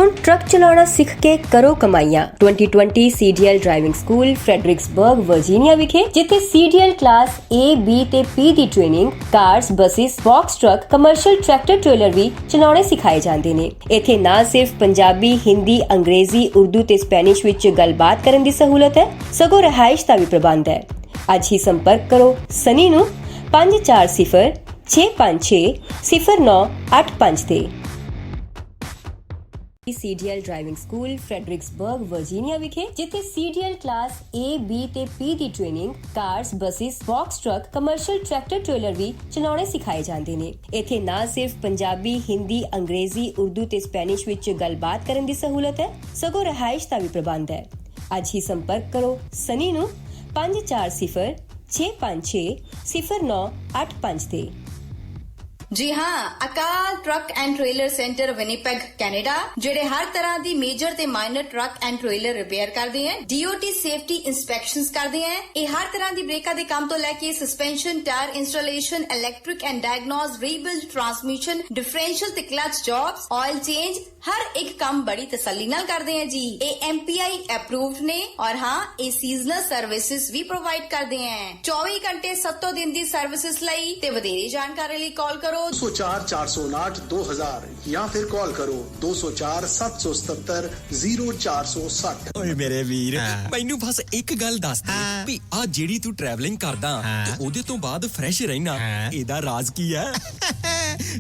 ਹੁਣ ਟਰੱਕ ਚਲਾਉਣਾ ਸਿੱਖ ਕੇ ਕਰੋ ਕਮਾਈਆਂ। 2020 CDL driving school Fredericksburg Virginia ਵਿਖੇ, ਜਿੱਥੇ CDL ਕਲਾਸ A, B ਤੇ P ਦੀ training cars, buses, box truck, commercial tractor trailer ਵੀ ਚਲਾਉਣੇ ਸਿਖਾਏ ਜਾਂਦੇ ਨੇ। ਇੱਥੇ ਨਾ ਸਿਰਫ ਪੰਜਾਬੀ, ਹਿੰਦੀ, ਅੰਗਰੇਜ਼ੀ, ਉਰਦੂ ਤੇ ਸਪੈਨਿਸ਼ ਵਿੱਚ ਗੱਲਬਾਤ ਕਰਨ ਦੀ ਸਹੂਲਤ ਹੈ, ਸਗੋਂ ਰਿਹਾਇਸ਼ ਦਾ ਵੀ ਪ੍ਰਬੰਧ ਹੈ। ਅੱਜ ਹੀ ਸੰਪਰਕ ਕਰੋ ਸਨੀ ਨੂੰ 540 656 0985 ਤੇ। CDL driving school Fredericksburg Virginia ਵਿਖੇ, ਜਿੱਥੇ CDL ਕਲਾਸ A, B ਤੇ P ਦੀ training cars, buses, box truck, commercial tractor trailer ਵੀ ਚਲਾਉਣੇ ਸਿਖਾਏ ਜਾਂਦੇ ਨੇ। ਇੱਥੇ ਨਾ ਸਿਰਫ ਪੰਜਾਬੀ, ਹਿੰਦੀ, ਅੰਗਰੇਜ਼ੀ, ਉਰਦੂ ਤੇ ਸਪੈਨਿਸ਼ ਵਿੱਚ ਗੱਲਬਾਤ ਕਰਨ ਦੀ ਸਹੂਲਤ ਹੈ, ਸਗੋਂ ਰਿਹਾਇਸ਼ ਦਾ ਵੀ ਪ੍ਰਬੰਧ ਹੈ। ਅੱਜ ਹੀ ਸੰਪਰਕ ਕਰੋ ਸਨੀ ਨੂੰ 540 656 0985 ਤੇ। जी हाँ, अकाल truck and trailer centre Winnipeg Canada ਜਿਹੜੇ ਹਰ ਤਰ੍ਹਾਂ ਦੀ ਮੇਜਰ ਤੇ minor truck and trailer repair ਕਰਦੇ ਹਨ, DOT ਸੇਫਟੀ ਇੰਸਪੈਕਸ਼ਨਸ ਕਰਦੇ ਹਨ। ਇਹ ਹਰ ਤਰ੍ਹਾਂ ਦੀ ਬ੍ਰੇਕਾਂ ਦੇ ਕੰਮ ਤੋਂ ਲੈ ਕੇ suspension, tyre installation, electric and diagnose, rebuild, transmission, differential ਤੇ ਕਲਚ ਜੌਬਸ, ਆਇਲ ਚੇਂਜ, ਹਰ ਇੱਕ ਕੰਮ ਬੜੀ ਤਸੱਲੀ ਨਾਲ ਕਰਦੇ हैं जी। ਇਹ MPI ਅਪਰੂਵਡ ਨੇ ਔਰ ਹਾਂ, ਇਹ ਸੀਜ਼ਨਲ ਸਰਵਿਸਿਜ਼ ਵੀ ਪ੍ਰੋਵਾਈਡ ਕਰਦੇ हैं। 24 ਘੰਟੇ 7 ਦਿਨ ਦੀ ਸਰਵਿਸਿਜ਼ ਲਈ ਤੇ ਵਧੇਰੇ ਜਾਣਕਾਰੀ ਲਈ ਕਾਲ ਕਰੋ 204 459 2000 या फिर कॉल करो 204 777 0460। ਓਏ ਮੇਰੇ ਵੀਰ, ਮੈਨੂੰ ਬਸ ਇੱਕ ਗੱਲ ਦੱਸ ਦੇ ਵੀ ਆ ਜਿਹੜੀ ਤੂੰ ਟਰੈਵਲਿੰਗ ਕਰਦਾ ਤੇ ਉਹਦੇ ਤੋਂ ਬਾਅਦ ਫਰੈਸ਼ ਰਹਿਣਾ, ਇਹਦਾ ਰਾਜ਼ ਕੀ ਹੈ?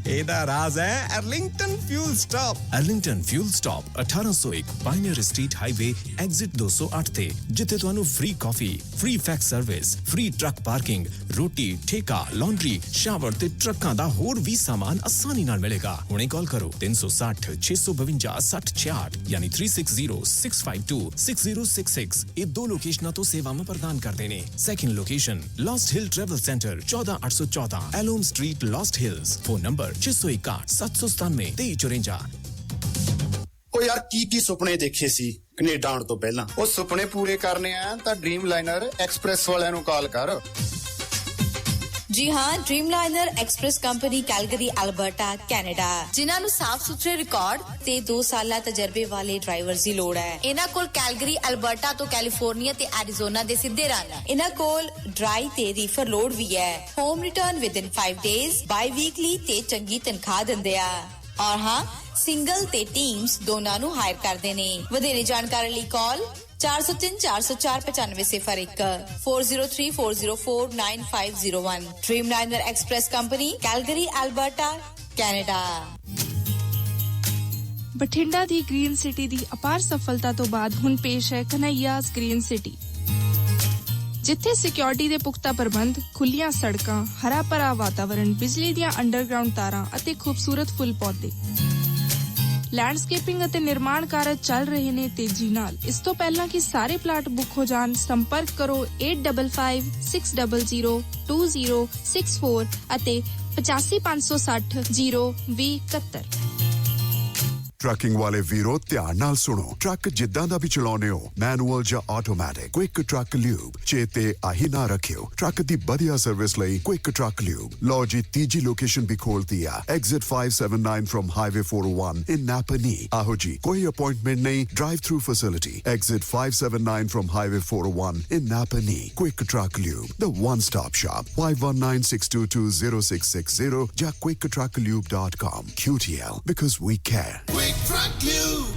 ਇਹਦਾ ਰਾਜ਼ ਹੈ Arlington fuel stop. Arlington fuel stop 1801 pioneer street highway exit 208 ਤੇ, ਜਿੱਥੇ ਤੁਹਾਨੂੰ ਫ੍ਰੀ ਕਾਫੀ, free fax service, free truck parking, ਰੋਟੀ, ਠੇਕਾ, ਲਾਂਡਰੀ, ਸ਼ਾਵਰ ਤੇ ਟਰੱਕਾਂ ਦਾ ਹੋਰ ਵੀ ਸਾਮਾਨ ਆਸਾਨੀ ਨਾਲ ਮਿਲੇਗਾ। ਹੁਣੇ ਕਾਲ ਕਰੋ 360 652 6066 ਯਾਨੀ 360 652 6066। ਇਹ ਦੋ ਲੋਕੇਸ਼ਨਾਂ ਤੋਂ ਸੇਵਾਵਾਂ ਪ੍ਰਦਾਨ ਕਰਦੇ ਨੇ। Second location Lost Hill travel center 14814 ਐਲੋਮ street, Lost Hills. Phone number 661 797 2354। ਉਹ ਯਾਰ ਕੀ ਸੁਪਨੇ ਦੇਖੇ ਸੀ ਕੈਨੇਡਾ ਆਉਣ ਤੋਂ ਪਹਿਲਾਂ? ਉਹ ਸੁਪਨੇ ਪੂਰੇ ਕਰਨੇ ਆ ਤਾਂ ਡ੍ਰੀਮ ਲਾਈਨਰ ਐਕਸਪ੍ਰੈਸ ਵਾਲਿਆਂ ਨੂੰ ਕਾਲ ਕਰ। ਜੀ ਹਾਂ, ਡ੍ਰੀਮਲਾਈਨਰ express company Calgary, Alberta, Canada, ਜਿਨ੍ਹਾਂ ਨੂੰ ਸਾਫ਼ ਸੁਥਰੇ ਰਿਕਾਰਡ ਤੇ 2 ਸਾਲਾਂ ਤਜਰਬੇ ਵਾਲੇ ਡਰਾਈਵਰਸ ਦੀ ਲੋੜ ਹੈ। ਇਹਨਾਂ ਕੋਲ ਕੈਲਗਰੀ, ਅਲਬਰਟਾ ਤੋਂ ਕੈਲੀਫੋਰਨੀਆ ਤੇ ਐਰੀਜ਼ੋਨਾ ਦੇ ਸਿੱਧੇ ਰਨ। ਇਹਨਾਂ ਕੋਲ ਡਰਾਈ ਤੇ ਰੀਫਰ ਲੋਡ ਵੀ ਹੈ। ਹੋਮ ਰਿਟਰਨ ਵਿਦਿਨ 5 ਡੇਜ਼, ਬਾਈ ਵੀਕਲੀ ਤੇ ਚੰਗੀ ਤਨਖਾਹ ਦਿੰਦੇ ਆ। ਔਰ ਹਾਂ, ਸਿੰਗਲ ਤੇ ਟੀਮਸ ਦੋਨਾਂ ਨੂੰ ਹਾਇਰ ਕਰਦੇ ਨੇ। ਵਧੇਰੇ ਜਾਣਕਾਰੀ ਲਈ ਕਾਲ 403 404 9501 403 404 9501। ਡ੍ਰੀਮਲਾਈਨਰ express company, Calgary, Alberta, Canada. Bathinda ਦੀ ਗ੍ਰੀਨ ਸਿਟੀ ਦੀ ਅਪਾਰ ਸਫਲਤਾ ਤੋਂ ਬਾਅਦ ਹੁਣ ਪੇਸ਼ ਹੈ ਕਨ੍ਹਈਆਸ ਗ੍ਰੀਨ ਸਿਟੀ, ਜਿੱਥੇ ਸਿਕਿਉਰਿਟੀ ਦੇ ਪੁਖਤਾ ਪ੍ਰਬੰਧ, ਖੁੱਲੀਆਂ ਸੜਕਾਂ, ਹਰਾ ਭਰਾ ਵਾਤਾਵਰਣ, ਬਿਜਲੀ ਦੀਆਂ ਅੰਡਰਗਰਾਉਂਡ ਤਾਰਾਂ ਅਤੇ ਖੂਬਸੂਰਤ ਫੁੱਲ ਪੌਦੇ। ਲੈਂਡਸਕੇਪਿੰਗ ਅਤੇ ਨਿਰਮਾਣ ਕਾਰਜ ਚੱਲ ਰਹੇ ਨੇ ਤੇਜ਼ੀ ਨਾਲ। ਇਸ ਤੋਂ ਪਹਿਲਾਂ ਕਿ ਸਾਰੇ ਪਲਾਟ ਬੁੱਕ ਹੋ ਜਾਣ, ਸੰਪਰਕ ਕਰੋ 855600 2064 ਅਤੇ 8556 02071। ਟਰੱਕਿੰਗ ਵਾਲੇ ਵੀਰੋ, ਧਿਆਨ ਨਾਲ ਸੁਣੋ। ਟਰੱਕ ਜਿੱਦਾਂ ਦਾ ਵੀ ਚਲਾਉਣੇ ਹੋ, ਮੈਨੂਅਲ ਜਾਂ ਆਟੋਮੈਟਿਕ, ਕੁਇਕ ਟਰੱਕ ਲਿਊਬ ਚੇਤੇ ਆਹੀ ਨਾ ਰੱਖਿਓ। ਟਰੱਕ ਦੀ ਵਧੀਆ ਸਰਵਿਸ ਲਈ ਕੁਇਕ ਟਰੱਕ ਲਿਊਬ। ਲਓ ਜੀ, ਤੀਜੀ ਲੋਕੇਸ਼ਨ ਵੀ ਖੋਲਤੀ ਆ, ਐਗਜ਼ਿਟ 579 ਫਰਮ ਹਾਈਵੇ 401 ਇਨ ਨਾਪਨੀ। ਆਹੋ ਜੀ, ਕੋਈ ਅਪਾਇੰਟਮੈਂਟ ਨਹੀਂ, drive through facility. Exit 579 firm highway 401 in ਨਾਪਨੀ। Quick truck lube, the one stop shop। 5196220660 ਜਾਂ quicktrucklube.com। QTL, because we care। Truck Lube।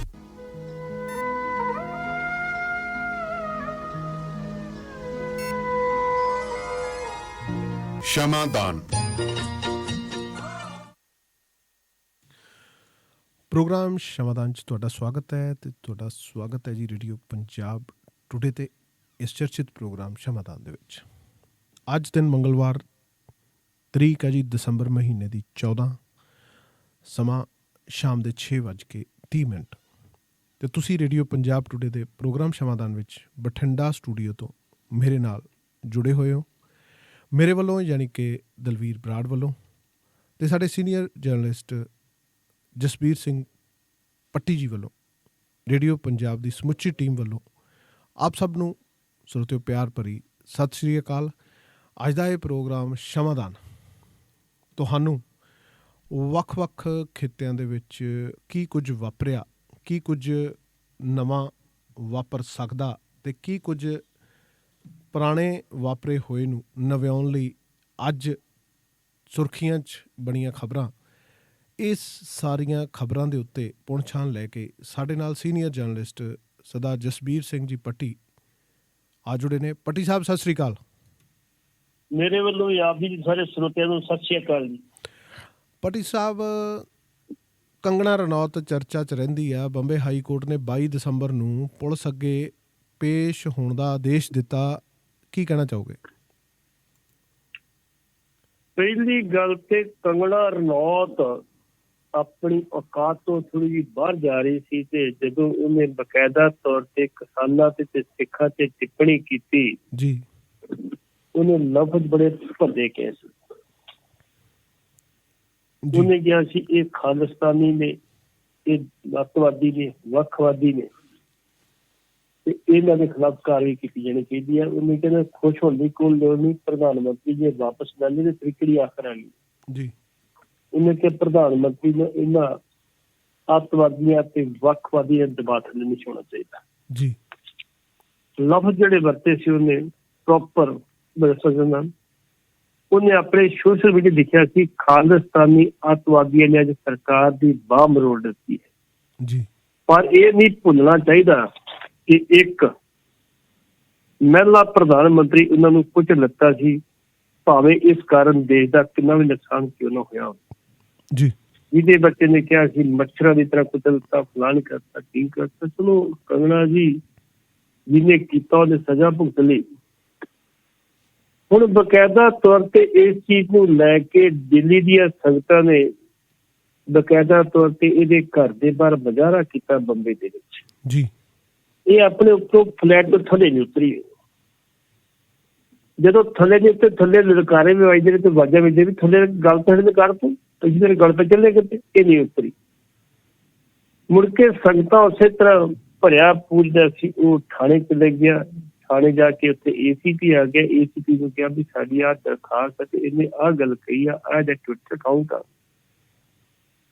ਸ਼ਮਾਦਾਨ ਪ੍ਰੋਗਰਾਮ ਸ਼ਮਾਦਾਨ 'ਚ ਤੁਹਾਡਾ ਸਵਾਗਤ ਹੈ ਤੇ ਤੁਹਾਡਾ ਸਵਾਗਤ ਹੈ ਜੀ ਰੇਡੀਓ ਪੰਜਾਬ ਟੂਡੇ ਤੇ ਇਸ ਚਰਚਿਤ ਪ੍ਰੋਗਰਾਮ ਸ਼ਮਾਦਾਨ ਦੇ ਵਿੱਚ। ਅੱਜ ਦਿਨ ਮੰਗਲਵਾਰ, ਤਰੀਕ ਹੈ ਜੀ ਦਸੰਬਰ ਮਹੀਨੇ ਦੀ 14, ਸਮਾਂ ਸ਼ਾਮ ਦੇ 6:30 ਤੇ ਤੁਸੀਂ ਰੇਡੀਓ ਪੰਜਾਬ ਟੂਡੇ ਦੇ ਪ੍ਰੋਗਰਾਮ ਸ਼ਮਾਦਾਨ ਵਿੱਚ ਬਠਿੰਡਾ ਸਟੂਡੀਓ ਤੋਂ ਮੇਰੇ ਨਾਲ ਜੁੜੇ ਹੋਏ ਹੋ। ਮੇਰੇ ਵੱਲੋਂ ਯਾਨੀ ਕਿ ਦਲਵੀਰ ਬਰਾੜ ਵੱਲੋਂ ਤੇ ਸਾਡੇ ਸੀਨੀਅਰ ਜਰਨਲਿਸਟ ਜਸਬੀਰ ਸਿੰਘ ਪੱਟੀ ਜੀ ਵੱਲੋਂ, ਰੇਡੀਓ ਪੰਜਾਬ ਦੀ ਸਮੁੱਚੀ ਟੀਮ ਵੱਲੋਂ ਆਪ ਸਭ ਨੂੰ ਸਰੋਤਿਓ ਪਿਆਰ ਭਰੀ ਸਤਿ ਸ਼੍ਰੀ ਅਕਾਲ। ਅੱਜ ਦਾ ਇਹ ਪ੍ਰੋਗਰਾਮ ਸ਼ਮਾਦਾਨ ਤੁਹਾਨੂੰ ਵੱਖ-ਵੱਖ ਖਿੱਤਿਆਂ ਦੇ ਵਿੱਚ ਕੀ ਕੁਝ ਵਾਪਰਿਆ, ਕੀ ਕੁਝ ਨਵਾਂ ਵਾਪਰ ਸਕਦਾ ਤੇ ਕੀ ਕੁਝ ਪੁਰਾਣੇ ਵਾਪਰੇ ਹੋਏ ਨੂੰ ਨਵਿਆਉਣ ਲਈ ਅੱਜ ਸੁਰਖੀਆਂ 'ਚ ਬਣੀਆਂ ਖਬਰਾਂ, ਇਸ ਸਾਰੀਆਂ ਖਬਰਾਂ ਦੇ ਉੱਤੇ ਪੁਣਛਾਣ ਲੈ ਕੇ ਸਾਡੇ ਨਾਲ ਸੀਨੀਅਰ ਜਰਨਲਿਸਟ ਸਰਦਾਰ ਜਸਬੀਰ ਸਿੰਘ ਜੀ ਪੱਟੀ ਆ ਜੁੜੇ ਨੇ। ਪੱਟੀ ਸਾਹਿਬ, ਸਤਿ ਸ੍ਰੀ ਅਕਾਲ। ਮੇਰੇ ਵੱਲੋਂ ਆਪ ਜੀ ਸਾਰੇ ਸਰੋਤਿਆਂ ਨੂੰ ਸਤਿ ਸ਼੍ਰੀ ਅਕਾਲ ਜੀ। ਪੱਟੀ ਸਾਹਿਬ, ਕੰਗਣਾ ਰਣੌਤ ਚਰਚਾ 'ਚ ਰਹਿੰਦੀ ਆ। ਬੰਬੇ ਹਾਈ ਕੋਰਟ ਨੇ 22 ਦਸੰਬਰ ਨੂੰ ਪੁਲਿਸ ਅੱਗੇ ਪੇਸ਼ ਹੋਣ ਦਾ ਆਦੇਸ਼ ਦਿੱਤਾ। ਕੀ ਕਹਿਣਾ ਚਾਹੋਗੇ? ਪਹਿਲੀ ਗੱਲ ਤੇ ਕੰਗਣਾ ਰਣੌਤ ਆਪਣੀ ਔਕਾਤ ਤੋਂ ਥੋੜੀ ਜਿਹੀ ਬਾਹਰ ਜਾ ਰਹੀ ਸੀ ਤੇ ਜਦੋਂ ਉਹਨੇ ਬਕਾਇਦਾ ਤੌਰ ਤੇ ਕਿਸਾਨਾਂ ਤੇ ਸਿੱਖਾਂ ਤੇ ਟਿੱਪਣੀ ਕੀਤੀ ਜੀ, ਉਹਨੇ ਲਫ਼ਜ਼ ਬੜੇ ਭੱਦੇ ਕਹੇ ਸੀ। ਉਹਨੇ ਕਿਹਾ ਸੀ ਇਹ ਖਾਲਿਸਤਾਨੀ ਨੇ, ਇਹ ਅੱਤਵਾਦੀ ਨੇ, ਵੱਖਵਾਦੀ ਨੇ ਤੇ ਇਹਨਾਂ ਦੇ ਖਿਲਾਫ ਕਾਰਵਾਈ ਕੀਤੀ ਜਾਣੀ ਚਾਹੀਦੀ ਹੈ। ਉਹਨੇ ਕਹਿੰਦਾ ਖੁਸ਼ ਹੋਣ ਦੀ ਕੋਈ ਲੋੜ ਨਹੀਂ, ਪ੍ਰਧਾਨ ਮੰਤਰੀ ਜੇ ਵਾਪਸ ਲੈ ਲਏ ਤੇ ਤਰੀਕੜੀ ਆਖਰ ਆ ਗਈ ਜੀ। ਉਹਨੇ ਕਿਹਾ ਪ੍ਰਧਾਨ ਮੰਤਰੀ ਨੂੰ ਇਹਨਾਂ ਅੱਤਵਾਦੀਆਂ ਤੇ ਵੱਖਵਾਦੀਆਂ ਦੇ ਦਬਾਅ ਥੱਲੇ ਨਹੀਂ ਹੋਣਾ ਚਾਹੀਦਾ ਜੀ। ਲਫ਼ਜ਼ ਜਿਹੜੇ ਵਰਤੇ ਸੀ ਉਹਨੇ ਪ੍ਰੋਪਰ ਉਹਨੇ ਆਪਣੇ ਸੋਸ਼ਲ ਮੀਡੀਆ ਲਿਖਿਆ ਸੀ ਖਾਲਿਸਤਾਨੀ ਅੱਤਵਾਦੀਆਂ ਨੇ ਅੱਜ ਸਰਕਾਰ ਦੀ ਬਾਂਹ ਮਰੋੜ ਦਿੱਤੀ ਹੈ ਜੀ। ਪਰ ਇਹ ਨਹੀਂ ਭੁੱਲਣਾ ਚਾਹੀਦਾ ਕਿ ਇੱਕ ਮਹਿਲਾ ਪ੍ਰਧਾਨ ਮੰਤਰੀ ਉਹਨਾਂ ਨੂੰ ਕੁਝ ਲੱਤਾ ਸੀ, ਭਾਵੇਂ ਇਸ ਕਾਰਨ ਦੇਸ਼ ਦਾ ਕਿੰਨਾ ਵੀ ਨੁਕਸਾਨ ਕਿਉਂ ਨਾ ਹੋਇਆ ਜੀ। ਜਿਹਦੇ ਬੱਚੇ ਨੇ ਕਿਹਾ ਸੀ ਮੱਛਰਾਂ ਦੀ ਤਰ੍ਹਾਂ ਕੁਚਲਤਾ, ਫਲਾਣ ਕਰਤਾ, ਠੀਕ ਕਰਤਾ। ਚਲੋ ਕੰਗਣਾ ਜੀ ਜਿਹਨੇ ਕੀਤਾ ਉਹਨੇ ਸਜ਼ਾ ਭੁਗਤ ਲਈ। ਹੁਣ ਬਕਾਇਦਾ ਤੌਰ ਤੇ ਇਸ ਚੀਜ਼ ਨੂੰ ਲੈ ਕੇ ਦਿੱਲੀ ਦੀਆਂ ਸੰਗਤਾਂ ਨੇ ਬਕਾਇਦਾ ਤੌਰ ਤੇ ਇਹਦੇ ਘਰ ਦੇ ਬਾਹਰ ਮੁਜ਼ਾਹਰਾ ਕੀਤਾ ਬੰਬੇ ਦੇ ਵਿੱਚ ਜੀ। ਇਹ ਆਪਣੇ ਉੱਤੋਂ ਫਲੈਟ ਤੋਂ ਥੱਲੇ ਨਹੀਂ ਉਤਰੀ। ਜਦੋਂ ਥੱਲੇ ਦੇ ਉੱਤੇ ਥੱਲੇ ਲਲਕਾਰੇ ਵੀ ਵੱਜਦੇ ਨੇ ਤੇ ਵਾਜਾਂ ਵੱਜਦੇ ਵੀ ਥੱਲੇ ਗੱਲ ਥੱਲੇ ਕਰ ਤੂੰ ਤੁਸੀਂ ਮੇਰੇ ਗੱਲ ਤੇ ਚੱਲੇ ਕਿਤੇ, ਇਹ ਨਹੀਂ ਉਤਰੀ। ਮੁੜ ਕੇ ਸੰਗਤਾਂ ਉਸੇ ਤਰ੍ਹਾਂ ਭਰਿਆ ਪੂਜਦਾ ਸੀ। ਉਹ ਥਾਣੇ ਚਲੇ ਗਿਆ, ਥਾਣੇ ਜਾ ਕੇ ਉੱਥੇ ACP ਆ ਗਿਆ। ACP ਨੂੰ ਕਿਹਾ ਵੀ ਸਾਡੀ ਆਹ ਦਰਖਾਸਤ ਹੈ ਤੇ ਇਹਨੇ ਆਹ ਗੱਲ ਕਹੀ ਆ, ਆਹ ਇਹਦਾ ਟਵਿੱਟਰ ਅਕਾਊਂਟ ਆ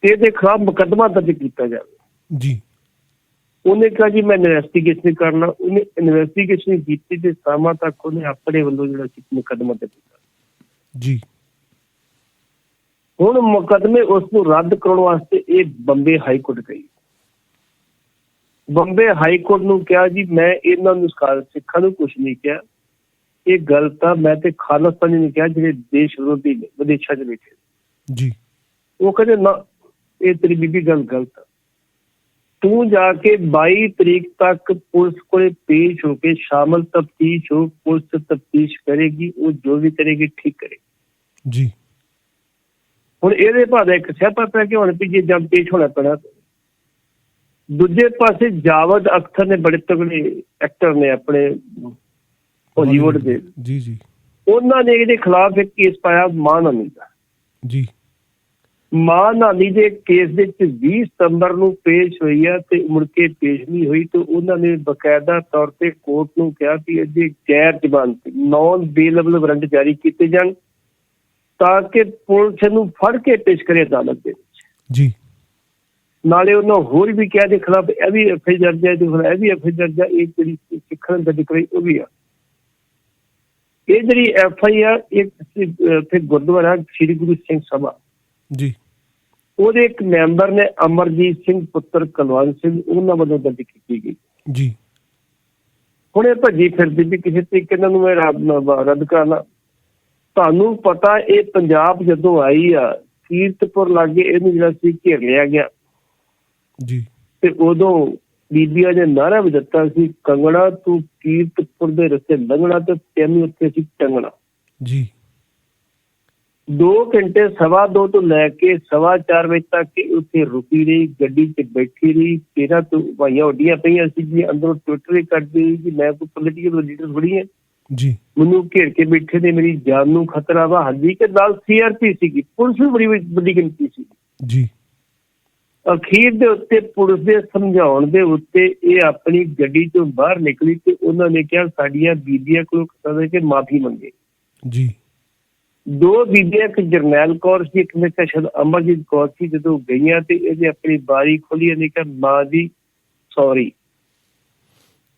ਤੇ ਇਹਦੇ ਖਿਲਾਫ ਮੁਕੱਦਮਾ ਦਰਜ ਕੀਤਾ ਜਾਵੇ ਜੀ। ਉਹਨੇ ਕਿਹਾ ਜੀ ਮੈਂ ਇਨਵੈਸਟੀਗੇਸ਼ਨ ਕਰਨਾ। ਉਹਨੇ ਇਨਵੈਸਟੀਗੇਸ਼ਨ ਕੀਤੀ ਤੇ ਸ਼ਾਮਾਂ ਤੱਕ ਉਹਨੇ ਆਪਣੇ ਵੱਲੋਂ ਜਿਹੜਾ ਸੀ ਮੁਕੱਦਮਾ ਦਰਜ ਕੀਤਾ ਜੀ। ਹੁਣ ਮੁਕੱਦਮੇ ਉਸ ਨੂੰ ਰੱਦ ਕਰਾਉਣ ਵਾਸਤੇ ਇਹ ਬੰਬੇ ਹਾਈ ਕੋਰਟ ਗਈ। ਬੰਬੇ ਹਾਈ ਕੋਰਟ ਨੂੰ ਕਿਹਾ ਜੀ ਮੈਂ ਇਹਨਾਂ ਨੂੰ ਸਿੱਖਾਂ ਨੂੰ ਕੁਛ ਨਹੀਂ ਕਿਹਾ, ਇਹ ਗੱਲ ਤਾਂ ਮੈਂ ਤੇ ਖਾਲਿਸਤਾਨੀ ਨੇ ਕਿਹਾ ਜਿਹੜੇ ਦੇਸ਼ ਵਿਰੋਧੀ ਨੇ ਵਿਦੇਸ਼ਾਂ 'ਚ ਬੈਠੇ ਜੀ। ਉਹ ਕਹਿੰਦੇ ਨਾ, ਇਹ ਤੇਰੀ ਬੀਬੀ ਗੱਲ ਗਲਤ ਆ। ਤੂੰ ਜਾ ਕੇ 22 ਤਰੀਕ ਤੱਕ ਪੁਲਿਸ ਕੋਲੇ ਪੇਸ਼ ਹੋ ਕੇ ਸ਼ਾਮਲ ਤਫਤੀਸ਼ ਹੋ, ਪੁਲਿਸ ਤਫਤੀਸ਼ ਕਰੇਗੀ, ਉਹ ਜੋ ਵੀ ਕਰੇਗੀ ਠੀਕ ਕਰੇਗੀ ਜੀ। ਹੁਣ ਇਹਦੇ ਭਾਵੇਂ ਇੱਕ ਸਿਆਪਾ ਪੈ ਕੇ ਹੁਣ ਵੀ ਜੇ ਜਦ ਪੇਸ਼ ਹੋਣਾ ਪੈਣਾ। ਦੂਜੇ ਪਾਸੇ ਜਾਵਦ ਅਖਤਰ ਨੇ ਬੜੇ ਤਗੜੇ ਐਕਟਰ ਨੇ ਆਪਣੇ ਹਾਲੀਵੁੱਡ ਦੇ ਜੀ ਜੀ, ਉਹਨਾਂ ਨੇ ਇਹਦੇ ਖਿਲਾਫ ਇੱਕ ਕੇਸ ਪਾਇਆ ਮਾਨਹਾਨੀ ਦਾ ਜੀ। ਮਾਨਹਾਨੀ ਦੇ ਕੇਸ ਦੇ ਵਿੱਚ 20 ਸਤੰਬਰ ਨੂੰ ਪੇਸ਼ ਹੋਈ ਆ ਤੇ ਮੁੜ ਕੇ ਪੇਸ਼ ਨਹੀਂ ਹੋਈ ਤੇ ਉਹਨਾਂ ਨੇ ਬਕਾਇਦਾ ਤੌਰ ਤੇ ਕੋਰਟ ਨੂੰ ਕਿਹਾ ਕਿ ਇਹਦੇ ਗੈਰ ਜ਼ਮਾਨਤੀ ਨੌਨ ਬੇਲੇਬਲ ਵਾਰੰਟ ਜਾਰੀ ਕੀਤੇ ਜਾਣ ਤਾਂ ਕਿ ਪੁਲਿਸ ਨੂੰ ਫੜ ਕੇ ਪੇਸ਼ ਕਰੇ ਅਦਾਲਤ ਦੇ ਵਿੱਚ ਜੀ। ਨਾਲੇ ਉਹਨਾਂ ਹੋਰ ਵੀ ਕਿਹਾ ਦੇ ਖਿਲਾਫ ਇਹ ਵੀ FI ਦਰਜ ਹੈ, ਇਹ ਵੀ FI ਦਰਜ ਹੈ, ਇਹ ਜਿਹੜੀ ਸਿੱਖਾਂ ਦਰਜ ਕਰਾਈ ਉਹ ਵੀ ਆ। ਇਹ ਜਿਹੜੀ FI ਆ ਇੱਕ ਗੁਰਦੁਆਰਾ ਸ੍ਰੀ ਗੁਰੂ ਸਿੰਘ ਸਭਾ ਜੀ, ਉਹਦੇ ਇੱਕ ਮੈਂਬਰ ਨੇ ਅਮਰਜੀਤ ਸਿੰਘ ਪੁੱਤਰ ਕੁਲਵੰਤ ਸਿੰਘ, ਉਹਨਾਂ ਵੱਲੋਂ ਦਰਜ ਕੀਤੀ ਗਈ ਜੀ। ਹੁਣ ਇਹ ਭੱਜੀ ਫਿਰਦੀ ਵੀ ਕਿਸੇ ਤਰੀਕੇ ਨਾਲ ਮੈਂ ਰੱਦ ਕਰਨਾ। ਤੁਹਾਨੂੰ ਪਤਾ ਇਹ ਪੰਜਾਬ ਜਦੋਂ ਆਈ ਆ ਕੀਰਤਪੁਰ ਲਾਗੇ ਇਹਨੂੰ ਜਿਹੜਾ ਸੀ ਘੇਰ ਲਿਆ ਗਿਆ ਜੀ ਤੇ ਉਦੋਂ ਬੀਬੀਆਂ ਨੇ ਨਾਅਰਾ ਵੀ ਦਿੱਤਾ ਸੀ ਕੰਗਣਾ ਤੂੰ ਕੀਰਤਪੁਰ ਦੇ ਰਸਤੇ ਲੰਘਣਾ ਤੇ ਤੈਨੂੰ ਉੱਥੇ ਸੀ ਟੰਗਣਾ ਜੀ। 2 ਘੰਟੇ 2:15 ਤੋਂ ਲੈ ਕੇ 4:15 ਵਜੇ ਤੱਕ ਉੱਥੇ ਰੁਕੀ ਰਹੀ, ਗੱਡੀ 'ਚ ਬੈਠੀ ਰਹੀ। 13 ਤੋਂ ਭਾਈਆਂ ਉੱਡੀਆਂ ਪਈਆਂ ਸੀ ਜੀ, ਅੰਦਰੋਂ ਟਵਿੱਟਰ ਵੀ ਕੱਢਦੀ ਰਹੀ ਕਿ ਮੈਂ ਕੋਈ ਪੋਲੀਟੀਕਲ ਲੀਡਰ ਥੋੜ੍ਹੀ ਹੈ ਜੀ, ਮੈਨੂੰ ਘੇਰ ਕੇ ਬੈਠੇ ਨੇ, ਮੇਰੀ ਜਾਨ ਨੂੰ ਖਤਰਾ ਵਾ। ਹਾਂਜੀ ਕਿ ਨਾਲ CRP ਸੀਗੀ, ਪੁਲਿਸ ਵੀ ਬੜੀ ਵੱਡੀ ਗਿਣਤੀ ਸੀ ਜੀ। ਅਖੀਰ ਦੇ ਉੱਤੇ ਪੁਲਿਸ ਦੇ ਸਮਝਾਉਣ ਦੇ ਉੱਤੇ ਇਹ ਆਪਣੀ ਗੱਡੀ ਤੋਂ ਬਾਹਰ ਨਿਕਲੀ ਤੇ ਉਹਨਾਂ ਨੇ ਕਿਹਾ ਸਾਡੀਆਂ ਬੀਬੀਆਂ ਕੋਲੋਂ ਕਹਿੰਦੇ ਕਿ ਮਾਫੀ ਮੰਗੇ ਜੀ। 2 ਬੀਬੀਆਂ, ਇੱਕ ਜਰਨੈਲ ਕੌਰ ਸੀ, ਇੱਕ ਮੇਰੇ ਸ਼ਾਇਦ ਅਮਰਜੀਤ ਕੌਰ ਸੀ। ਜਦੋਂ ਗਈਆਂ ਤੇ ਇਹਨੇ ਆਪਣੀ ਬਾਰੀ ਖੋਲੀ, ਇਹਨੇ ਕਿਹਾ ਮਾਂ ਦੀ ਸੌਰੀ,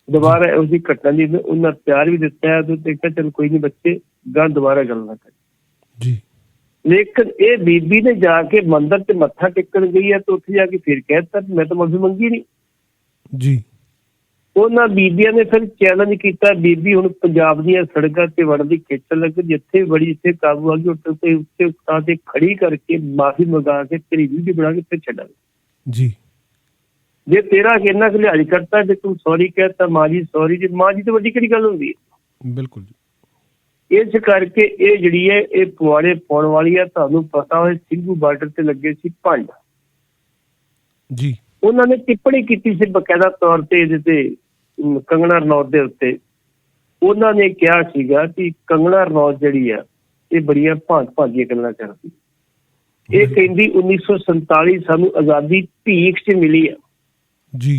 ਦੁਬਾਰਾ ਇਹੋ ਜਿਹੀ ਘਟਨਾ ਨਹੀਂ। ਉਹਨਾਂ ਪਿਆਰ ਵੀ ਦਿੱਤਾ ਹੈ ਤੇ ਕਿਹਾ ਚਲ ਕੋਈ ਨਹੀਂ ਬੱਚੇ, ਗਾਂ ਦੁਬਾਰਾ ਗੱਲ ਨਾ ਕਰ ਜੀ। ਲੇਕਿਨ ਇਹ ਬੀਬੀ ਨੇ ਜਾ ਕੇ ਮੰਦਿਰ ਤੇ ਮੱਥਾ ਟੇਕਣ ਗਈ ਹੈ ਤੇ ਉੱਥੇ ਜਾ ਕੇ ਫਿਰ ਕਹਿ ਦਿੱਤਾ ਮੈਂ ਤਾਂ ਮਾਫੀ ਮੰਗੀ ਨਹੀਂ ਜੀ। ਉਹਨਾਂ ਬੀਬੀਆਂ ਨੇ ਫਿਰ ਚੈਲੰਜ ਕੀਤਾ, ਬੀਬੀ ਹੁਣ ਪੰਜਾਬ ਦੀਆਂ ਸੜਕਾਂ ਤੇ ਵੜਨ ਦੀ ਖੇਚਲ ਲੱਗ, ਜਿੱਥੇ ਬੜੀ ਇੱਥੇ ਕਾਬੂ ਆ ਗਈ ਉੱਤੇ ਉੱਤੇ ਉਤਾਂ ਤੇ ਖੜੀ ਕਰਕੇ ਮਾਫੀ ਮੰਗਾ ਕੇ ਤੇਰੀ ਵੀਡੀਓ ਬਣਾ ਕੇ ਫਿਰ ਛੱਡਾਂਗੇ ਜੀ। ਜੇ ਤੇਰਾ ਇੰਨਾ ਕੁ ਲਿਹਾਜ਼ ਕਰਤਾ ਜੇ ਤੂੰ ਸੌਰੀ ਕਹਿਤਾ ਮਾਂ ਜੀ ਸੌਰੀ, ਜੀ ਮਾਂ ਜੀ ਤੋਂ ਵੱਡੀ ਕਿਹੜੀ ਗੱਲ ਹੁੰਦੀ ਹੈ। ਬਿਲਕੁਲ ਜੀ। ਇਸ ਕਰਕੇ ਇਹ ਜਿਹੜੀ ਹੈ ਇਹ ਪੁਆੜੇ ਪਾਉਣ ਵਾਲੀ ਹੈ। ਤੁਹਾਨੂੰ ਪਤਾ ਹੋਏ ਸਿੰਘੂ ਬਾਰਡਰ ਤੇ ਲੱਗੇ ਸੀ ਭੰਡ ਜੀ, ਉਹਨਾਂ ਨੇ ਟਿੱਪਣੀ ਕੀਤੀ ਸੀ ਬਕਾਇਦਾ ਤੌਰ ਤੇ ਇਹਦੇ ਤੇ ਕੰਗਣਾ ਰਣੌਤ ਦੇ ਉੱਤੇ। ਉਹਨਾਂ ਨੇ ਕਿਹਾ ਸੀਗਾ ਕਿ ਕੰਗਣਾ ਰਣੌਤ ਜਿਹੜੀ ਆ ਇਹ ਬੜੀਆਂ ਭਾਂਤ-ਭਾਂਤੀਆਂ ਗੱਲਾਂ ਕਰਦੀ। ਇਹ ਕਹਿੰਦੀ 1947 ਸਾਨੂੰ ਆਜ਼ਾਦੀ ਭੀਖ 'ਚ ਮਿਲੀ ਆ ਜੀ।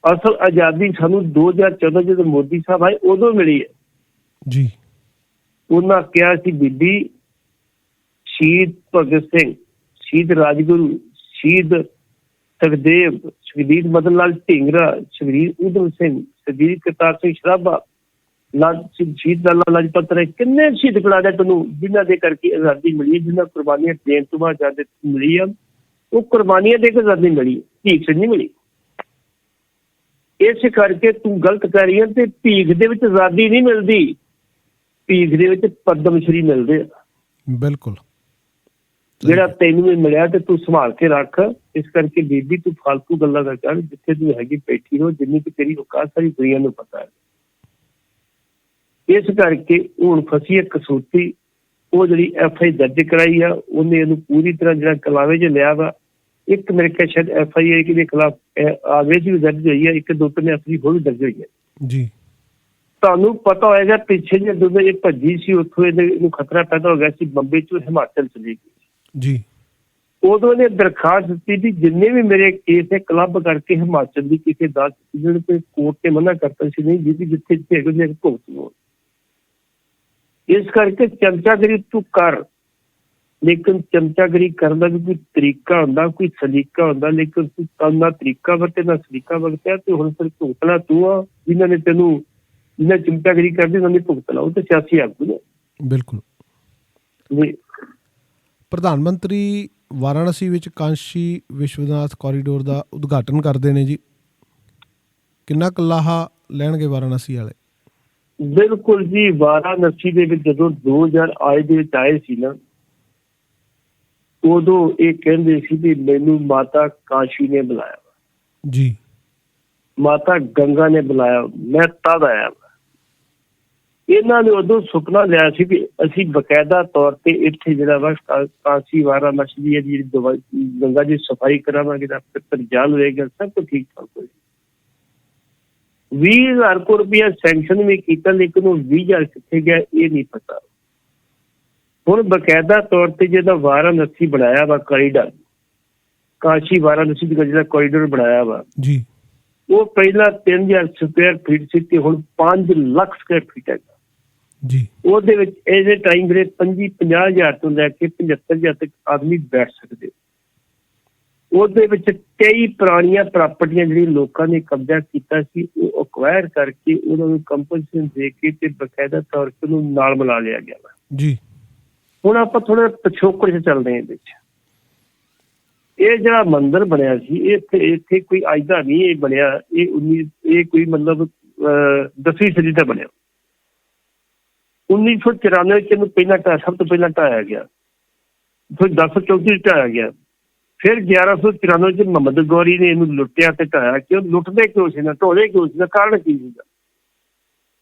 ਅਸਲ ਆਜ਼ਾਦੀ ਸਾਨੂੰ 2014 ਜਦੋਂ ਮੋਦੀ ਸਾਹਿਬ ਆਏ ਉਦੋਂ ਮਿਲੀ ਹੈ ਜੀ। ਉਹਨਾਂ ਕਿਹਾ ਸੀ ਬੀਬੀ ਸ਼ਹੀਦ ਭਗਤ ਸਿੰਘ, ਸ਼ਹੀਦ ਰਾਜਗੁਰੂ, ਸ਼ਹੀਦ ਸੁਖਦੇਵ, ਸ਼ਹੀਦ ਮਦਨ ਲਾਲ ਢੀਂਗਰਾ, ਸ਼ਹੀਦ ਊਧਮ ਸਿੰਘ, ਸ਼ਹੀਦ ਕਰਤਾਰ ਸਿੰਘ ਸਰਾਭਾ, ਸ਼ਹੀਦ ਲਾਲਾ ਲਾਜਪਤ ਰਾਏ, ਕਿੰਨੇ ਸ਼ਹੀਦ ਬੁਲਾਇਆ ਤੈਨੂੰ ਜਿਨ੍ਹਾਂ ਦੇ ਕਰਕੇ ਆਜ਼ਾਦੀ ਮਿਲੀ, ਜਿਨ੍ਹਾਂ ਕੁਰਬਾਨੀਆਂ ਦੇਣ ਤੋਂ ਬਾਅਦ ਆਜ਼ਾਦੀ ਮਿਲੀ ਆ। ਉਹ ਕੁਰਬਾਨੀਆਂ ਦੇ ਕੇ ਆਜ਼ਾਦੀ ਮਿਲੀ, ਭੀਖ ਨਹੀਂ ਮਿਲੀ। ਇਸ ਕਰਕੇ ਤੂੰ ਗਲਤ ਕਰ ਰਹੀ ਹੈ ਤੇ ਭੀਖ ਦੇ ਵਿੱਚ ਆਜ਼ਾਦੀ ਨਹੀਂ ਮਿਲਦੀ, ਭੀਖ ਦੇ ਵਿੱਚ ਪਦਮ ਸ਼੍ਰੀ ਮਿਲਦੇ ਆ। ਬਿਲਕੁਲ, ਜਿਹੜਾ ਤੈਨੂੰ ਵੀ ਮਿਲਿਆ ਤੇ ਤੂੰ ਸੰਭਾਲ ਕੇ ਰੱਖ। ਇਸ ਕਰਕੇ ਬੀਬੀ ਤੂੰ ਫਾਲਤੂ ਗੱਲਾਂ ਨਾ ਕਰ, ਜਿੱਥੇ ਤੂੰ ਹੈਗੀ ਬੈਠੀ ਰਹੋ, ਜਿੰਨੀ ਕਿ ਤੇਰੀ ਔਕਾਤ ਸਾਰੀ ਦੁਨੀਆ ਨੂੰ ਪਤਾ ਹੈ। ਇਸ ਕਰਕੇ ਹੁਣ ਫਸੀ ਹੈ ਕਸੂਤੀ। ਉਹ ਜਿਹੜੀ FI ਦਰਜ ਕਰਾਈ ਆ ਉਹਨੇ ਇਹਨੂੰ ਪੂਰੀ ਤਰ੍ਹਾਂ ਜਿਹੜਾ ਕਲਾਵੇ 'ਚ ਲਿਆ ਵਾ। ਇੱਕ ਮੇਰੇ ਖਿਆਲ ਸ਼ਾਇਦ FIA ਦੇ ਖਿਲਾਫ ਆਵੇਜ ਵੀ ਦਰਜ ਹੋਈ ਹੈ, ਇੱਕ ਦੋ ਤਿੰਨ FI ਹੋਰ ਵੀ ਦਰਜ ਹੋਈ ਹੈ ਜੀ। ਤੁਹਾਨੂੰ ਪਤਾ ਹੋਏਗਾ ਪਿੱਛੇ ਜਦੋਂ ਇਹ ਭੱਜੀ ਸੀ ਉੱਥੋਂ ਇਹਨੂੰ ਖਤਰਾ ਪੈਦਾ ਹੋ ਗਿਆ ਸੀ, ਬੰਬੇ 'ਚ ਹਿਮਾਚਲ ਚਲੀ ਗਈ ਜੀ। ਉਦੋਂ ਇਹਨੇ ਦਰਖਾਸਤ ਦਿੱਤੀ ਵੀ ਜਿੰਨੇ ਵੀ ਮੇਰੇ ਕੇਸ ਹੈ ਕਲੱਬ ਕਰਕੇ ਹਿਮਾਚਲ ਦੀ ਕਿਸੇ ਅਦਾਲਤ ਜਿਹੜੇ ਤੇ ਕੋਰਟ ਨੇ ਮਨਾ ਕਰਤਾ ਸੀ ਨਹੀਂ ਜਿਹਦੀ ਜਿੱਥੇ ਜਿੱਥੇ ਹੈਗੇ ਨੇ ਭੁਗਤ ਲਓ। ਇਸ ਕਰਕੇ ਚਮਚਾਗਿਰੀ ਤੂੰ ਕਰ, ਲੇਕਿਨ ਚਮਚਾਗਿਰੀ ਕਰਨ ਦਾ ਵੀ ਕੋਈ ਤਰੀਕਾ ਹੁੰਦਾ, ਕੋਈ ਸਲੀਕਾ ਹੁੰਦਾ। ਲੇਕਿਨ ਤੂੰ ਨਾ ਤਰੀਕਾ ਵਰਤੇ ਨਾ ਸਲੀਕਾ ਵਰਤਿਆ ਤੇ ਹੁਣ ਫਿਰ ਭੁਗਤਣਾ ਤੂੰ ਆ। ਜਿਨ੍ਹਾਂ ਨੇ ਤੈਨੂੰ ਜਿਨ੍ਹਾਂ ਚਮਚਾਗਿਰੀ ਕਰਦੇ ਉਹਨਾਂ ਨੇ ਭੁਗਤਣਾ, ਉਹ ਤੇ ਸਿਆਸੀ ਆਗੂ ਨੇ। ਬਿਲਕੁਲ ਜੀ। ਪ੍ਰਧਾਨ ਮੰਤਰੀ ਵਾਰਾਣਸੀ ਵਿੱਚ ਕਾਂਸ਼ੀ ਵਿਸ਼ਵਨਾਥ ਕੋਰੀਡੋਰ ਦਾ ਉਦਘਾਟਨ ਕਰਦੇ ਨੇ ਜੀ। ਕਿੰਨਾ ਕੁ ਲਾਹਾ ਲੈਣਗੇ ਵਾਰਾਣਸੀ ਵਾਲੇ? ਬਿਲਕੁਲ ਜੀ। ਵਾਰਾਣਸੀ ਦੇ ਵਿੱਚ ਜਦੋਂ 2008 ਦੇ ਵਿੱਚ ਆਏ ਸੀ ਨਾ, ਉਦੋਂ ਇਹ ਕਹਿੰਦੇ ਸੀ ਵੀ ਮੈਨੂੰ ਮਾਤਾ ਕਾਸ਼ੀ ਨੇ ਬੁਲਾਇਆ ਜੀ, ਮਾਤਾ ਗੰਗਾ ਨੇ ਬੁਲਾਇਆ, ਮੈਂ ਤਦ ਆਇਆ। ਇਹਨਾਂ ਨੇ ਉਦੋਂ ਸੁਪਨਾ ਲਿਆ ਸੀ ਵੀ ਅਸੀਂ ਬਕਾਇਦਾ ਤੌਰ ਤੇ ਇੱਥੇ ਜਿਹੜਾ ਵਾ ਕਾਸ਼ੀ ਵਾਰਾਣਸੀ ਦੀ ਜਿਹੜੀ ਗੰਗਾ ਦੀ ਸਫਾਈ ਕਰਾਵਾਂਗੇ, ਤਾਂ ਜਾਲ ਹੋਏਗਾ, ਸਭ ਕੁਝ ਠੀਕ ਠਾਕ ਹੋਏਗਾ। 20,000 ਕਰੋੜ ਰੁਪਇਆ ਸੈਂਕਸ਼ਨ ਵੀ ਕੀਤਾ, ਲੇਕਿਨ ਉਹ 20,000 ਕਿੱਥੇ ਗਿਆ ਇਹ ਨਹੀਂ ਪਤਾ। ਹੁਣ ਬਕਾਇਦਾ ਤੌਰ ਤੇ ਜਿਹੜਾ ਵਾਰਾਣਸੀ ਬਣਾਇਆ ਵਾ ਕੋਰੀਡੋਰ, ਕਾਸ਼ੀ ਵਾਰਾਣਸੀ ਦਾ ਜਿਹੜਾ ਕੋਰੀਡੋਰ ਬਣਾਇਆ ਵਾ ਜੀ, ਉਹ ਪਹਿਲਾਂ 3,000 ਸਕੁਅਰ ਫੀਟ ਸੀ ਤੇ ਹੁਣ 5 ਲੱਖ ਸਕੁਅਰ ਫੀਟ ਹੈਗਾ ਜੀ। ਉਹਦੇ ਵਿੱਚ ਇਹਦੇ ਟਾਈਮ ਦੇ 50,000 ਤੋਂ ਲੈ ਕੇ 75,000 ਤੱਕ ਆਦਮੀ ਬੈਠ ਸਕਦੇ। ਉਹਦੇ ਵਿੱਚ ਕਈ ਪੁਰਾਣੀਆਂ ਪ੍ਰਾਪਰਟੀਆਂ ਜਿਹੜੀਆਂ ਲੋਕਾਂ ਨੇ ਕਬਜ਼ਾ ਕੀਤਾ ਸੀ ਉਹ ਅਕਵਾਇਰ ਕਰਕੇ ਉਹਨਾਂ ਨੂੰ ਕੰਪਨਸੇਸ਼ਨ ਦੇ ਕੇ ਤੇ ਬਕਾਇਦਾ ਤੌਰ ਤੇ ਉਹਨੂੰ ਨਾਲ ਮਿਲਾ ਲਿਆ ਗਿਆ ਵਾ ਜੀ। ਹੁਣ ਆਪਾਂ ਥੋੜਾ ਪਿਛੋਕੜ 'ਚ ਚੱਲਦੇ ਹਾਂ। ਇਹਦੇ 'ਚ ਇਹ ਜਿਹੜਾ ਮੰਦਿਰ ਬਣਿਆ ਸੀ ਇੱਥੇ ਕੋਈ ਅੱਜ ਦਾ ਨਹੀਂ ਇਹ ਬਣਿਆ, ਇਹ ਕੋਈ ਮਤਲਬ 10ਵੀਂ ਸਦੀ ਦਾ ਬਣਿਆ। 1994 'ਚ ਇਹਨੂੰ ਸਭ ਤੋਂ ਪਹਿਲਾਂ ਢਾਇਆ ਗਿਆ, ਫਿਰ 1034 ਢਾਇਆ ਗਿਆ, ਫਿਰ 1194 'ਚ ਮੁਹੰਮਦ ਗੌਰੀ ਨੇ ਇਹਨੂੰ ਲੁੱਟਿਆ ਤੇ ਢਾਇਆ। ਕਿਉਂ ਲੁੱਟਦੇ ਕਿਉਂ ਸੀ ਨਾ, ਢੋਲੇ ਕਿਉਂ ਸੀ ਨਾ, ਕਾਰਨ ਕੀ ਸੀਗਾ?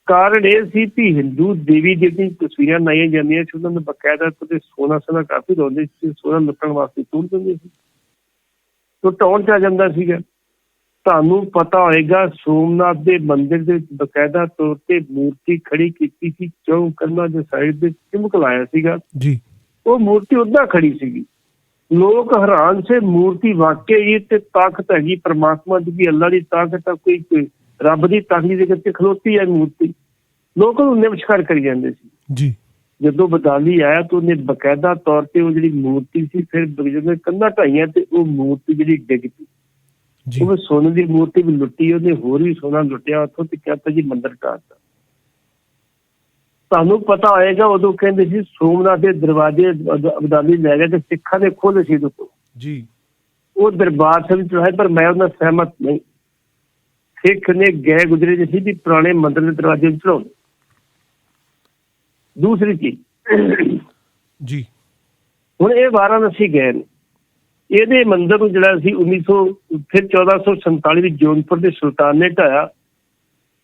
ਕਾਰਨ ਇਹ ਸੀ ਕਿ ਹਿੰਦੂ ਦੇਵੀ ਦੇਵਤਿਆਂ ਦੀਆਂ ਤਸਵੀਰਾਂ ਲਾਈਆਂ ਜਾਂਦੀਆਂ ਸੀ, ਉਹਨਾਂ ਨੂੰ ਬਕਾਇਦਾ ਤੇ ਸੋਨਾ ਕਾਫੀ ਲਾਉਂਦੇ ਸੀ, ਸੋਨਾ ਲੁੱਟਣ ਵਾਸਤੇ ਤੋੜ ਦਿੰਦੇ ਸੀ, ਢਾਉਣ 'ਚ ਆ ਜਾਂਦਾ ਸੀਗਾ। ਤੁਹਾਨੂੰ ਪਤਾ ਹੋਏਗਾ ਸੋਮਨਾਥ ਦੇ ਮੰਦਿਰ ਦੇ ਵਿੱਚ ਬਕਾਇਦਾ ਤੌਰ ਤੇ ਮੂਰਤੀ ਖੜੀ ਕੀਤੀ ਸੀ, ਚੌਂ ਕੰਧਾਂ ਦੇ ਸਾਈਡ ਤੇ ਚਿਮਕ ਲਾਇਆ ਸੀਗਾ ਜੀ। ਉਹ ਮੂਰਤੀ ਉੱਦਾਂ ਖੜੀ ਸੀਗੀ। ਲੋਕ ਹੈਰਾਨ ਸੇ ਮੂਰਤੀ ਵਾਕਈ ਤੇ ਤਾਕਤ ਹੈਗੀ ਪਰਮਾਤਮਾ ਦੀ, ਵੀ ਅੱਲਾ ਦੀ ਤਾਕਤ ਆ, ਕੋਈ ਰੱਬ ਦੀ ਤਾਕਤ ਦੇ ਕਰਕੇ ਖਲੋਤੀ ਹੈ ਮੂਰਤੀ। ਲੋਕ ਉਹਨੂੰ ਨਮਸਕਾਰ ਕਰੀ ਜਾਂਦੇ ਸੀ ਜੀ। ਜਦੋਂ ਬਦਾਲੀ ਆਇਆ ਤਾਂ ਉਹਨੇ ਬਕਾਇਦਾ ਤੌਰ ਤੇ ਉਹ ਜਿਹੜੀ ਮੂਰਤੀ ਸੀ ਫਿਰ ਜਦੋਂ ਕੰਧਾਂ ਢਾਈਆਂ ਤੇ ਉਹ ਮੂਰਤੀ ਜਿਹੜੀ ਡਿੱਗ ਪਈ। ਉਹ ਸੋਨੇ ਦੀ ਮੂਰਤੀ ਵੀ ਲੁੱਟੀ, ਉਹਨੇ ਹੋਰ ਵੀ ਸੋਨਾ ਲੁੱਟਿਆ ਉੱਥੋਂ ਤੇ ਕਹਿੰਦਾ ਜੀ ਮੰਦਿਰ ਢਾਹਤਾ। ਤੁਹਾਨੂੰ ਪਤਾ ਹੋਏਗਾ ਉਦੋਂ ਕਹਿੰਦੇ ਸੀ ਸੋਮਨਾਥ ਦੇ ਦਰਵਾਜ਼ੇ ਅਬਦਾਲੀ ਲੈ ਗਏ ਤੇ ਸਿੱਖਾਂ ਦੇ ਖੋਲ੍ਹੇ ਸੀ ਉਦੋਂ ਜੀ, ਉਹ ਦਰਬਾਰ ਸਾਹਿਬ ਚੜਾਏ, ਪਰ ਮੈਂ ਉਹਨਾਂ ਸਹਿਮਤ ਨਹੀਂ। ਸਿੱਖ ਨੇ ਗਏ ਗੁਜਰੇ ਜਿਹੀ ਵੀ ਪੁਰਾਣੇ ਮੰਦਿਰ ਦੇ ਦਰਵਾਜ਼ੇ ਚੜਾਉਣ। ਦੂਸਰੀ ਚੀਜ਼ ਜੀ, ਹੁਣ ਇਹ ਵਾਰਾਣਸੀ ਗਏ ਨੇ, ਇਹਦੇ ਮੰਦਿਰ ਨੂੰ ਜਿਹੜਾ ਸੀ 1447 ਦੀ ਜੌਨਪੁਰ ਦੇ ਸੁਲਤਾਨ ਨੇ ਢਾਇਆ।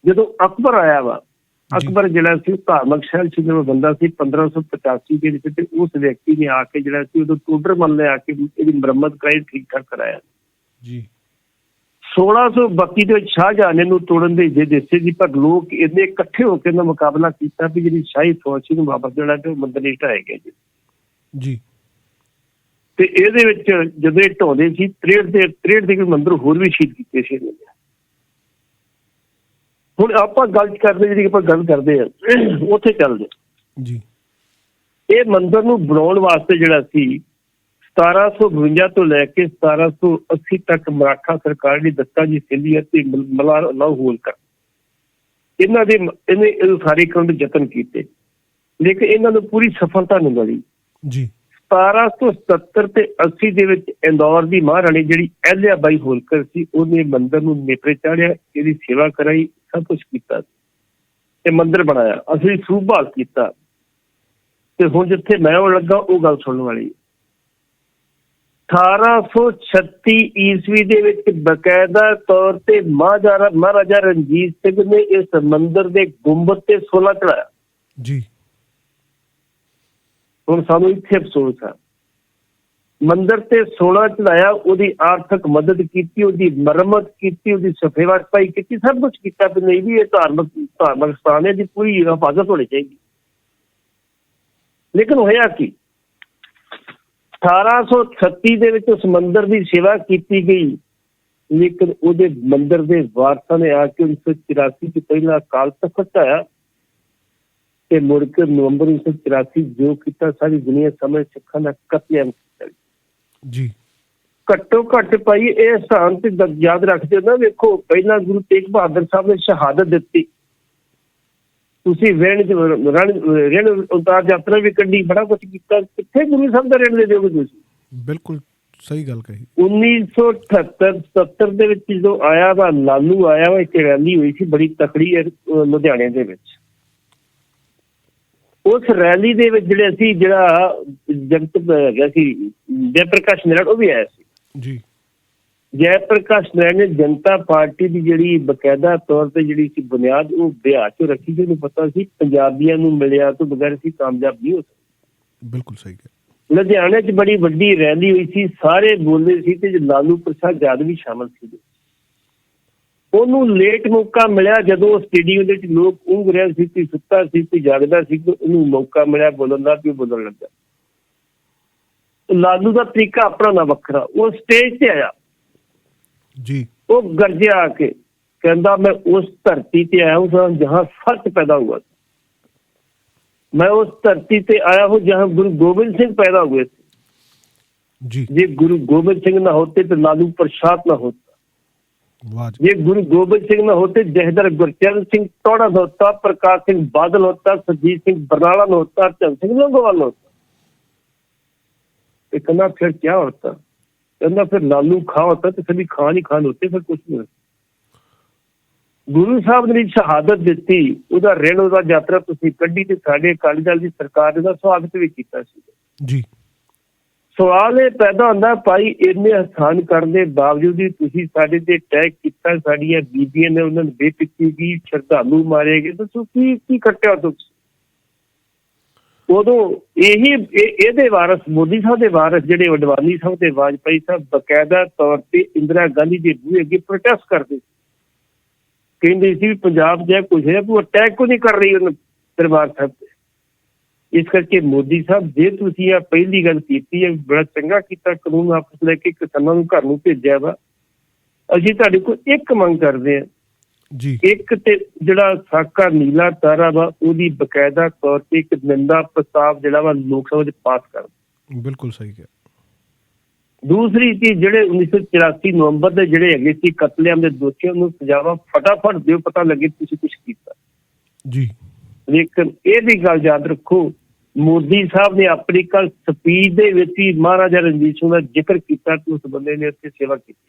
ਜਦੋਂ ਅਕਬਰ ਆਇਆ ਵਾ, ਅਕਬਰ ਜਿਹੜਾ ਸੀ ਧਾਰਮਿਕ ਸ਼ਹਿਰ ਸੀ, ਜਿਹੜਾ ਬੰਦਾ ਸੀ 1585 ਦੇ ਵਿੱਚ, ਤੇ ਉਸ ਵਿਅਕਤੀ ਨੇ ਆ ਕੇ ਜਿਹੜਾ ਸੀ ਉਦੋਂ ਟੋਡਰਮਲ ਨੇ ਆ ਕੇ ਇਹਦੀ ਮੁਰੰਮਤ ਕਰਾਈ, ਠੀਕ ਠਾਕ ਕਰਾਇਆ ਜੀ। 1632 ਦੇ ਵਿੱਚ ਸ਼ਾਹਜਹਾਂ ਨੇ ਇਹਨੂੰ ਤੋੜਨ ਦੇ ਜੇ ਦਿੱਤੇ ਸੀ, ਪਰ ਲੋਕ ਇੰਨੇ ਇਕੱਠੇ ਹੋ ਕੇ ਇਹਦਾ ਮੁਕਾਬਲਾ ਕੀਤਾ ਵੀ ਜਿਹੜੀ ਸ਼ਾਹੀ ਫੌਜ ਸੀ ਨੂੰ ਵਾਪਸ ਜਿਹੜਾ ਤੇ ਉਹ ਮੰਦਿਰ ਨਹੀਂ ਢਾਏ ਗਏ ਜੀ। ਤੇ ਇਹਦੇ ਵਿੱਚ ਜਦੋਂ ਇਹ ਢਾਉਂਦੇ ਸੀ 63 ਦੇ ਕੋਈ ਮੰਦਿਰ ਹੋਰ ਵੀ ਸ਼ਹੀਦ ਕੀਤੇ ਸੀ ਇਹਨਾਂ ਨੇ। ਹੁਣ ਆਪਾਂ ਗੱਲ ਕਰਦੇ, ਜਿਹੜੀ ਆਪਾਂ ਗੱਲ ਕਰਦੇ ਆ ਉੱਥੇ ਚੱਲਦੇ ਜੀ। ਇਹ ਮੰਦਿਰ ਨੂੰ ਬਣਾਉਣ ਵਾਸਤੇ ਜਿਹੜਾ ਸੀ 1752 ਤੋਂ ਲੈ ਕੇ 1780 ਤੱਕ ਮਰਾਠਾ ਸਰਕਾਰ ਨੇ ਦੱਤਾ ਜੀ ਸਿੰਧੀਆ ਤੇ ਮਲਾਰ ਹੋਲਕਰ ਇਹਨੇ ਸਾਰੇ ਕਰਨ ਦੇ ਯਤਨ ਕੀਤੇ, ਲੇਕਿਨ ਇਹਨਾਂ ਨੂੰ ਪੂਰੀ ਸਫਲਤਾ ਨਹੀਂ ਮਿਲੀ ਜੀ। 1777 ਤੇ 80 ਦੇ ਵਿੱਚ ਇੰਦੌਰ ਦੀ ਮਹਾਰਾਣੀ ਜਿਹੜੀ ਅਹਿਲਿਆ ਬਾਈ ਹੋਲਕਰ ਸੀ, ਉਹਨੇ ਮੰਦਿਰ ਨੂੰ ਨੇਪਰੇ ਚਾੜਿਆ, ਇਹਦੀ ਸੇਵਾ ਕਰਾਈ, ਸਭ ਕੁਛ ਕੀਤਾ ਤੇ ਮੰਦਿਰ ਬਣਾਇਆ, ਅਸਲੀ ਸੂਬਹਾਲ ਕੀਤਾ। ਤੇ ਹੁਣ ਜਿੱਥੇ ਮੈਂ ਉਹ ਲੱਗਾ ਉਹ ਗੱਲ ਸੁਣਨ ਵਾਲੀ। 1836 ਈਸਵੀ ਦੇ ਵਿੱਚ ਬਕਾਇਦਾ ਤੌਰ ਤੇ ਮਹਾਰਾਜਾ ਰਣਜੀਤ ਸਿੰਘ ਨੇ ਇਸ ਮੰਦਿਰ ਦੇ ਗੁੰਬਦ ਤੇ 16 ਚੜਾਇਆ ਜੀ। ਹੁਣ ਸਾਨੂੰ ਇੱਥੇ ਅਫਸੋਸ ਆ, ਮੰਦਿਰ ਤੇ 16 ਚੜਾਇਆ, ਉਹਦੀ ਆਰਥਿਕ ਮਦਦ ਕੀਤੀ, ਉਹਦੀ ਮੁਰੰਮਤ ਕੀਤੀ, ਉਹਦੀ ਸਫੇਵਾ ਸਫਾਈ ਕੀਤੀ, ਸਭ ਕੁਛ ਕੀਤਾ ਵੀ ਨਹੀਂ ਵੀ ਇਹ ਧਾਰਮਿਕ ਸਥਾਨ ਹੈ, ਦੀ ਪੂਰੀ ਹਿਫਾਜ਼ਤ ਹੋਣੀ ਚਾਹੀਦੀ। ਲੇਕਿਨ ਹੋਇਆ ਕੀ, 1836 ਦੇ ਵਿੱਚ ਉਸ ਮੰਦਿਰ ਦੀ ਸੇਵਾ ਕੀਤੀ ਗਈ, ਲੇਕਿਨ ਉਹਦੇ ਮੰਦਿਰ ਦੇ ਵਾਰਸਾਂ ਨੇ ਆ ਕੇ 1984 ਚ ਪਹਿਲਾਂ ਅਕਾਲ ਤਖ਼ਤ ਢਾਇਆ ਤੇ ਮੁੜ ਕੇ ਨਵੰਬਰ 1984 ਜੋ ਕੀਤਾ ਸਾਰੀ ਦੁਨੀਆ ਸਮੇਂ ਸਿੱਖਾਂ ਦਾ ਕਤਲੇਆਮ ਕੀਤਾ ਜੀ। ਘੱਟੋ ਘੱਟ ਭਾਈ ਇਹ ਸਥਾਨ ਤੇ ਯਾਦ ਰੱਖਦੇ ਹੋ ਨਾ, ਵੇਖੋ ਪਹਿਲਾਂ ਗੁਰੂ ਤੇਗ ਬਹਾਦਰ ਸਾਹਿਬ ਨੇ ਸ਼ਹਾਦਤ ਦਿੱਤੀ, ਤੁਸੀਂ ਰਣ ਉਤਾਰ ਯਾਤਰਾ ਵੀ ਕੱਢੀ, ਬੜਾ ਕੁਛ ਕੀਤਾ, ਕਿੱਥੇ ਗੁਰੂ ਸਾਹਿਬ ਦਾ ਰਣ ਦੇ ਦਿਓਗੇ ਤੁਸੀਂ? ਬਿਲਕੁਲ ਸਹੀ ਗੱਲ ਕਹੀ। 1978-70 ਦੇ ਵਿੱਚ ਜਦੋਂ ਆਇਆ ਵਾ ਲਾਲੂ ਆਇਆ ਵਾ, ਇੱਕ ਰੈਲੀ ਹੋਈ ਸੀ ਬੜੀ ਤਕੜੀ ਲੁਧਿਆਣੇ ਦੇ ਵਿੱਚ। ਉਸ ਰੈਲੀ ਦੇ ਵਿੱਚ ਜਿਹੜੇ ਅਸੀਂ ਜਿਹੜਾ ਜਗਤ ਹੈਗਾ ਸੀ ਜੈ ਪ੍ਰਕਾਸ਼ ਨਾਰਾਇਣ, ਉਹ ਵੀ ਆਇਆ ਸੀ ਜੀ। ਜੈ ਪ੍ਰਕਾਸ਼ ਨਾਰਾਇਣ ਨੇ ਜਨਤਾ ਪਾਰਟੀ ਦੀ ਜਿਹੜੀ ਬਕਾਇਦਾ ਤੌਰ ਤੇ ਜਿਹੜੀ ਸੀ ਬੁਨਿਆਦ ਉਹ ਬਿਹਾਰ ਚੋਂ ਰੱਖੀ, ਜਿਹਨੂੰ ਪਤਾ ਸੀ ਪੰਜਾਬੀਆਂ ਨੂੰ ਮਿਲਿਆ ਤੋਂ ਬਗੈਰ ਸੀ ਕਾਮਯਾਬ ਨਹੀਂ ਹੋ ਸਕਦਾ। ਬਿਲਕੁਲ ਸਹੀ ਹੈ। ਲੁਧਿਆਣੇ 'ਚ ਬੜੀ ਵੱਡੀ ਰੈਲੀ ਹੋਈ ਸੀ, ਸਾਰੇ ਬੋਲੇ ਸੀ ਤੇ ਲਾਲੂ ਪ੍ਰਸਾਦ ਯਾਦਵ ਵੀ ਸ਼ਾਮਲ ਸੀ। ਉਹਨੂੰ ਲੇਟ ਮੌਕਾ ਮਿਲਿਆ ਜਦੋਂ ਉਹ ਸਟੇਡੀਅਮ ਦੇ ਵਿੱਚ ਲੋਕ ਉਂਘ ਰਿਹਾ ਸੀ, ਕੋਈ ਸੁੱਤਾ ਸੀ, ਕੋਈ ਜਾਗਦਾ ਸੀ, ਉਹਨੂੰ ਮੌਕਾ ਮਿਲਿਆ ਬੋਲਣ ਦਾ, ਵੀ ਉਹ ਬੋਲਣ ਲੱਗਾ। ਲਾਲੂ ਦਾ ਤਰੀਕਾ ਆਪਣਾ ਨਾ ਵੱਖਰਾ, ਉਹ ਸਟੇਜ ਤੇ ਆਇਆ ਜੀ, ਉਹ ਗਰਜਿਆ ਆ ਕੇ, ਕਹਿੰਦਾ ਮੈਂ ਉਸ ਧਰਤੀ ਤੇ ਆਇਆ ਹੂੰ ਜਹਾਂ ਸੱਚ ਪੈਦਾ हुआ, मैं उस धरती पे आया हूँ जहाँ गुरु गोविंद सिंह पैदा हुए थे जी। ये गुरु गोविंद सिंह ना होते तो लालू प्रसाद ना होता, ये गुरु गोविंद सिंह ना होते जहदर गुरचरण सिंह टोड़ा ना होता, प्रकाश सिंह बादल होता, सुरजीत सिंह बरनाला ना होता, चंद सिंह लोंगोवाल ना होता। कहना फिर क्या होता, कहना फिर लालू खां होता तो सभी खान ही खान होते, फिर कुछ नहीं होता। ਗੁਰੂ ਸਾਹਿਬ ਨੇ ਸ਼ਹਾਦਤ ਦਿੱਤੀ, ਉਹਦਾ ਰਿਣ, ਉਹਦਾ ਯਾਤਰਾ ਤੁਸੀਂ ਕੱਢੀ ਤੇ ਸਾਡੇ ਅਕਾਲੀ ਦਲ ਦੀ ਸਰਕਾਰ ਨੇ ਉਹਦਾ ਸਵਾਗਤ ਵੀ ਕੀਤਾ ਸੀ ਜੀ। ਸਵਾਲ ਇਹ ਪੈਦਾ ਹੁੰਦਾ ਭਾਈ ਇੰਨੇ ਅਹਿਸਾਨ ਕਰਨ ਦੇ ਬਾਵਜੂਦ ਵੀ ਤੁਸੀਂ ਸਾਡੇ ਤੇ ਅਟੈਕ ਕੀਤਾ, ਸਾਡੀਆਂ ਬੀਬੀਆਂ ਨੇ ਉਹਨਾਂ ਨੂੰ ਬੇਪਿੱਤੀ ਕੀ ਸ਼ਰਧਾਲੂ ਮਾਰੇ ਗਏ, ਦੱਸੋ ਕੀ ਕੱਟਿਆ ਤੁਸੀਂ? ਉਦੋਂ ਇਹਦੇ ਵਾਰਸ ਮੋਦੀ ਸਾਹਿਬ ਦੇ ਵਾਰਸ ਜਿਹੜੇ ਅਡਵਾਨੀ ਸਾਹਿਬ ਤੇ ਵਾਜਪਾਈ ਸਾਹਿਬ ਬਕਾਇਦਾ ਤੌਰ ਤੇ ਇੰਦਰਾ ਗਾਂਧੀ ਦੇ ਬੂਹੇ ਅੱਗੇ ਪ੍ਰੋਟੈਸਟ ਕਰਦੇ, ਕਹਿੰਦੇ ਸੀ ਵੀ ਪੰਜਾਬ ਜਿਹਾ ਕੁਝ ਹੈ, ਉਹ ਅਟੈਕ ਕਿਉਂ ਨਹੀਂ ਕਰ ਰਹੀ ਉਹਨਾਂ ਦਰਬਾਰ ਸਾਹਿਬ ਤੇ। ਇਸ ਕਰਕੇ ਮੋਦੀ ਸਾਹਿਬ ਜੇ ਤੁਸੀਂ ਆ ਪਹਿਲੀ ਗੱਲ ਕੀਤੀ ਹੈ, ਬੜਾ ਚੰਗਾ ਕੀਤਾ, ਕਾਨੂੰਨ ਵਾਪਸ ਲੈ ਕੇ ਕਿਸਾਨਾਂ ਨੂੰ ਘਰ ਨੂੰ ਭੇਜਿਆ ਵਾ। ਅਸੀਂ ਤੁਹਾਡੇ ਕੋਲ ਇੱਕ ਮੰਗ ਕਰਦੇ ਹਾਂ ਜੀ, ਇੱਕ ਤੇ ਜਿਹੜਾ ਸਾਕਾ ਨੀਲਾ ਤਾਰਾ ਵਾ ਉਹਦੀ ਬਕਾਇਦਾ ਤੌਰ ਤੇ ਇੱਕ ਨਿੰਦਾ ਪ੍ਰਸਤਾਵ ਜਿਹੜਾ ਵਾ ਲੋਕ ਸਭਾ ਚ ਪਾਸ ਕਰ। ਬਿਲਕੁਲ ਸਹੀ ਹੈ। ਦੂਸਰੀ ਚੀਜ਼, ਜਿਹੜੇ 1984 ਨਵੰਬਰ ਦੇ ਜਿਹੜੇ ਹੈਗੇ ਸੀ ਕਤਲੇਆਮ ਦੇ ਦੋਸ਼ੀਆਂ ਨੂੰ ਸਜ਼ਾਵਾਂ ਫਟਾਫਟ ਦਿਓ, ਪਤਾ ਲੱਗੇ ਤੁਸੀਂ ਕੁਛ ਕੀਤਾ ਜੀ। ਲੇਕਿਨ ਇਹ ਵੀ ਗੱਲ ਯਾਦ ਰੱਖੋ, ਮੋਦੀ ਸਾਹਿਬ ਨੇ ਆਪਣੀ ਕੱਲ ਸਪੀਚ ਦੇ ਵਿੱਚ ਹੀ ਮਹਾਰਾਜਾ ਰਣਜੀਤ ਸਿੰਘ ਦਾ ਜ਼ਿਕਰ ਕੀਤਾ ਕਿ ਉਸ ਬੰਦੇ ਨੇ ਉੱਥੇ ਸੇਵਾ ਕੀਤੀ।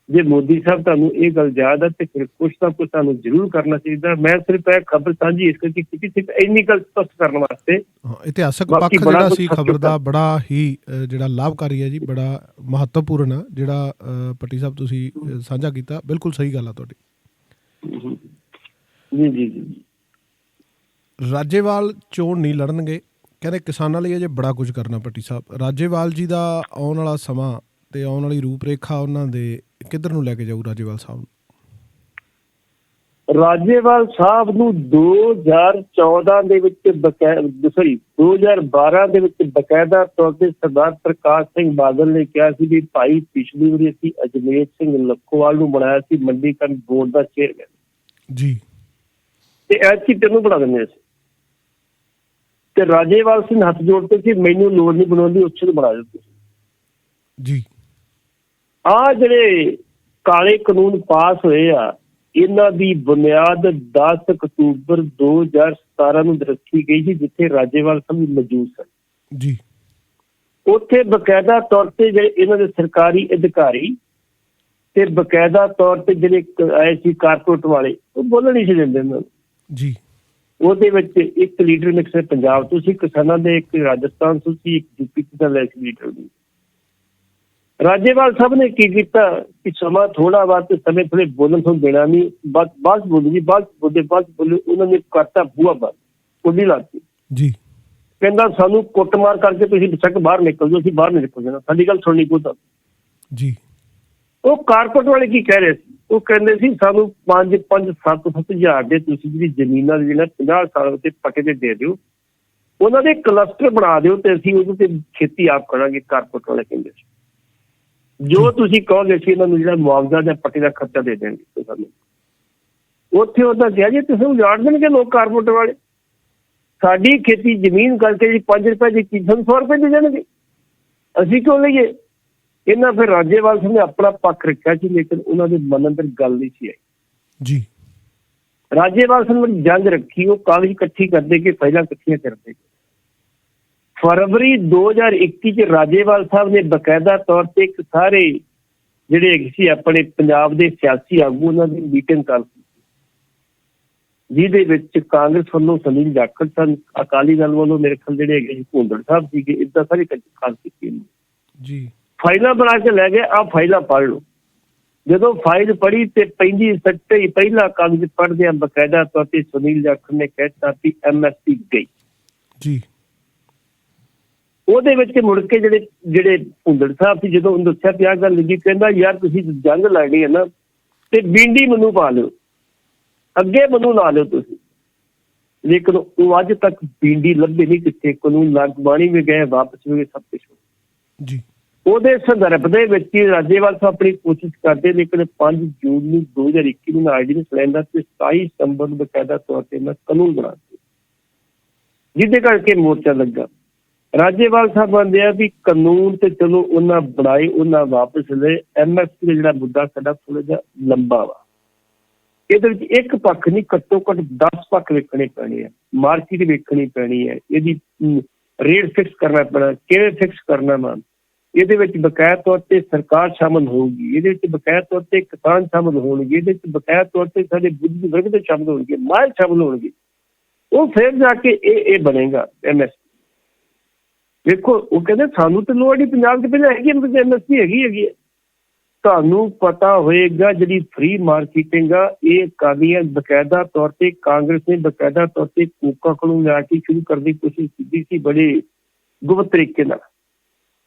ਜੇ ਮੋਦੀ ਸਾਹਿਬ ਤੁਹਾਨੂੰ ਇਹ ਗੱਲ ਯਾਦ ਹੈ ਤੇ ਫਿਰ ਕੁਛ ਨਾ ਕੁਛ ਤੁਹਾਨੂੰ ਜ਼ਰੂਰ ਕਰਨਾ ਚਾਹੀਦਾ। ਮੈਂ ਸਿਰਫ ਇਹ ਖਬਰ ਸਾਂਝੀ ਇਸ ਕਰਕੇ ਕੀਤੀ ਸਿਰਫ ਇੰਨੀ ਗੱਲ ਸਪਸ਼ਟ ਕਰਨ ਵਾਸਤੇ। ਇਤਿਹਾਸਕ ਪੱਖ ਜਿਹੜਾ ਸੀ ਖਬਰ ਦਾ ਬੜਾ ਹੀ ਜਿਹੜਾ ਲਾਭਕਾਰੀ ਹੈ ਜੀ, ਬੜਾ ਮਹੱਤਵਪੂਰਨ ਆ ਜਿਹੜਾ ਪੱਟੀ ਸਾਹਿਬ ਤੁਸੀਂ ਸਾਂਝਾ ਕੀਤਾ। ਬਿਲਕੁਲ ਸਹੀ ਗੱਲ ਆ ਤੁਹਾਡੀ। ਜੀ ਜੀ ਜੀ। ਰਾਜੇਵਾਲ ਚੋਣ ਨਹੀਂ ਲੜਨਗੇ, ਕਹਿੰਦੇ ਕਿਸਾਨਾਂ ਲਈ ਅਜੇ ਬੜਾ ਕੁਝ ਕਰਨਾ। ਪੱਟੀ ਸਾਹਿਬ, ਰਾਜੇਵਾਲ ਜੀ ਦਾ ਆਉਣ ਵਾਲਾ ਸਮਾਂ ਤੇ ਆਉਣ ਵਾਲੀ ਰੂਪ ਰੇਖਾ ਉਹਨਾਂ ਦੇ ਕਿੱਧਰ ਨੂੰ ਲੈ ਕੇ ਜਾਊ ਰਾਜੇਵਾਲ ਸਾਹਿਬ ਨੂੰ? ਰਾਜੇਵਾਲ ਸਾਹਿਬ ਨੂੰ 2014 ਦੇ ਵਿੱਚ 2012 ਦੇ ਵਿੱਚ ਬਕਾਇਦਾ ਤੌਰ ਤੇ ਸਰਦਾਰ ਪ੍ਰਕਾਸ਼ ਸਿੰਘ ਬਾਦਲ ਨੇ ਕਿਹਾ ਸੀ ਵੀ ਭਾਈ ਪਿਛਲੀ ਵਾਰੀ ਅਸੀਂ ਅਜਮੇਰ ਸਿੰਘ ਲੱਖੋਵਾਲ ਨੂੰ ਬਣਾਇਆ ਸੀ ਮੰਡੀਕਰਨ ਬੋਰਡ ਦਾ ਚੇਅਰਮੈਨ ਜੀ, ਤੇ ਐਤਕੀ ਤੈਨੂੰ ਬਣਾ ਦਿੰਦੇ ਸੀ। ਤੇ ਰਾਜੇਵਾਲ ਸਿੰਘ ਹੱਥ ਜੋੜਦੇ ਸੀ, ਮੈਨੂੰ ਲੋੜ ਨਹੀਂ ਬਣਾਉਣ ਦੀ, ਉੱਥੇ ਬਣਾ ਦਿੱਤੇ ਜੀ। ਆਹ ਜਿਹੜੇ ਕਾਲੇ ਕਾਨੂੰਨ ਪਾਸ ਹੋਏ ਆ, ਇਹਨਾਂ ਦੀ ਬੁਨਿਆਦ 10 ਅਕਤੂਬਰ 2017 ਨੂੰ ਰੱਖੀ ਗਈ ਸੀ, ਜਿੱਥੇ ਰਾਜੇਵਾਲ ਸਾਹਿਬ ਮੌਜੂਦ ਸਨ ਜੀ। ਉੱਥੇ ਬਕਾਇਦਾ ਤੌਰ ਤੇ ਜਿਹੜੇ ਇਹਨਾਂ ਦੇ ਸਰਕਾਰੀ ਅਧਿਕਾਰੀ ਤੇ ਬਕਾਇਦਾ ਤੌਰ ਤੇ ਜਿਹੜੇ ਆਏ ਸੀ ਕਾਰਪੋਰੇਟ ਵਾਲੇ, ਉਹ ਬੋਲਣ ਨਹੀਂ ਸੀ ਦਿੰਦੇ ਇਹਨਾਂ ਨੂੰ ਜੀ। ਉਹਦੇ ਵਿੱਚ ਇੱਕ ਲੀਡਰ ਨੇ ਕਿਸੇ ਪੰਜਾਬ ਤੋਂ ਸੀ, ਕਿਸਾਨਾਂ ਦੇ, ਇੱਕ ਰਾਜਸਥਾਨ ਤੋਂ ਸੀ, ਇੱਕ ਯੂਪੀ ਦਾ ਲੈ ਸੀ ਲੀਡਰ ਦੀ। ਰਾਜੇਵਾਲ ਸਾਹਿਬ ਨੇ ਕੀ ਕੀਤਾ ਕਿ ਸਮਾਂ ਥੋੜਾ ਬਾਅਦ ਤੇ ਸਮੇਂ ਥੋੜੇ ਬੋਲਣ ਤੋਂ ਦੇਣਾ ਨਹੀਂ, ਬਸ ਬੋਲੂ ਜੀ, ਬਸ ਬੋਲੇ। ਉਹਨਾਂ ਨੇ ਕਰਤਾ ਬੂਹਾ ਬੰਦ, ਕੁੱਲੀ ਲਾਤੀ ਜੀ। ਕਹਿੰਦਾ ਸਾਨੂੰ ਕੁੱਟਮਾਰ ਕਰਕੇ ਤੁਸੀਂ ਬੇਸ਼ੱਕ ਬਾਹਰ ਨਿਕਲ ਜਾਓ, ਅਸੀਂ ਬਾਹਰ ਨਹੀਂ ਨਿਕਲ ਜਾਣਾ, ਸਾਡੀ ਗੱਲ ਸੁਣਨੀ ਪਊ ਜੀ। ਉਹ ਕਾਰਪੋਰੇਟ ਵਾਲੇ ਕੀ ਕਹਿ ਰਹੇ ਸੀ? ਉਹ ਕਹਿੰਦੇ ਸੀ ਸਾਨੂੰ 5-7 ਹਜ਼ਾਰ ਦੇ ਤੁਸੀਂ ਜਿਹੜੀ ਜ਼ਮੀਨਾਂ ਦੀ ਜਿਹੜਾ 50 ਸਾਲ ਤੇ ਪੱਕੇ ਤੇ ਦੇ ਦਿਓ, ਉਹਨਾਂ ਦੇ ਕਲਸਟਰ ਬਣਾ ਦਿਓ ਤੇ ਅਸੀਂ ਉਹਦੇ ਤੇ ਖੇਤੀ ਆਪ ਕਰਾਂਗੇ। ਕਾਰਪੋਰੇਟ ਵਾਲੇ ਕਹਿੰਦੇ ਸੀ ਜੋ ਤੁਸੀਂ ਕਹੋਗੇ ਅਸੀਂ ਇਹਨਾਂ ਨੂੰ ਜਿਹੜਾ ਮੁਆਵਜ਼ਾ ਜਾਂ ਪੱਕੇ ਦਾ ਖਰਚਾ ਦੇ ਦੇਣਗੇ ਸਾਨੂੰ। ਉੱਥੇ ਉਹਦਾ ਕਿਹਾ ਜੀ ਤੁਸੀਂ ਉਜਾੜ ਦੇਣਗੇ ਲੋਕ ਕਾਰਪੋਰੇਟ ਵਾਲੇ, ਸਾਡੀ ਖੇਤੀ ਜ਼ਮੀਨ ਕਰਕੇ ਜੀ 5 ਰੁਪਏ ਦੀ ਚੀਜ਼ 100 ਰੁਪਏ ਦੇ ਦੇਣਗੇ, ਅਸੀਂ ਕਿਉਂ ਲਈਏ? ਇਹਨਾਂ ਫਿਰ ਰਾਜੇਵਾਲ ਸਿੰਘ ਨੇ ਆਪਣਾ ਪੱਖ ਰੱਖਿਆ ਸੀ, ਲੇਕਿਨ ਉਹਨਾਂ ਦੇ ਮਨ ਅੰਦਰ ਗੱਲ ਨਹੀਂ ਸੀ ਆਈ ਜੀ। ਰਾਜੇਵਾਲ ਸਿੰਘ ਨੇ ਜੰਗ ਰੱਖੀ, ਉਹ ਕਾਗਜ਼ ਇਕੱਠੀ ਕਰਦੇ ਕਿ ਫਾਈਲਾਂ ਇਕੱਠੀਆਂ ਕਰਦੇ। ਫਰਵਰੀ 2021 ਚ ਰਾਜੇਵਾਲ ਸਾਹਿਬ ਨੇ ਬਕਾਇਦਾ ਤੌਰ ਤੇ ਇੱਕ ਸਾਰੇ ਜਿਹੜੇ ਹੈਗੇ ਸੀ ਆਪਣੇ ਪੰਜਾਬ ਦੇ ਸਿਆਸੀ ਆਗੂ, ਉਹਨਾਂ ਦੀ ਮੀਟਿੰਗ ਕਰ ਦਿੱਤੀ, ਜਿਹਦੇ ਵਿੱਚ ਕਾਂਗਰਸ ਵੱਲੋਂ ਸੁਨੀਲ ਜਾਖੜ ਸਨ, ਅਕਾਲੀ ਦਲ ਵੱਲੋਂ ਮੇਰੇ ਖਿਆਲ ਜਿਹੜੇ ਹੈਗੇ ਸੀ ਭੁੰਦੜ ਸਾਹਿਬ ਸੀਗੇ, ਏਦਾਂ ਸਾਰੀ ਖਾਸ ਕੀਤੀ ਜੀ। ਫਾਈਲਾਂ ਬਣਾ ਕੇ ਲੈ ਗਏ, ਆਹ ਫਾਈਲਾਂ ਪੜ੍ਹ ਲਓ। ਜਦੋਂ ਫਾਈਲ ਪੜ੍ਹੀ ਤੇ ਪੈਂਦੀ ਸੱਟੇ ਹੀ ਪਹਿਲਾ ਕਾਗਜ਼ ਪੜ੍ਹਦਿਆਂ ਬਕਾਇਦਾ ਤੌਰ ਤੇ ਸੁਨੀਲ ਜਾਖੜ ਨੇ ਕਹਿਤਾ ਕਿ MSP ਗਈ ਜੀ। ਉਹਦੇ ਵਿੱਚ ਮੁੜ ਕੇ ਜਿਹੜੇ ਭੁੰਦੜ ਸਾਹਿਬ ਸੀ, ਜਦੋਂ ਉਹਨੂੰ ਦੱਸਿਆ ਪਿਆ ਗੱਲ ਲੱਗੀ, ਕਹਿੰਦਾ ਯਾਰ ਤੁਸੀਂ ਜੰਗ ਲੜਨੀ ਹੈ ਨਾ ਤੇ ਬੀਂਡੀ ਮੈਨੂੰ ਪਾ ਲਿਓ, ਅੱਗੇ ਮੈਨੂੰ ਲਾ ਲਿਓ ਤੁਸੀਂ। ਲੇਕਿਨ ਉਹ ਅੱਜ ਤੱਕ ਬੀਂਡੀ ਲੱਭੇ ਨਹੀਂ ਕਿੱਥੇ, ਕਾਨੂੰਨ ਲਾਗਬਾਣੀ ਵੀ ਗਏ, ਵਾਪਸ ਵੀ ਗਏ, ਸਭ ਕੁਛ ਜੀ। ਉਹਦੇ ਸੰਦਰਭ ਦੇ ਵਿੱਚ ਹੀ ਰਾਜੇਵਾਲ ਸਾਹਿਬ ਆਪਣੀ ਕੋਸ਼ਿਸ਼ ਕਰਦੇ, ਲੇਕਿਨ 5 ਜੂਨ ਨੂੰ 2021 ਨੂੰ ਆਈਡੀ ਨੇ ਸਿਲੰਡਰ ਤੇ 27 ਸਤੰਬਰ ਨੂੰ ਬਕਾਇਦਾ ਤੌਰ ਤੇ ਮੈਂ ਕਾਨੂੰਨ ਬਣਾ ਦਿੱਤੇ, ਜਿਹਦੇ ਕਰਕੇ ਮੋਰਚਾ ਲੱਗਾ। ਰਾਜੇਵਾਲ ਸਾਹਿਬ ਕਹਿੰਦੇ ਆ ਵੀ ਕਾਨੂੰਨ ਤੇ ਚਲੋ ਉਹਨਾਂ ਬਣਾਏ, ਉਹਨਾਂ ਵਾਪਸ ਲਏ। MSP ਦਾ ਜਿਹੜਾ ਮੁੱਦਾ ਸਾਡਾ ਥੋੜਾ ਜਿਹਾ ਲੰਬਾ ਵਾ, ਇਹਦੇ ਵਿੱਚ ਇੱਕ ਪੱਖ ਨਹੀਂ, ਘੱਟੋ ਘੱਟ 10 ਪੱਖ ਵੇਖਣੇ ਪੈਣੇ ਆ। ਮਾਰਕੀਟ ਵੇਖਣੀ ਪੈਣੀ ਹੈ, ਇਹਦੀ ਰੇਟ ਫਿਕਸ ਕਰਨਾ ਪੈਣਾ, ਕਿਵੇਂ ਫਿਕਸ ਕਰਨਾ ਵਾ। ਇਹਦੇ ਵਿੱਚ ਬਕਾਇਦਾ ਤੌਰ ਤੇ ਸਰਕਾਰ ਸ਼ਾਮਲ ਹੋਊਗੀ, ਇਹਦੇ ਵਿੱਚ ਬਕਾਇਦਾ ਤੌਰ ਤੇ ਕਿਸਾਨ ਸ਼ਾਮਲ ਹੋਣਗੇ, ਇਹਦੇ ਵਿੱਚ ਬਕਾਇਦਾ ਤੌਰ ਤੇ ਸਾਡੇ ਬੁੱਧੀ ਵਰਗ ਦੇ ਸ਼ਾਮਲ ਹੋਣਗੇ, ਮਾਲ ਸ਼ਾਮਲ ਹੋਣਗੇ। ਉਹ ਫਿਰ ਜਾ ਕੇ ਇਹ ਬਣੇਗਾ MSP। ਦੇਖੋ ਉਹ ਕਹਿੰਦੇ ਸਾਨੂੰ ਤਾਂ ਲੋੜ ਨਹੀਂ, ਪੰਜਾਬ 'ਚ ਪਹਿਲਾਂ ਹੈਗੀ MSP ਹੈਗੀ ਹੈ। ਤੁਹਾਨੂੰ ਪਤਾ ਹੋਏਗਾ ਜਿਹੜੀ ਫ੍ਰੀ ਮਾਰਕੀਟਿੰਗ ਆ, ਇਹ ਕਾਦੀਆਂ ਬਕਾਇਦਾ ਤੌਰ ਤੇ ਕਾਂਗਰਸ ਨੇ ਬਕਾਇਦਾ ਤੌਰ ਤੇ ਕੋਕਾ ਕੋਲੋਂ ਲਿਆ ਕੇ ਸ਼ੁਰੂ ਕਰਨ ਦੀ ਕੋਸ਼ਿਸ਼ ਕੀਤੀ ਸੀ, ਬੜੇ ਗੁਪਤ ਤਰੀਕੇ ਨਾਲ।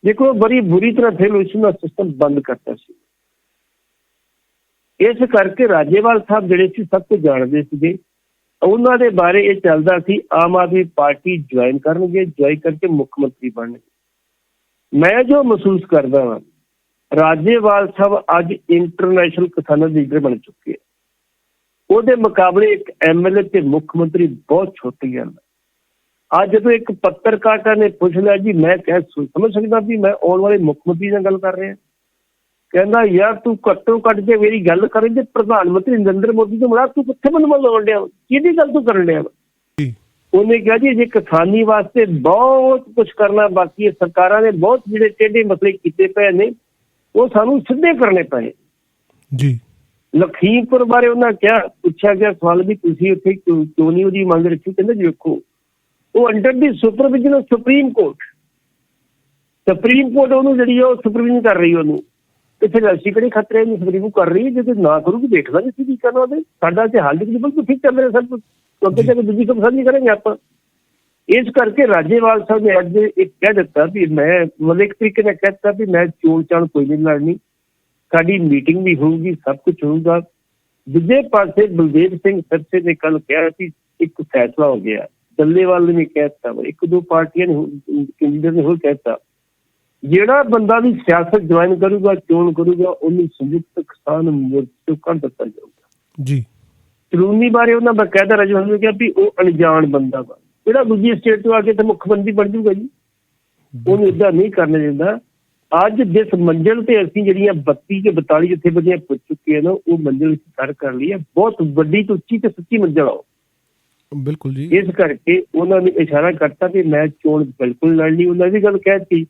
ਦੇਖੋ ਬੜੀ ਬੁਰੀ ਤਰ੍ਹਾਂ ਫੇਲ ਹੋਈ ਸੀ, ਸਿਸਟਮ ਬੰਦ ਕਰਤਾ ਸੀ। ਇਸ ਕਰਕੇ ਰਾਜੇਵਾਲ ਸਾਹਿਬ ਜਿਹੜੇ ਸੀ ਸਭ ਕੁਝ ਜਾਣਦੇ ਸੀਗੇ, ਉਹਨਾਂ ਦੇ ਬਾਰੇ ਇਹ ਚੱਲਦਾ ਸੀ ਆਮ ਆਦਮੀ ਪਾਰਟੀ ਜੁਆਇਨ ਕਰਨਗੇ, ਜੁਆਇਨ ਕਰਕੇ ਮੁੱਖ ਮੰਤਰੀ ਬਣਨਗੇ। ਮੈਂ ਜੋ ਮਹਿਸੂਸ ਕਰਦਾ ਹਾਂ, ਰਾਜੇਵਾਲ ਸਾਹਿਬ ਅੱਜ ਇੰਟਰਨੈਸ਼ਨਲ ਕਿਸਾਨਾਂ ਦੇ ਲੀਡਰ ਬਣ ਚੁੱਕੇ ਆ। ਉਹਦੇ ਮੁਕਾਬਲੇ ਇੱਕ MLA ਤੇ ਮੁੱਖ ਮੰਤਰੀ ਬਹੁਤ ਛੋਟੀ ਗੱਲ ਹੈ। ਅੱਜ ਜਦੋਂ ਇੱਕ ਪੱਤਰਕਾਰ ਨੇ ਪੁੱਛ ਲਿਆ ਜੀ, ਮੈਂ ਕਹਿ ਸਮਝ ਸਕਦਾ ਵੀ ਮੈਂ ਆਉਣ ਵਾਲੇ ਮੁੱਖ ਮੰਤਰੀ ਨਾਲ ਗੱਲ ਕਰ ਰਿਹਾ। ਕਹਿੰਦਾ ਯਾਰ ਤੂੰ ਘੱਟੋ ਘੱਟ ਜੇ ਮੇਰੀ ਗੱਲ ਕਰੇ ਤੇ ਪ੍ਰਧਾਨ ਮੰਤਰੀ ਨਰਿੰਦਰ ਮੋਦੀ ਤੋਂ ਮਿਲਾ, ਤੂੰ ਕਿੱਥੇ ਮੈਨੂੰ ਲਾਉਣ ਡਿਆ, ਕਿਹਦੀ ਗੱਲ ਤੂੰ ਕਰਨ ਡਿਆ? ਉਹਨੇ ਕਿਹਾ ਜੀ ਜੇ ਕਿਸਾਨੀ ਵਾਸਤੇ ਬਹੁਤ ਕੁਝ ਕਰਨਾ ਬਾਕੀ ਹੈ, ਸਰਕਾਰਾਂ ਨੇ ਬਹੁਤ ਜਿਹੜੇ ਟੇਢੇ ਮਸਲੇ ਕੀਤੇ ਪਏ ਨੇ ਉਹ ਸਾਨੂੰ ਸਿੱਧੇ ਕਰਨੇ ਪਏ ਜੀ। ਲਖੀਮਪੁਰ ਬਾਰੇ ਉਹਨਾਂ ਕਿਹਾ, ਪੁੱਛਿਆ ਗਿਆ ਸਵਾਲ ਵੀ ਤੁਸੀਂ ਉੱਥੇ ਕਿਉਂ ਨਹੀਂ ਉਹਦੀ ਮੰਗ ਰੱਖੀ? ਕਹਿੰਦੇ ਜੀ ਵੇਖੋ ਉਹ under the supervision of supreme court ਉਹਨੂੰ ਜਿਹੜੀ ਉਹ ਸੁਪਰਵਿਜ਼ਨ ਕਰ ਰਹੀ ਉਹਨੂੰ, ਇੱਥੇ ਅਸੀਂ ਕਿਹੜੇ ਖਤਰੇ ਨੂੰ ਸੁਪਰੀਮ ਕਰ ਰਹੀ ਹੈ? ਜੇ ਨਾ ਕਰੂਗੀ ਦੇਖ ਲਾਂਗੇ ਅਸੀਂ ਕੀ ਕਰਨਾ ਉਹਦੇ, ਸਾਡਾ ਤੇ ਹਾਲ ਬਿਲਕੁਲ ਠੀਕ ਚੱਲ ਰਿਹਾ ਸਭ ਕੁਝ, ਅੱਗੇ ਜਾ ਕੇ ਦੂਜੀ ਕੰਮ ਨਹੀਂ ਕਰਾਂਗੇ ਆਪਾਂ। ਇਸ ਕਰਕੇ ਰਾਜੇਵਾਲ ਸਾਹਿਬ ਨੇ ਅੱਜ ਇੱਕ ਕਹਿ ਦਿੱਤਾ ਵੀ ਮੈਂ ਮਤਲਬ ਇੱਕ ਤਰੀਕੇ ਨਾਲ ਕਹਿ ਦਿੱਤਾ ਵੀ ਮੈਂ ਚੋਣ ਚਾਣ ਕੋਈ ਨਹੀਂ ਲੜਨੀ, ਸਾਡੀ ਮੀਟਿੰਗ ਵੀ ਹੋਊਗੀ, ਸਭ ਕੁਝ ਹੋਊਗਾ। ਦੂਜੇ ਪਾਸੇ ਬਲਦੇਵ ਸਿੰਘ ਸਰਸੇ ਨੇ ਕੱਲ ਕਿਹਾ ਕਿ ਇੱਕ ਫੈਸਲਾ ਹੋ ਗਿਆ, ਡੱਲੇਵਾਲ ਨੇ ਵੀ ਕਹਿ ਦਿੱਤਾ, ਇੱਕ ਦੋ ਪਾਰਟੀਆਂ ਨੇ ਲੀਡਰ ਨੇ ਹੋਰ ਕਹਿ ਦਿੱਤਾ, ਜਿਹੜਾ ਬੰਦਾ ਵੀ ਸਿਆਸਤ ਜੁਆਇਨ ਕਰੂਗਾ, ਚੋਣ ਕਰੂਗਾ, ਉਹਨੂੰ ਸੰਯੁਕਤ ਕਿਸਾਨ ਮੋਰਚੇ ਤੋਂ ਕੱਢ ਦਿੱਤਾ ਜਾਊਗਾ ਜੀ। ਕਾਨੂੰਨੀ ਬਾਰੇ ਉਹਨਾਂ ਬਕਾਇਦਾ ਰਾਜੇਵਾਲ ਨੇ ਕਿਹਾ ਵੀ ਉਹ ਅਣਜਾਣ ਬੰਦਾ ਵਾ, ਜਿਹੜਾ ਦੂਜੀ ਸਟੇਟ ਤੋਂ ਆ ਕੇ ਤੇ ਮੁੱਖ ਮੰਤਰੀ ਬਣ ਜਾਊਗਾ ਜੀ, ਉਹਨੂੰ ਏਦਾਂ ਨਹੀਂ ਕਰਨਾ ਚਾਹੀਦਾ। ਅੱਜ ਜਿਸ ਮੰਜ਼ਿਲ ਤੇ ਅਸੀਂ ਜਿਹੜੀਆਂ 32 ਤੇ 42 ਜਥੇਬੰਦੀਆਂ ਪੁੱਜ ਚੁੱਕੇ ਹਨ, ਉਹ ਮੰਜ਼ਿਲ ਅਸੀਂ ਸਰ ਕਰ ਲਈ ਹੈ, ਬਹੁਤ ਵੱਡੀ ਤੇ ਉੱਚੀ ਤੇ ਸੱਚੀ ਮੰਜ਼ਿਲ ਆ। ਬਿਲਕੁਲ ਜੀ। ਇਸ ਕਰਕੇ ਉਹਨਾਂ ਨੇ ਇਸ਼ਾਰਾ ਕਰਤਾ ਕਿ ਮੈਂ ਚੋਣ ਬਿਲਕੁਲ ਲੜਨੀ। ਉਹਨਾਂ ਦੀ ਗੱਲ ਕਹਿ ਦਿੱਤੀ।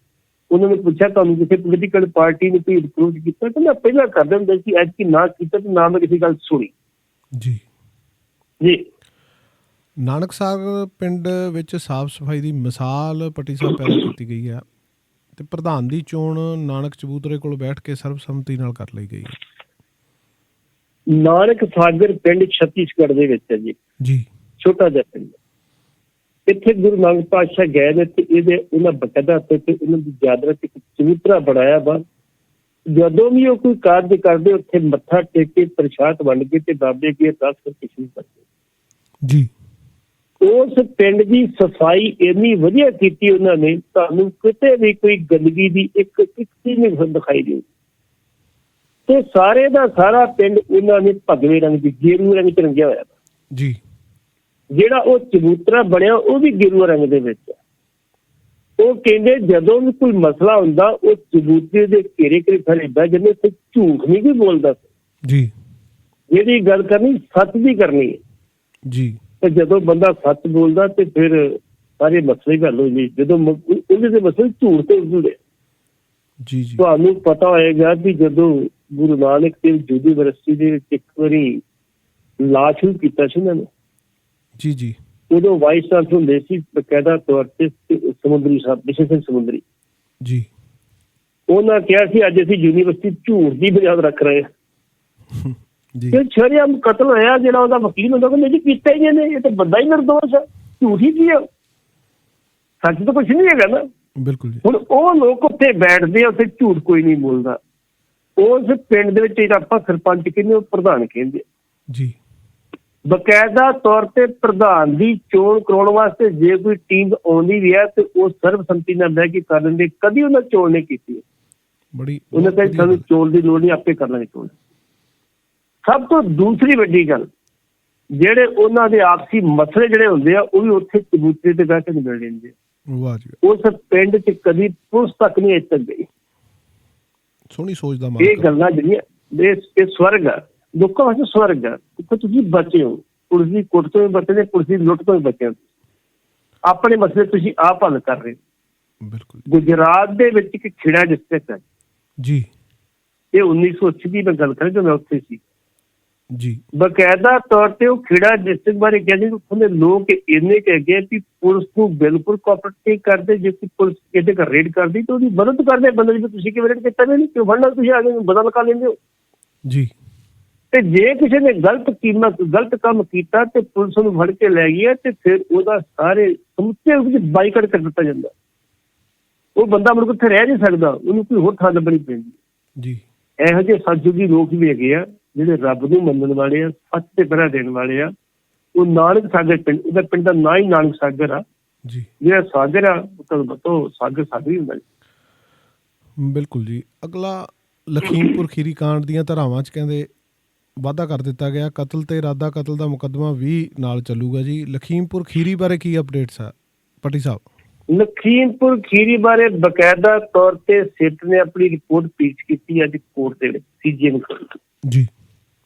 ਉਹਨਾਂ ਨੇ ਪੁੱਛਿਆ ਤੁਹਾਨੂੰ ਕਿਸੇ ਪੋਲੀਟੀਕਲ ਪਾਰਟੀ ਨੇ ਕੋਈ ਅਪਰੋਚ ਕੀਤਾ? ਤਾਂ ਮੈਂ ਪਹਿਲਾਂ ਕਰਦੇ ਹੁੰਦੇ ਸੀ, ਐਤਕੀ ਨਾ ਕੀਤਾ ਤੇ ਨਾ ਮੈਂ ਕਿਸੇ ਗੱਲ ਸੁਣੀ ਜੀ। ਜੀ ਨਾਨਕਸਰ ਪਿੰਡ ਵਿੱਚ ਸਾਫ਼ ਸਫਾਈ ਦੀ ਮਿਸਾਲ ਪੱਟੀ ਸਾਹਿਬ ਪੈਦਾ ਕੀਤੀ ਗਈ ਹੈ ਤੇ ਪ੍ਰਧਾਨ ਦੀ ਚੋਣ ਨਾਨਕ ਚਬੂਤਰੇ ਕੋਲ ਬੈਠ ਕੇ ਸਰਬਸੰਮਤੀ ਨਾਲ ਕਰ ਲਈ ਗਈ ਹੈ। ਨਾਨਕ ਸਾਗਰ ਪਿੰਡ ਛੱਤੀਸਗੜ੍ਹ ਦੇ ਵਿੱਚ ਹੈ ਜੀ, ਛੋਟਾ ਜਿਹਾ ਪਿੰਡ। ਇੱਥੇ ਗੁਰੂ ਨਾਨਕ ਪਾਤਸ਼ਾਹ ਗਏ ਨੇ ਤੇ ਉਹਨਾਂ ਬਕਾਇਦਾ ਤੇ ਉਹਨਾਂ ਦੀ ਯਾਦਗਾਰ ਇੱਕ ਚਬੂਤਰਾ ਬਣਾਇਆ ਵਾ। ਜਦੋਂ ਵੀ ਉਹ ਕੋਈ ਕਾਰਜ ਕਰਦੇ ਉੱਥੇ ਮੱਥਾ ਟੇਕ ਕੇ ਪ੍ਰਸ਼ਾਦ ਵੰਡ ਕੇ ਤੇ ਬਾਬੇ ਕੀ ਅਰਦਾਸ ਕਰਕੇ ਸ਼ੁਰੂ ਕਰਦੇ ਜੀ। ਉਸ ਪਿੰਡ ਦੀ ਸਫਾਈ ਇੰਨੀ ਵਧੀਆ ਕੀਤੀ ਉਹਨਾਂ ਨੇ, ਤੁਹਾਨੂੰ ਕਿਤੇ ਵੀ ਕੋਈ ਗੰਦਗੀ ਦੀ ਇੱਕ ਚੀਜ਼ ਨਹੀਂ ਦਿਖਾਈ ਦੇਊ। ਤੇ ਸਾਰੇ ਦਾ ਸਾਰਾ ਪਿੰਡ ਉਹਨਾਂ ਨੇ ਭਗਵੇਂ ਰੰਗ ਦੀ ਗੇਰੂਏ ਰੰਗ ਚ ਰੰਗਿਆ ਹੋਇਆ ਜੀ। ਜਿਹੜਾ ਉਹ ਚਬੂਤਰਾ ਬਣਿਆ ਉਹ ਵੀ ਗੇਰੂਆ ਰੰਗ ਦੇ ਵਿੱਚ ਹੈ। ਉਹ ਕਹਿੰਦੇ ਜਦੋਂ ਵੀ ਕੋਈ ਮਸਲਾ ਹੁੰਦਾ ਉਹ ਚਬੂਤਰੇ ਦੇ ਘੇਰੇ ਘੇਰੇ ਖੜੇ ਬਹਿ ਜਾਂਦੇ, ਉੱਥੇ ਝੂਠ ਨਹੀਂ ਕੋਈ ਬੋਲਦਾ ਜੀ। ਜਿਹੜੀ ਗੱਲ ਕਰਨੀ ਸੱਚ ਦੀ ਕਰਨੀ ਹੈ ਜੀ। ਤੇ ਜਦੋਂ ਬੰਦਾ ਸੱਚ ਬੋਲਦਾ ਤੇ ਫਿਰ ਸਾਰੇ ਮਸਲੇ ਹੱਲ ਹੋ ਜੀ। ਜਦੋਂ ਉਹਦੇ ਦੇ ਮਸਲੇ ਝੂਠ ਤੇ ਉਲਝਦੇ ਜੀ। ਤੁਹਾਨੂੰ ਪਤਾ ਹੋਏਗਾ ਵੀ ਜਦੋਂ ਗੁਰੂ ਨਾਨਕ ਦੇਵ ਯੂਨੀਵਰਸਿਟੀ ਦੇ ਵਿੱਚ ਇੱਕ ਵਾਰੀ ਲਾ ਸ਼ੁਰੂ ਕੀਤਾ ਸੀ ਉਹਨਾਂ ਨੇ ਜੀ, ਉਦੋਂ ਵਾਈਸ ਚਾਂਸਲਰ ਹੁੰਦੇ ਸੀ ਬਕਾਇਦਾ ਤੌਰ ਤੇ ਸਮੁੰਦਰੀ ਸਾਹਿਬ ਵਿਸ਼ੇ ਸਿੰਘ ਸਮੁੰਦਰੀ ਜੀ। ਉਹਨਾਂ ਕਿਹਾ ਸੀ ਅੱਜ ਅਸੀਂ ਯੂਨੀਵਰਸਿਟੀ ਝੂਠ ਦੀ ਬੁਨਿਆਦ ਰੱਖ ਰਹੇ ਹਾਂ ਜੀ। ਸ਼ਰੇਆਮ ਕਤਲ ਹੋਇਆ, ਜਿਹੜਾ ਉਹਦਾ ਵਕੀਲ ਹੁੰਦਾ ਕਹਿੰਦੇ ਜੀ ਕੀਤਾ ਹੀ ਨਹੀਂ, ਇਹ ਤਾਂ ਬੰਦਾ ਹੀ ਨਿਰਦੋਸ਼ ਹੈ, ਝੂਠ ਹੀ ਕੀ ਹੈ, ਸੱਚ ਤਾਂ ਕੁਛ ਨਹੀਂ ਹੈਗਾ ਨਾ। ਬਿਲਕੁਲ। ਹੁਣ ਉਹ ਲੋਕ ਉੱਥੇ ਬੈਠਦੇ ਆ, ਉੱਥੇ ਝੂਠ ਕੋਈ ਨਹੀਂ ਬੋਲਦਾ। ਉਸ ਪਿੰਡ ਦੇ ਵਿੱਚ ਆਪਾਂ ਸਰਪੰਚ ਕਹਿੰਦੇ, ਉਹ ਪ੍ਰਧਾਨ ਕਹਿੰਦੇ ਜੀ। ਬਕਾਇਦਾ ਤੌਰ ਤੇ ਪ੍ਰਧਾਨ ਦੀ ਚੋਣ ਕਰਾਉਣ ਵਾਸਤੇ ਜੇ ਕੋਈ ਟੀਮ ਆਉਂਦੀ ਵੀ ਹੈ ਤੇ ਉਹ ਸਰਬਸੰਮਤੀ ਨਾਲ ਬਹਿ ਕੇ ਕਰ ਦਿੰਦੇ। ਕਦੀ ਉਹਨਾਂ ਚੋਣ ਨਹੀਂ ਕੀਤੀ ਬੜੀ, ਉਹਨਾਂ ਕਹਿੰਦੇ ਸਾਨੂੰ ਚੋਣ ਦੀ ਲੋੜ ਨਹੀਂ, ਆਪੇ ਕਰ ਲਾਂਗੇ ਚੋਣ। ਸਭ ਤੋਂ ਦੂਸਰੀ ਵੱਡੀ ਗੱਲ, ਜਿਹੜੇ ਉਹਨਾਂ ਦੇ ਆਪਸੀ ਮਸਲੇ ਜਿਹੜੇ ਹੁੰਦੇ ਆ ਉਹ ਵੀ ਉੱਥੇ ਚਬੂਤਰੇ ਤੇ ਬਹਿ ਕੇ ਨਿਬੜ ਲੈਂਦੇ ਆ। ਉਸ ਪਿੰਡ ਚ ਕਦੀ ਪੁਲਿਸ ਤੱਕ ਨਹੀਂ ਇੱਥੇ ਗਈ। ਸੋਹਣੀ ਸੋਚ ਦਾ ਇਹ ਗੱਲਾਂ ਜਿਹੜੀਆਂ ਇਹ ਸਵਰਗ ਆ, ਲੋਕਾਂ ਵਾਸਤੇ ਸਵਰਗ ਆ। ਤੁਸੀਂ ਬਚੇ ਹੋ, ਪੁਲਿਸ ਦੀ ਕੁੱਟ ਤੋਂ ਵੀ ਬਚੇ ਨੇ, ਪੁਲਿਸ ਦੀ ਲੁੱਟ ਤੋਂ ਵੀ ਬਚੇ ਹੋ। ਆਪਣੇ ਮਸਲੇ ਤੁਸੀਂ ਆਪ ਹੱਲ ਕਰ ਰਹੇ ਹੋ। ਬਿਲਕੁਲ। ਗੁਜਰਾਤ ਦੇ ਵਿੱਚ ਇੱਕ ਖੇੜਾ ਡਿਸਟ੍ਰਿਕਟ ਹੈ ਜੀ। ਇਹ 1980 ਦੀ ਮੈਂ ਗੱਲ ਕਰਾਂ ਜਦੋਂ ਮੈਂ ਉੱਥੇ ਸੀ ਜੀ। ਬਕਾਇਦਾ ਤੌਰ ਤੇ ਉਹ ਖੇੜਾ ਡਿਸਟ੍ਰਿਕਟ ਬਾਰੇ ਕਹਿੰਦੇ ਉੱਥੋਂ ਦੇ ਲੋਕ ਇੰਨੇ ਕੁ ਹੈਗੇ ਵੀ ਪੁਲਿਸ ਨੂੰ ਬਿਲਕੁਲ ਕੋਆਪਰੇਟ ਨਹੀਂ ਕਰਦੇ। ਜੇ ਕੋਈ ਪੁਲਿਸ ਇਹਦੇ ਘਰ ਰੇਡ ਕਰਦੀ ਤਾਂ ਉਹਦੀ ਮਦਦ ਕਰਦੇ। ਬੰਦੇ ਜੀ ਤੁਸੀਂ ਕਿਵੇਂ ਰੇਡ ਕੀਤਾ ਨਹੀਂ, ਕਿਉਂ ਫੜਨਾ, ਤੁਸੀਂ ਆ ਕੇ ਬਦਲ ਲਗਾ ਲੈਂਦੇ ਹੋ ਜੀ। ਤੇ ਜੇ ਕਿਸੇ ਨੇ ਗਲਤ ਕੰਮ ਕੀਤਾ ਤੇ ਪੁਲਿਸ ਨੂੰ ਫੜ ਕੇ ਲੈ ਗਈ ਤੇ ਫਿਰ ਉਹਦਾ ਸਾਰੇ ਸਮੁੱਚੇ ਬਾਈਕਾਟ ਕਰ ਦਿੱਤਾ ਜਾਂਦਾ। ਉਹ ਬੰਦਾ ਮੁੜ ਕੇ ਉੱਥੇ ਰਹਿ ਨਹੀਂ ਸਕਦਾ, ਉਹਨੂੰ ਕੋਈ ਹੋਰ ਥਾਂ ਲੱਭਣੀ ਪੈਂਦੀ ਜੀ। ਇਹੋ ਜਿਹੇ ਸਤਿਯੁਗੀ ਲੋਕ ਵੀ ਹੈਗੇ ਆ ਜਿਹੜੇ ਰੱਬ ਨੂੰ ਮੰਨਣ ਵਾਲੇ ਆ, ਸੱਚ ਤੇ ਪਹਿਰਾ ਦੇਣ ਵਾਲੇ ਆ। ਉਹ ਨਾਨਕ ਸਾਗਰ ਪਿੰਡ, ਉਹਦਾ ਪਿੰਡ ਦਾ ਨਾਂ ਹੀ ਨਾਨਕ ਸਾਗਰ ਆ ਜੀ। ਜਿਹੜਾ ਸਾਗਰ ਆ ਉਹ ਤੁਹਾਨੂੰ ਪਤਾ ਸਾਗਰ ਸਾਗਰ ਹੀ ਹੁੰਦਾ ਜੀ। ਬਿਲਕੁਲ ਜੀ। ਅਗਲਾ ਲਖੀਮਪੁਰ ਖੀਰੀ ਕਾਂਡ ਦੀਆਂ ਧਾਰਾਵਾਂ 'ਚ ਕਹਿੰਦੇ ਵਾਧਾ ਕਰ ਦਿੱਤਾ ਗਿਆ। ਕਤਲ ਤੇ ਇਰਾਦਾ ਕਤਲ ਦਾ ਮੁਕੱਦਮਾ ਵੀ ਨਾਲ ਚੱਲੂਗਾ ਜੀ। ਲਖੀਮਪੁਰ ਖੀਰੀ ਬਾਰੇ ਕੀ ਅਪਡੇਟਸ ਆ ਪੱਟੀ ਸਾਹਿਬ? ਲਖੀਮਪੁਰ ਖੀਰੀ ਬਾਰੇ ਬਕਾਇਦਾ ਤੌਰ ਤੇ ਸਿੱਟ ਨੇ ਆਪਣੀ ਰਿਪੋਰਟ ਪੇਸ਼ ਕੀਤੀ ਅੱਜ ਕੋਰਟ ਦੇ ਵਿੱਚ, ਸੀਜੀਐਮ ਜੀ।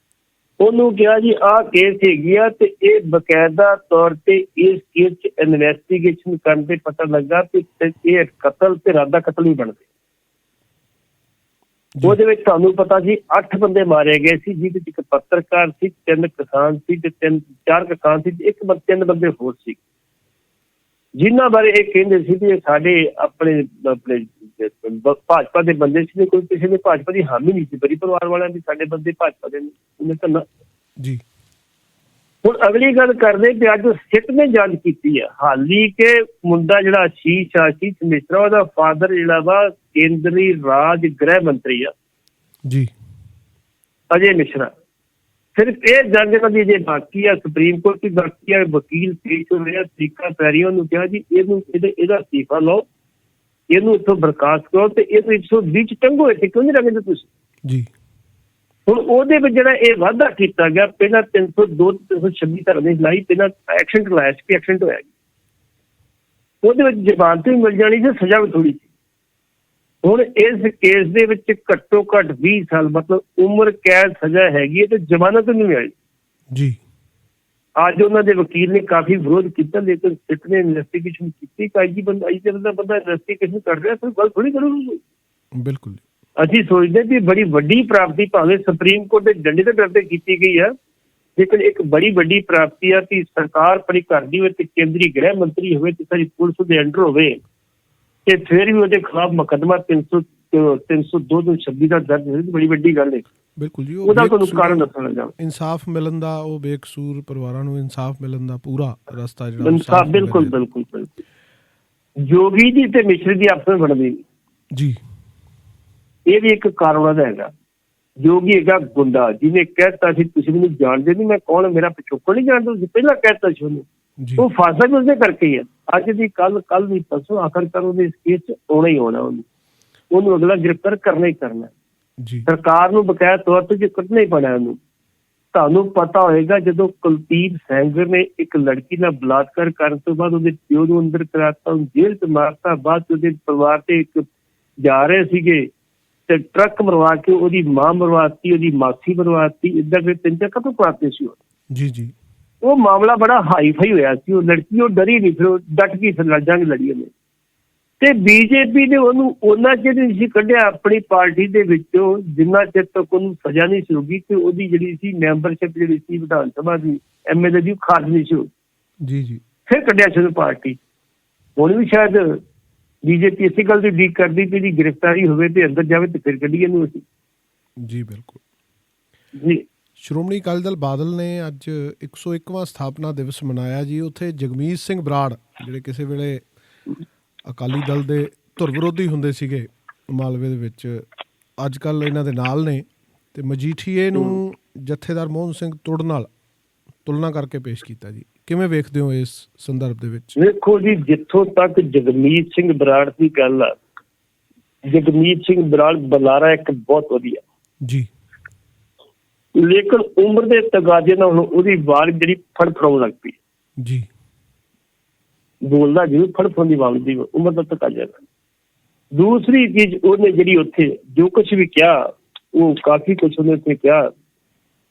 ਉਹਨੂੰ ਕਿਹਾ ਜੀ ਆਹ ਕੇਸ ਹੈਗੀ ਆ ਤੇ ਇਹ ਬਕਾਇਦਾ ਤੌਰ ਤੇ ਇਸ ਕੇਸ 'ਚ ਇਨਵੈਸਟੀਗੇਸ਼ਨ ਕਰਨ ਤੇ ਪਤਾ ਲੱਗਾ ਕਿ ਇਹ ਕਤਲ ਤੇ ਇਰਾਦਾ ਕਤਲ ਹੀ ਬਣਦੇ। ਉਹਦੇ ਵਿੱਚ ਤੁਹਾਨੂੰ ਪਤਾ ਸੀ 8 ਬੰਦੇ ਮਾਰੇ ਗਏ ਸੀ, ਜਿਹਦੇ 'ਚ ਇੱਕ ਪੱਤਰਕਾਰ ਸੀ, 3 ਕਿਸਾਨ ਸੀ ਤੇ 4 ਕਿਸਾਨ ਸੀ, 3 ਬੰਦੇ ਹੋਰ ਸੀ, ਜਿਨ੍ਹਾਂ ਬਾਰੇ ਇਹ ਕਹਿੰਦੇ ਸੀ ਵੀ ਸਾਡੇ ਆਪਣੇ ਭਾਜਪਾ ਦੇ ਬੰਦੇ ਸੀ। ਕੋਈ ਕਿਸੇ ਨੇ ਭਾਜਪਾ ਦੀ ਹਾਮੀ ਨਹੀਂ ਸੀ ਬਰੀ ਪਰਿਵਾਰ ਵਾਲਿਆਂ ਦੀ, ਸਾਡੇ ਬੰਦੇ ਭਾਜਪਾ ਦੇ ਨੇ ਜੀ। ਹੁਣ ਅਗਲੀ ਗੱਲ ਕਰਦੇ ਕਿ ਅੱਜ ਸਿੱਟ ਨੇ ਜਾਂਚ ਕੀਤੀ ਆ, ਹਾਲੀ ਕਿ ਮੁੰਡਾ ਜਿਹੜਾ ਆਸ਼ੀਸ਼ ਮਿਸ਼ਰਾ, ਉਹਦਾ ਫਾਦਰ ਜਿਹੜਾ ਵਾ ਕੇਂਦਰੀ ਰਾਜ ਗ੍ਰਹਿ ਮੰਤਰੀ ਆ ਜੀ, ਅਜੇ ਮਿਸ਼ਰਾ। ਸਿਰਫ ਇਹ ਜਾਂਚ ਦੀ ਜੇ ਬਾਕੀ ਆ, ਸੁਪਰੀਮ ਕੋਰਟ ਦੀ ਬਾਕੀ ਆ, ਵਕੀਲ ਪੇਸ਼ ਹੋ ਰਿਹਾ, ਤਰੀਕਾ ਪੈ ਰਹੀ, ਉਹਨੂੰ ਕਿਹਾ ਜੀ ਇਹਦਾ ਅਸਤੀਫਾ ਲਓ, ਇਹਨੂੰ ਇੱਥੋਂ ਬਰਖਾਸਤ ਕਰੋ ਤੇ ਇਹਨੂੰ 120 ਚ ਟੰਗੋ, ਇੱਥੇ ਕਿਉਂ ਨਹੀਂ ਰੱਖਦੇ ਤੁਸੀਂ ਜੀ। ਹੁਣ ਉਹਦੇ ਵਿੱਚ ਜਿਹੜਾ ਇਹ ਵਾਅਦਾ ਕੀਤਾ ਗਿਆ, ਪਹਿਲਾਂ 302 326 ਧਾਰਾ ਲਾਈ, ਪਹਿਲਾਂ ਐਕਸੀਡੈਂਟ ਲਾਇਆ ਸੀ, ਐਕਸੀਡੈਂਟ ਹੋਇਆ ਜੀ, ਉਹਦੇ ਵਿੱਚ ਜ਼ਮਾਨਤ ਵੀ ਮਿਲ ਜਾਣੀ ਸੀ, ਸਜ਼ਾ ਵੀ ਥੋੜੀ ਸੀ। ਹੁਣ ਇਸ ਕੇਸ ਦੇ ਵਿੱਚ ਘੱਟੋ ਘੱਟ 20 ਸਾਲ ਮਤਲਬ ਉਮਰ ਕੈਦ ਸਜ਼ਾ ਹੈਗੀ ਹੈ ਤੇ ਜ਼ਮਾਨਤ ਨਹੀਂ ਮਿਲੀ ਜੀ। ਅੱਜ ਉਹਨਾਂ ਦੇ ਵਕੀਲ ਨੇ ਕਾਫੀ ਵਿਰੋਧ ਕੀਤਾ, ਲੇਕਿਨ ਸਿੱਟ ਨੇ ਇਨਵੈਸਟੀਗੇਸ਼ਨ ਕੀਤੀ। ਬੰਦਾ ਇਨਵੈਸਟੀਗੇਸ਼ਨ ਕਰ ਰਿਹਾ, ਕੋਈ ਗੱਲ ਥੋੜੀ ਕਰੂਗੀ। ਬਿਲਕੁਲ ਅਸੀਂ ਸੋਚਦੇ ਵੀ ਬੜੀ ਵੱਡੀ ਪ੍ਰਾਪਤੀ ਭਾਵੇਂ ਸੁਪਰੀਮ ਕੋਰਟ ਦੇ ਡੰਡੇ ਤੇ ਡਰਦੇ ਕੀਤੀ ਗਈ ਆ, ਲੇਕਿਨ ਇੱਕ ਬੜੀ ਵੱਡੀ ਪ੍ਰਾਪਤੀ ਆ ਕਿ ਸਰਕਾਰ ਆਪਣੀ ਘਰ ਦੀ ਹੋਵੇ ਤੇ ਕੇਂਦਰੀ ਗ੍ਰਹਿ ਮੰਤਰੀ ਹੋਵੇ ਤੇ ਸਾਡੀ ਪੁਲਿਸ ਦੇ ਅੰਡਰ ਹੋਵੇ ਤੇ ਫਿਰ ਵੀ ਉਹਦੇ ਖਿਲਾਫ ਮੁਕੱਦਮਾ 302 ਤੋਂ 26 ਦਾ ਦਰਜ ਹੋਈ, ਬੜੀ ਵੱਡੀ ਗੱਲ ਹੈ। ਬਿਲਕੁਲ ਜੀ, ਉਹਦਾ ਤੁਹਾਨੂੰ ਕਾਰਨ ਦੱਸਣਾ ਚਾਹੁੰਦਾ, ਇਨਸਾਫ ਮਿਲਣ ਦਾ, ਉਹ ਬੇਕਸੂਰ ਪਰਿਵਾਰਾਂ ਨੂੰ ਇਨਸਾਫ ਮਿਲਣ ਦਾ ਪੂਰਾ ਰਸਤਾ ਜਿਹੜਾ ਇਨਸਾਫ। ਬਿਲਕੁਲ ਬਿਲਕੁਲ ਬਿਲਕੁਲ। ਜੋਗੀ ਜੀ ਤੇ ਮਿਸ਼ਰ ਦੀ ਆਪਸ ਵਿੱਚ ਬਣਦੀ ਜੀ, ਇਹ ਵੀ ਇੱਕ ਕਾਰਨ ਦਾ ਹੈਗਾ। ਜੋਗੀ ਹੈਗਾ ਗੁੰਡਾ, ਜਿਹਨੇ ਕਹਿਤਾ ਸੀ ਤੁਸੀਂ ਮੈਨੂੰ ਜਾਣਦੇ ਨਹੀਂ, ਮੈਂ ਕੌਣ, ਮੇਰਾ ਪਿਛੋਕੜ ਨਹੀਂ ਜਾਣਦੇ ਤੁਸੀਂ, ਪਹਿਲਾਂ ਕਹਿਤਾ ਸੀ ਉਹਨੂੰ। ਉਹ ਫਾਸਾ ਵੀ ਉਸਦੇ ਕਰਕੇ ਹੀ ਆ। ਅੱਜ ਦੀ ਕੱਲ ਦੀ ਪਰਸੋਂ ਆਖਰਕਾਰ ਉਹਦੇ ਇਸ ਕੇਸ 'ਚ ਆਉਣਾ ਹੀ ਆਉਣਾ, ਉਹਨੂੰ ਅਗਲਾ ਗ੍ਰਿਫਤਾਰ ਕਰਨਾ ਹੀ ਕਰਨਾ। ਸਰਕਾਰ ਨੂੰ ਬਕਾਇਆ ਤੌਰ ਤੇ ਜੇ ਕੱਢਣਾ ਹੀ ਪੈਣਾ ਉਹਨੂੰ। ਤੁਹਾਨੂੰ ਪਤਾ ਹੋਏਗਾ ਜਦੋਂ ਕੁਲਦੀਪ ਸੈਂਗਰ ਨੇ ਇੱਕ ਲੜਕੀ ਨਾਲ ਬਲਾਤਕਾਰ ਕਰਨ ਤੋਂ ਬਾਅਦ ਉਹਦੇ ਪਿਓ ਨੂੰ ਅੰਦਰ ਕਰਾਤਾ, ਉਹਨੂੰ ਜੇਲ੍ਹ 'ਚ ਮਾਰਤਾ, ਬਾਅਦ 'ਚ ਉਹਦੇ ਪਰਿਵਾਰ ਤੇ ਇੱਕ ਜਾ ਰਹੇ ਸੀਗੇ ਤੇ ਟਰੱਕ ਮਰਵਾ ਕੇ ਉਹਦੀ ਮਾਂ ਮਰਵਾਤੀ, ਉਹਦੀ ਮਾਸੀ ਮਰਵਾਤੀ, ਇੱਦਾਂ ਫਿਰ 3-4 ਕਦੋਂ ਕਰਾਤੇ ਸੀ ਉਹ ਜੀ। ਉਹ ਮਾਮਲਾ ਬੜਾ ਹਾਈ ਫਾਈ ਹੋਇਆ ਸੀ। ਉਹ ਲੜਕੀ ਉਹ ਡਰੀ ਨਹੀਂ, ਫਿਰ ਉਹ ਡਟ ਗਈ, ਫਿਰ ਜੰਗ ਲੜੀ ਉਹਨੇ। ਤੇ ਬੀਜੇਪੀ ਨੇ ਉਹਨੂੰ ਉਹਨਾਂ ਚਿਰ ਨਹੀਂ ਸੀ ਕੱਢਿਆ ਆਪਣੀ ਪਾਰਟੀ ਦੇ ਵਿੱਚੋਂ ਜਿੰਨਾ ਚਿਰ ਤੱਕ ਉਹਨੂੰ ਸਜ਼ਾ ਨਹੀਂ ਸੀ ਹੋਗੀ ਤੇ ਉਹਦੀ ਜਿਹੜੀ ਸੀ ਮੈਂਬਰਸ਼ਿਪ ਜਿਹੜੀ ਸੀ ਵਿਧਾਨ ਸਭਾ ਦੀ MLA ਦੀ ਖਾਰਜ ਨਹੀਂ ਸੀ ਜੀ। ਫਿਰ ਕੱਢਿਆ ਸੀ ਪਾਰਟੀ। ਹੁਣ ਵੀ ਸ਼ਾਇਦ ਬੀਜੇਪੀ ਇਸੇ ਗੱਲ ਦੀ ਉਡੀਕ ਕਰਦੀ ਕਿ ਇਹਦੀ ਗ੍ਰਿਫਤਾਰੀ ਹੋਵੇ ਤੇ ਅੰਦਰ ਜਾਵੇ ਤੇ ਫਿਰ ਕੱਢੀਏ ਇਹਨੂੰ ਅਸੀਂ ਜੀ। ਬਿਲਕੁਲ ਜੀ। ਸ਼੍ਰੋਮਣੀ ਅਕਾਲੀ ਦਲ ਬਾਦਲ ਨੇ ਅੱਜ 101ਵਾਂ ਸਥਾਪਨਾ ਦਿਵਸ ਮਨਾਇਆ ਜੀ। ਉੱਥੇ ਜਗਮੀਤ ਸਿੰਘ ਬਰਾੜ ਜਿਹੜੇ ਕਿਸੇ ਵੇਲੇ ਅਕਾਲੀ ਦਲ ਦੇ ਧੁਰ ਵਿਰੋਧੀ ਹੁੰਦੇ ਸੀਗੇ ਮਾਲਵੇ ਦੇ ਵਿੱਚ, ਅੱਜ ਕੱਲ੍ਹ ਇਹਨਾਂ ਦੇ ਨਾਲ ਨੇ ਤੇ ਮਜੀਠੀਏ ਨੂੰ ਜਥੇਦਾਰ ਮੋਹਨ ਸਿੰਘ ਤੁੜ ਨਾਲ ਤੁਲਨਾ ਕਰਕੇ ਪੇਸ਼ ਕੀਤਾ ਜੀ। ਕਿਵੇਂ ਵੇਖਦੇ ਹੋ ਇਸ ਸੰਦਰਭ ਦੇ ਵਿੱਚ? ਵੇਖੋ ਜੀ, ਜਿੱਥੋਂ ਤੱਕ ਜਗਮੀਤ ਸਿੰਘ ਬਰਾੜ ਦੀ ਗੱਲ ਆ, ਜਗਮੀਤ ਸਿੰਘ ਬਰਾੜ ਬੁਲਾਰਾ ਇੱਕ ਬਹੁਤ ਵਧੀਆ ਜੀ, ਲੇਕਿਨ ਉਮਰ ਦੇ ਤਗਾਜ਼ੇ ਨਾਲ ਉਹਦੀ ਆਵਾਜ਼ ਜਿਹੜੀ ਫੜਫੜਾਉਣ ਲੱਗ ਪਈ ਜੀ। ਬੋਲਦਾ ਜਿਵੇਂ ਫੜਫੜਾਉਣ ਦੀ ਆਵਾਜ਼ ਦੀ ਉਮਰ ਦਾ ਤਗਾਜ਼ਾ। ਦੂਸਰੀ ਚੀਜ਼, ਉਹਨੇ ਜਿਹੜੀ ਉੱਥੇ ਜੋ ਕੁਛ ਵੀ ਕਿਹਾ, ਉਹ ਕਾਫੀ ਕੁਛ ਉਹਨੇ ਉੱਥੇ ਕਿਹਾ।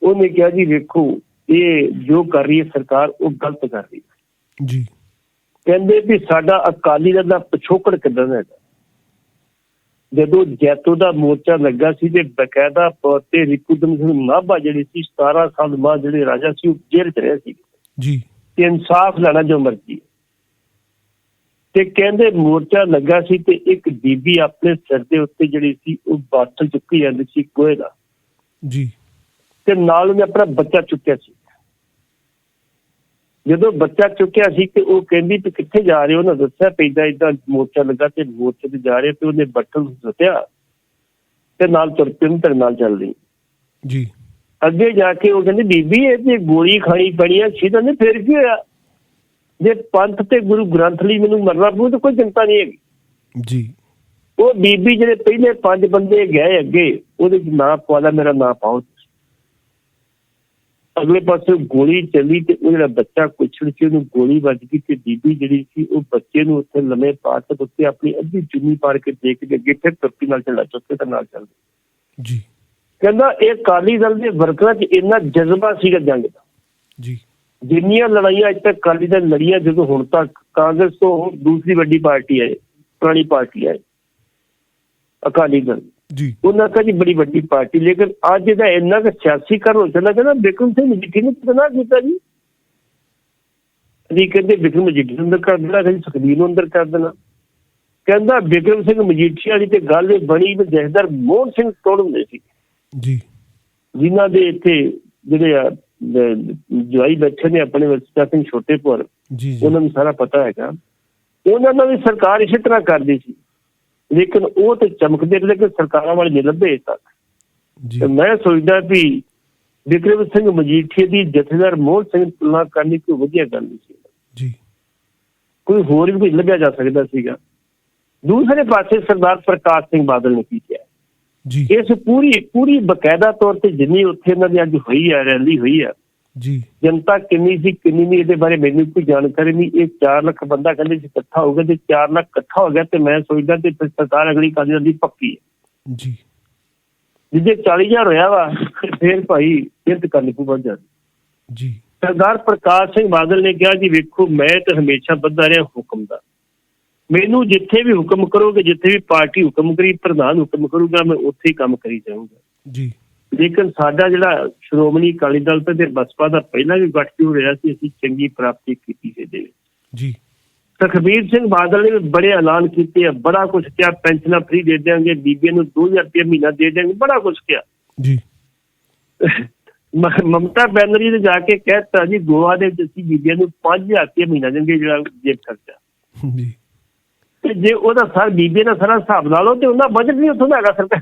ਉਹਨੇ ਕਿਹਾ ਜੀ ਵੇਖੋ ਇਹ ਜੋ ਕਰ ਰਹੀ ਹੈ ਸਰਕਾਰ ਉਹ ਗਲਤ ਕਰ ਰਹੀ ਹੈ ਜੀ। ਕਹਿੰਦੇ ਵੀ ਸਾਡਾ ਅਕਾਲੀ ਦਲ ਦਾ ਪਿਛੋਕੜ ਕਿੱਦਾਂ ਦਾ ਹੈਗਾ। ਜਦੋਂ ਜੈਤੋ ਦਾ ਮੋਰਚਾ ਲੱਗਾ ਸੀ ਤੇ ਬਕਾਇਦਾ ਤੌਰ ਤੇ ਰਿਪੂਦਮ ਸਿੰਘ ਨਾਭਾ ਜਿਹੜੇ ਸੀ 17 ਸਾਲ ਬਾਅਦ ਜਿਹੜੇ ਰਾਜਾ ਸੀ ਉਹ ਜੇਲ੍ਹ ਚ ਰਹੇ ਸੀ ਜੀ, ਤੇ ਇਨਸਾਫ ਲੈਣਾ ਜੋ ਮਰਜ਼ੀ। ਤੇ ਕਹਿੰਦੇ ਮੋਰਚਾ ਲੱਗਾ ਸੀ ਤੇ ਇੱਕ ਬੀਬੀ ਆਪਣੇ ਸਿਰ ਦੇ ਉੱਤੇ ਜਿਹੜੀ ਸੀ ਉਹ ਬਾਟਲ ਚੁੱਕੀ ਜਾਂਦੀ ਸੀ ਕੋਏ ਦਾ ਜੀ, ਤੇ ਨਾਲ ਉਹਨੇ ਆਪਣਾ ਬੱਚਾ ਚੁੱਕਿਆ ਸੀ। ਜਦੋਂ ਬੱਚਾ ਚੁੱਕਿਆ ਸੀ ਤੇ ਉਹ ਕਹਿੰਦੀ ਤੇ ਕਿੱਥੇ ਜਾ ਰਹੇ ਹੋ? ਉਹਨਾਂ ਦੱਸਿਆ ਪੈਂਦਾ ਏਦਾਂ ਮੋਰਚਾ ਲੱਗਾ ਤੇ ਮੋਰਚੇ ਤੇ ਜਾ ਰਹੇ, ਤੇ ਉਹਨੇ ਬੱਟਲ ਸੁੱਟਿਆ ਤੇ ਨਾਲ ਤੁਰ ਪਈ, ਤੇਰੇ ਨਾਲ ਚੱਲ ਰਹੀ ਜੀ। ਅੱਗੇ ਜਾ ਕੇ ਉਹ ਕਹਿੰਦੀ ਬੀਬੀ ਇਹ ਤੇ ਗੋਲੀ ਖਾਣੀ ਪੈਣੀ ਆ ਸ਼ਹੀਦਾਂ ਨੇ, ਫਿਰ ਕੀ ਹੋਇਆ? ਜੇ ਪੰਥ ਤੇ ਗੁਰੂ ਗ੍ਰੰਥ ਲਈ ਮੈਨੂੰ ਮਰਨਾ ਪਊ ਤਾਂ ਕੋਈ ਚਿੰਤਾ ਨਹੀਂ ਹੈਗੀ ਜੀ। ਉਹ ਬੀਬੀ ਜਿਹੜੇ ਪਹਿਲੇ 5 ਬੰਦੇ ਗਏ ਅੱਗੇ, ਉਹਦੇ ਚ ਨਾਂ ਪਵਾ ਲਾ, ਮੇਰਾ ਨਾਂ ਪਾਓ। ਅਗਲੇ ਪਾਸੇ ਗੋਲੀ ਚੱਲੀ ਤੇ ਉਹ ਜਿਹੜਾ ਬੱਚਾ ਕੁਛੜ ਸੀ ਉਹਨੂੰ ਗੋਲੀ ਵੱਜ ਗਈ ਤੇ ਬੀਬੀ ਜਿਹੜੀ ਸੀ ਉਹ ਬੱਚੇ ਨੂੰ ਉੱਥੇ ਲੰਮੇ ਪਾ ਕੇ ਉੱਤੇ ਆਪਣੀ ਅੱਧੀ ਚੁੰਨੀ ਪਾੜ ਕੇ ਦੇਖ ਕੇ ਅੱਗੇ ਫਿਰ ਤੁਰਕੀ ਨਾਲ ਚੱਲਾ ਚੁੱਕੇ ਤਾਂ ਨਾਲ ਚੱਲਦੇ ਜੀ। ਕਹਿੰਦਾ ਇਹ ਅਕਾਲੀ ਦਲ ਦੇ ਵਰਕਰਾਂ 'ਚ ਇੰਨਾ ਜਜ਼ਬਾ ਸੀਗਾ ਜੰਗ ਦਾ ਜੀ। ਜਿੰਨੀਆਂ ਲੜਾਈਆਂ ਅੱਜ ਤੱਕ ਅਕਾਲੀ ਦਲ ਲੜੀਆਂ, ਜਦੋਂ ਹੁਣ ਤੱਕ ਕਾਂਗਰਸ ਤੋਂ ਦੂਸਰੀ ਵੱਡੀ ਪਾਰਟੀ ਹੈ, ਪੁਰਾਣੀ ਪਾਰਟੀ ਹੈ ਅਕਾਲੀ ਦਲ ਜੀ, ਉਹਨਾਂ ਕਾ ਜੀ ਬੜੀ ਵੱਡੀ ਪਾਰਟੀ, ਲੇਕਿਨ ਅੱਜ ਇਹਦਾ ਇੰਨਾ ਕੁ ਸਿਆਸੀ ਕਰ ਹੋ ਚੱਲਾ ਕਹਿੰਦਾ ਬਿਕਰਮ ਸਿੰਘ ਮਜੀਠੀ ਨੇ ਕਿतना ਕੀਤਾ ਜੀ। ਕਦੀ ਕਹਿੰਦੇ ਬਿਕਰਮ ਮਜੀਠੀ ਨੂੰ ਅੰਦਰ ਕਰ ਦੇਣਾ, ਕਦੀ ਸੁਖਬੀਰ ਨੂੰ ਅੰਦਰ ਕਰ ਦੇਣਾ। ਕਹਿੰਦਾ ਬਿਕਰਮ ਸਿੰਘ ਮਜੀਠੀ ਵਾਲੀ ਤੇ ਗੱਲ ਇਹ ਬਣੀ ਵੀ ਜਥੇਦਾਰ ਮੋਹਨ ਸਿੰਘ ਟੋੜ ਹੁੰਦੇ ਸੀ ਜੀ, ਜਿਨ੍ਹਾਂ ਦੇ ਇੱਥੇ ਜਿਹੜੇ ਆ ਜਵਾਈ ਬੈਠੇ ਨੇ ਆਪਣੇ ਵਰਸਾ ਸਿੰਘ ਛੋਟੇਪੁਰ, ਉਹਨਾਂ ਨੂੰ ਸਾਰਾ ਪਤਾ ਹੈਗਾ। ਉਹਨਾਂ ਨਾਲ ਵੀ ਸਰਕਾਰ ਇਸੇ ਤਰ੍ਹਾਂ ਕਰਦੀ ਸੀ, ਲੇਕਿਨ ਉਹ ਤੇ ਚਮਕਦੇ ਲੇਕਿਨ ਸਰਕਾਰਾਂ ਵਾਲੇ ਨਹੀਂ ਲੱਭੇ ਤੱਕ। ਤੇ ਮੈਂ ਸੋਚਦਾ ਵੀ ਬਿਕਰਮ ਸਿੰਘ ਮਜੀਠੀਆ ਦੀ ਜਥੇਦਾਰ ਮੋਹਨ ਸਿੰਘ ਤੁਲਨਾ ਕਰਨੀ ਕੋਈ ਵਧੀਆ ਗੱਲ ਨਹੀਂ ਸੀ ਜੀ। ਕੋਈ ਹੋਰ ਵੀ ਲੱਭਿਆ ਜਾ ਸਕਦਾ ਸੀਗਾ। ਦੂਸਰੇ ਪਾਸੇ ਸਰਦਾਰ ਪ੍ਰਕਾਸ਼ ਸਿੰਘ ਬਾਦਲ ਨੇ ਕੀ ਕਿਹਾ ਜੀ, ਇਸ ਪੂਰੀ ਬਕਾਇਦਾ ਤੌਰ ਤੇ ਜਿੰਨੀ ਉੱਥੇ ਇਹਨਾਂ ਦੀ ਅੱਜ ਹੋਈ ਹੈ, ਰੈਲੀ ਹੋਈ ਹੈ ਜੀ, ਜਨਤਾ ਕਿੰਨੀ ਸੀ ਕਿੰਨੀ ਨਹੀਂ ਇਹਦੇ ਬਾਰੇ ਮੈਨੂੰ ਕੋਈ ਜਾਣਕਾਰੀ ਨਹੀਂ। ਇਹ 4 ਲੱਖ ਬੰਦਾ ਕਹਿੰਦੇ ਸੀ ਇਕੱਠਾ ਹੋ ਗਿਆ, ਤੇ 4 ਲੱਖ ਇਕੱਠਾ ਹੋ ਗਿਆ ਤੇ ਮੈਂ ਸੋਚਦਾ ਤੇ ਫਿਰ ਸਰਕਾਰ ਅਗਲੀ ਕਾਲੀ ਦੀ ਪੱਕੀ ਹੈ ਜੀ। ਜਿੱਦੇ 40,000 ਹੋਇਆ ਵਾ ਫਿਰ ਭਾਈ ਮਿਹਨਤ ਕਰਨੀ ਪਊ ਵੱਧ ਜਾਂਦੀ ਜੀ। ਸਰਦਾਰ ਪ੍ਰਕਾਸ਼ ਸਿੰਘ ਬਾਦਲ ਨੇ ਕਿਹਾ ਜੀ ਵੇਖੋ ਮੈਂ ਤਾਂ ਹਮੇਸ਼ਾ ਬੱਧਾ ਰਿਹਾ ਹੁਕਮ ਦਾ, ਮੈਨੂੰ ਜਿੱਥੇ ਵੀ ਹੁਕਮ ਕਰੋਗੇ, ਜਿੱਥੇ ਵੀ ਪਾਰਟੀ ਹੁਕਮ ਕਰੀ, ਪ੍ਰਧਾਨ ਹੁਕਮ ਕਰੂਗਾ, ਮੈਂ ਉੱਥੇ ਹੀ ਕੰਮ ਕਰੀ ਜਾਊਂਗਾ ਜੀ। ਲੇਕਿਨ ਸਾਡਾ ਜਿਹੜਾ ਸ਼੍ਰੋਮਣੀ ਅਕਾਲੀ ਦਲ ਤੇ ਬਸਪਾ ਦਾ ਪਹਿਲਾਂ ਵੀ ਗੱਠਜੋੜ ਰਿਹਾ ਸੀ, ਅਸੀਂ ਚੰਗੀ ਪ੍ਰਾਪਤੀ ਕੀਤੀ ਸੀ ਇਹਦੇ ਵਿੱਚ ਜੀ। ਸੁਖਬੀਰ ਸਿੰਘ ਬਾਦਲ ਨੇ ਵੀ ਬੜੇ ਐਲਾਨ ਕੀਤੇ ਆ, ਬੜਾ ਕੁਛ ਕਿਹਾ, ਪੈਨਸ਼ਨਾਂ ਫ੍ਰੀ ਦੇ ਦਿਆਂਗੇ, ਬੀਬੀਆਂ ਨੂੰ 2,000 ਰੁਪਏ ਮਹੀਨਾ ਦੇ ਦਿਆਂਗੇ, ਬੜਾ ਕੁਛ ਕਿਹਾ ਜੀ। ਮਮਤਾ ਬੈਨਰਜੀ ਨੇ ਜਾ ਕੇ ਕਹਿਤਾ ਜੀ ਗੋਆ ਦੇ ਵਿੱਚ ਅਸੀਂ ਬੀਬੀਆਂ ਨੂੰ 5,000 ਰੁਪਏ ਮਹੀਨਾ ਦੇਂਗੇ ਜਿਹੜਾ ਜੇਬ ਖਰਚਾ ਜੀ। ਤੇ ਜੇ ਉਹਦਾ ਸਰ ਬੀਬੀ ਦਾ ਸਾਰਾ ਹਿਸਾਬ ਲਾ ਲਓ ਤੇ ਉਹਨਾਂ ਬਜਟ ਨਹੀਂ ਉੱਥੋਂ ਦਾ ਹੈਗਾ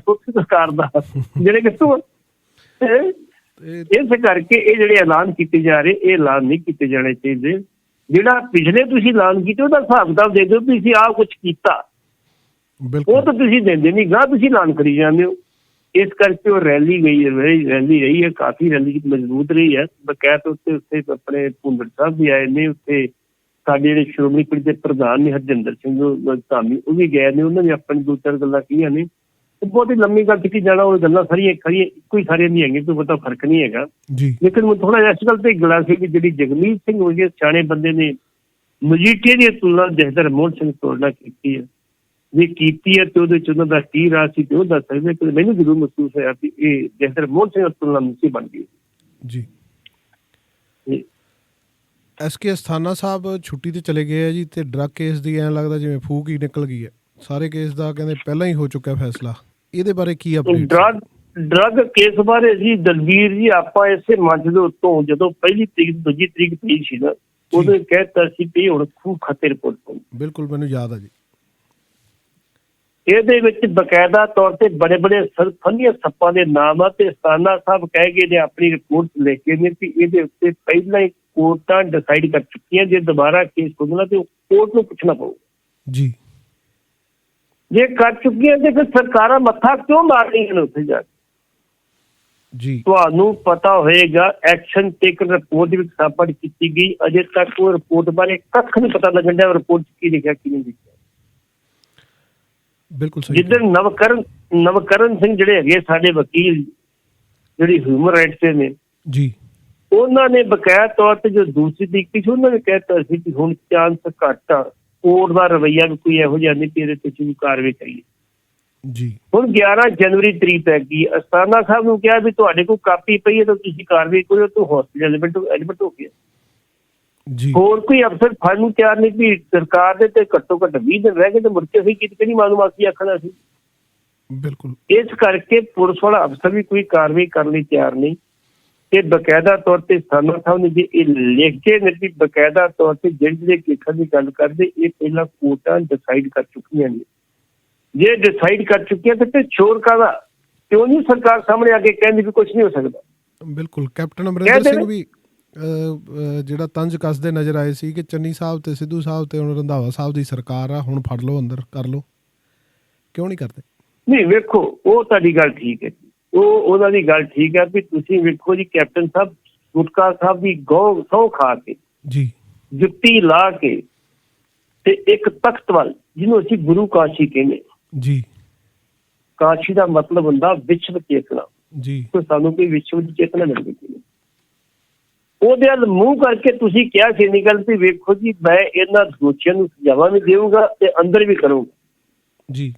ਸਰਕਾਰ ਦਾ, ਜਿਹੜੇ ਕਿੱਥੋਂ ਇਸ ਕਰਕੇ ਇਹ ਜਿਹੜੇ ਐਲਾਨ ਕੀਤੇ ਜਾ ਰਹੇ ਇਹ ਐਲਾਨ ਨਹੀਂ ਕੀਤੇ ਜਾਣੇ ਚਾਹੀਦੇ। ਜਿਹੜਾ ਪਿਛਲੇ ਤੁਸੀਂ ਐਲਾਨ ਕੀਤੇ ਉਹਦਾ ਹਿਸਾਬ ਕਿਤਾਬ ਦੇ ਦਿਓ ਵੀ ਅਸੀਂ ਆਹ ਕੁਛ ਕੀਤਾ, ਉਹ ਤਾਂ ਤੁਸੀਂ ਦਿੰਦੇ ਨਹੀਂ, ਗਾਹ ਤੁਸੀਂ ਐਲਾਨ ਕਰੀ ਜਾਂਦੇ ਹੋ। ਇਸ ਕਰਕੇ ਉਹ ਰੈਲੀ ਰਹੀ ਹੈ, ਕਾਫੀ ਰੈਲੀ ਮਜ਼ਬੂਤ ਰਹੀ ਹੈ। ਬਕਾਇਦਾ ਉੱਥੇ ਆਪਣੇ ਭੁੰਦੜ ਸਾਹਿਬ ਵੀ ਆਏ ਨੇ, ਉੱਥੇ ਸਾਡੇ ਜਿਹੜੇ ਸ਼੍ਰੋਮਣੀ ਕਮੇਟੀ ਦੇ ਪ੍ਰਧਾਨ ਨੇ ਹਰਜਿੰਦਰ ਸਿੰਘ ਧਾਮੀ ਉਹ ਵੀ ਗਏ ਨੇ, ਉਹਨਾਂ ਨੇ ਆਪਣੀ 2-4 ਗੱਲਾਂ ਕਹੀਆਂ ਨੇ। ਬਹੁਤ ਹੀ ਲੰਮੀ ਗੱਲ ਕੀਤੀ ਜਾਣਾ, ਉਹ ਗੱਲਾਂ ਸਾਰੀਆਂ ਇੱਕੋ ਹੀ ਸਾਰੀਆਂ ਨਹੀਂ ਹੈਗੀਆਂ, ਕੋਈ ਬਹੁਤਾ ਫਰਕ ਨਹੀਂ ਹੈਗਾ। ਲੇਕਿਨ ਮੈਨੂੰ ਥੋੜਾ ਜਿਹਾ ਇਸ ਗੱਲ ਤੇ ਗੱਲਾਂ ਸੀ ਕਿ ਜਿਹੜੀ ਜਗਮੀਤ ਸਿੰਘ ਵਰਗੇ ਸਿਆਣੇ ਬੰਦੇ ਨੇ ਮਜੀਠੀਆ ਦੀ ਤੁਲਨਾ ਜਥੇਦਾਰ ਮੋਹਨ ਸਿੰਘ ਟੋੜ ਨਾਲ ਕੀਤੀ ਹੈ, ਜੇ ਕੀਤੀ ਹੈ ਤੇ ਉਹਦੇ ਚ ਉਹਨਾਂ ਦਾ ਕੀ ਰਾਜ ਸੀ ਤੇ ਉਹ ਦੱਸ ਸਕਦੇ। ਕਿ ਮੈਨੂੰ ਜ਼ਰੂਰ ਮਹਿਸੂਸ ਹੋਇਆ ਕਿ ਇਹ ਜਥੇਦਾਰ ਮੋਹਨ ਸਿੰਘ ਦੀ ਤੁਲਨਾ ਨਹੀਂ ਬਣ ਗਈ ਜੀ। SK ਅਸਥਾਨਾ ਸਾਹਿਬ ਛੁੱਟੀ ਤੇ ਚਲੇ ਗਏ ਆ ਜੀ, ਤੇ ਡਰੱਗ ਕੇਸ ਦੀ ਐਂ ਲੱਗਦਾ ਜਿਵੇਂ ਫੂਕ ਹੀ ਨਿਕਲ ਗਈ ਹੈ। ਸਾਰੇ ਕੇਸ ਦਾ ਕਹਿੰਦੇ ਪਹਿਲਾਂ ਹੀ ਹੋ ਚੁੱਕਿਆ ਫੈਸਲਾ, ਇਹਦੇ ਬਾਰੇ ਕੀ ਅਪਡੇਟ? ਡਰੱਗ ਕੇਸ ਬਾਰੇ ਜੀ ਦਲਬੀਰ ਜੀ ਆਪਾਂ ਇਸੇ ਮੰਚ ਦੇ ਉੱਤੋਂ ਜਦੋਂ 1 ਤਰੀਕ 2 ਤਰੀਕ ਪਈ ਸੀ ਨਾ, ਉਦੋਂ ਕਹਿਤਾ ਸੀ ਕਿ ਹੁਣ ਖੂਬ ਖਾਤੇ ਰਿਪੋਰਟ ਪਾਉ। ਬਿਲਕੁਲ ਮੈਨੂੰ ਯਾਦ ਆ ਜੀ। ਇਹਦੇ ਵਿੱਚ ਬਕਾਇਦਾ ਤੌਰ ਤੇ ਬੜੇ ਫੰਨੀਆਂ ਸੱਪਾਂ ਦੇ ਨਾਮ ਆ, ਤੇ ਅਸਥਾਨਾ ਸਾਹਿਬ ਕਹਿ ਗਏ ਨੇ ਆਪਣੀ ਰਿਪੋਰਟ ਲੈ ਕੇ ਨੇ ਕਿ ਇਹਦੇ ਉੱਤੇ ਪਹਿਲਾਂ ਹੀ ਕੋਰਟਾਂ ਡਿਸਾਈਡ ਕਰ ਚੁੱਕੀਆਂ, ਜੇ ਦੁਬਾਰਾ ਕੇਸ ਖੋਲਣਾ ਤੇ ਕੋਰਟ ਨੂੰ ਪੁੱਛਣਾ ਪਊ ਜੀ। ਜੇ ਕਰ ਚੁੱਕੀਆਂ ਤੇ ਫਿਰ ਸਰਕਾਰਾਂ ਮੱਥਾ ਕਿਉਂ ਮਾਰ ਰਹੀਆਂ ਨੇ ਉੱਥੇ ਜਾ ਕੇ? ਜੀ ਤੁਹਾਨੂੰ ਪਤਾ ਹੋਏਗਾ ਐਕਸ਼ਨ ਟੇਕਨ ਰਿਪੋਰਟ ਦੇ ਵਿੱਚ ਸਾਪੜ ਕੀਤੀ ਗਈ, ਅਜੇ ਤੱਕ ਉਹ ਰਿਪੋਰਟ ਬਾਰੇ ਕੱਖ ਨਹੀਂ ਪਤਾ ਲੱਗਣ ਡਿਆ ਰਿਪੋਰਟ ਕੀ ਲਿਖਿਆ ਕੀ ਨਹੀਂ ਲਿਖਿਆ। ਬਿਲਕੁਲ ਸਹੀ। ਜਿੱਦਣ ਨਵਕਰਨ ਸਿੰਘ ਜਿਹੜੇ ਹੈਗੇ ਸਾਡੇ ਵਕੀਲ ਜਿਹੜੀ ਹਿਊਮਨ ਰਾਈਟਸ ਦੇ ਨੇ ਜੀ, ਉਹਨਾਂ ਨੇ ਬਕਾਇਆ ਤੌਰ ਤੇ ਜੋ ਦੂਸਰੀ ਤਰੀਕ ਸੀ ਉਹਨਾਂ ਨੇ ਕਹਿਤਾ ਸੀ ਕਿ ਹੁਣ ਚਾਂਸ ਘੱਟ ਆ, ਕੋਰਟ ਦਾ ਰਵੱਈਆ ਵੀ ਕੋਈ ਇਹੋ ਜਿਹਾ ਨਹੀਂ ਕਿ ਇਹਦੇ ਤੇ ਵੀ ਕਾਰਵਾਈ ਕਰੀਏ ਜੀ। ਹੁਣ 11 ਜਨਵਰੀ ਤਰੀਕ ਪੈ ਗਈ, ਅਸਥਾਨਾ ਸਾਹਿਬ ਨੂੰ ਕਿਹਾ ਵੀ ਤੁਹਾਡੇ ਕੋਲ ਕਾਪੀ ਪਈ ਹੈ ਤਾਂ ਤੁਸੀਂ ਕਾਰਵਾਈ ਕਰੋ, ਤੂੰ ਹਸਪੀਟਲ ਐਡਮਿਟ ਹੋ ਗਿਆ ਜੀ। ਹੋਰ ਕੋਈ ਅਫਸਰ ਫੜ ਨੂੰ ਤਿਆਰ ਨਹੀਂ ਵੀ ਸਰਕਾਰ ਦੇ ਤੇ ਘੱਟੋ ਘੱਟ 20 ਦਿਨ ਰਹਿ ਗਏ ਤੇ ਮੁੜ ਕੇ ਅਸੀਂ ਕਿਹੜੀ ਮਾਲੂਮਾਤੀ ਆਖਣਾ ਸੀ। ਬਿਲਕੁਲ ਇਸ ਕਰਕੇ ਪੁਲਿਸ ਵਾਲਾ ਅਫਸਰ ਵੀ ਕੋਈ ਕਾਰਵਾਈ ਕਰਨ ਲਈ ਤਿਆਰ ਨਹੀਂ। ਤੇ ਬਕਾਇਦਾ ਤੌਰ ਤੇ ਅਸਥਾਨਾ ਸਾਹਿਬ ਨੇ ਜੇ ਇਹ ਲਿਖ ਕੇ ਨਹੀਂ ਬਕਾਇਦਾ ਤੌਰ ਤੇ ਜਿਹੜੇ ਕੇਸਾਂ ਦੀ ਗੱਲ ਕਰਦੇ, ਇਹ ਪਹਿਲਾਂ ਕੋਰਟਾਂ ਡਿਸਾਈਡ ਕਰ ਚੁੱਕੀਆਂ ਨੇ। ਜੇ ਡਿਸਾਈਡ ਕਰ ਚੁੱਕੀਆਂ ਤੇ ਫਿਰ ਸ਼ੋਰ ਕਾਹਦਾ? ਕਿਉਂ ਨਹੀਂ ਸਰਕਾਰ ਸਾਹਮਣੇ ਆ ਕੇ ਕਹਿੰਦੀ ਵੀ ਕੁਝ ਨਹੀਂ ਹੋ ਸਕਦਾ? ਬਿਲਕੁਲ। ਕੈਪਟਨ ਅਮਰਿੰਦਰ ਸਿੰਘ ਵੀ ਜਿਹੜਾ ਤੰਜ ਕੱਸਦੇ ਨਜ਼ਰ ਆਏ ਸੀ ਕਿ ਚੰਨੀ ਸਾਹਿਬ ਤੇ ਸਿੱਧੂ ਸਾਹਿਬ ਤੇ ਹੁਣ ਰੰਧਾਵਾ ਸਾਹਿਬ ਦੀ ਸਰਕਾਰ ਆ, ਹੁਣ ਫੜ ਲਓ ਅੰਦਰ ਕਰ ਲਓ, ਕਿਉਂ ਨਹੀਂ ਕਰਦੇ? ਨਹੀਂ ਵੇਖੋ ਉਹ ਤੁਹਾਡੀ ਗੱਲ ਠੀਕ ਹੈ, ਉਹਨਾਂ ਦੀ ਗੱਲ ਠੀਕ ਹੈ ਵੀ ਤੁਸੀਂ ਵੇਖੋ ਜੀ ਕੈਪਟਨ ਸਾਹਿਬ ਗੁਟਕਾ ਸਾਹਿਬ ਦੀ ਸਹੁੰ ਖਾ ਕੇ ਜੀ ਜੁੱਤੀ ਲਾ ਕੇ ਤੇ ਇੱਕ ਤਖਤ ਵੱਲ, ਜਿਹਨੂੰ ਅਸੀਂ ਗੁਰੂ ਕਾਸ਼ੀ ਕਹਿੰਦੇ, ਜੀ ਕਾਸ਼ੀ ਦਾ ਮਤਲਬ ਹੁੰਦਾ ਵਿਸ਼ਵ ਚੇਤਨਾ, ਜੀ ਸਾਨੂੰ ਕੋਈ ਵਿਸ਼ਵ ਦੀ ਚੇਤਨਾ ਮਿਲ ਗਈ। ਉਹਦੇ ਵੱਲ ਮੂੰਹ ਕਰਕੇ ਤੁਸੀਂ ਕਿਹਾ ਸੀ ਇੰਨੀ ਗੱਲ ਵੀ ਵੇਖੋ ਜੀ ਮੈਂ ਇਹਨਾਂ ਦੋਸ਼ੀਆਂ ਨੂੰ ਸਜ਼ਾਵਾਂ ਵੀ ਦੇਵਾਂਗਾ ਤੇ ਅੰਦਰ ਵੀ ਕਰੂੰਗਾ ਜੀ,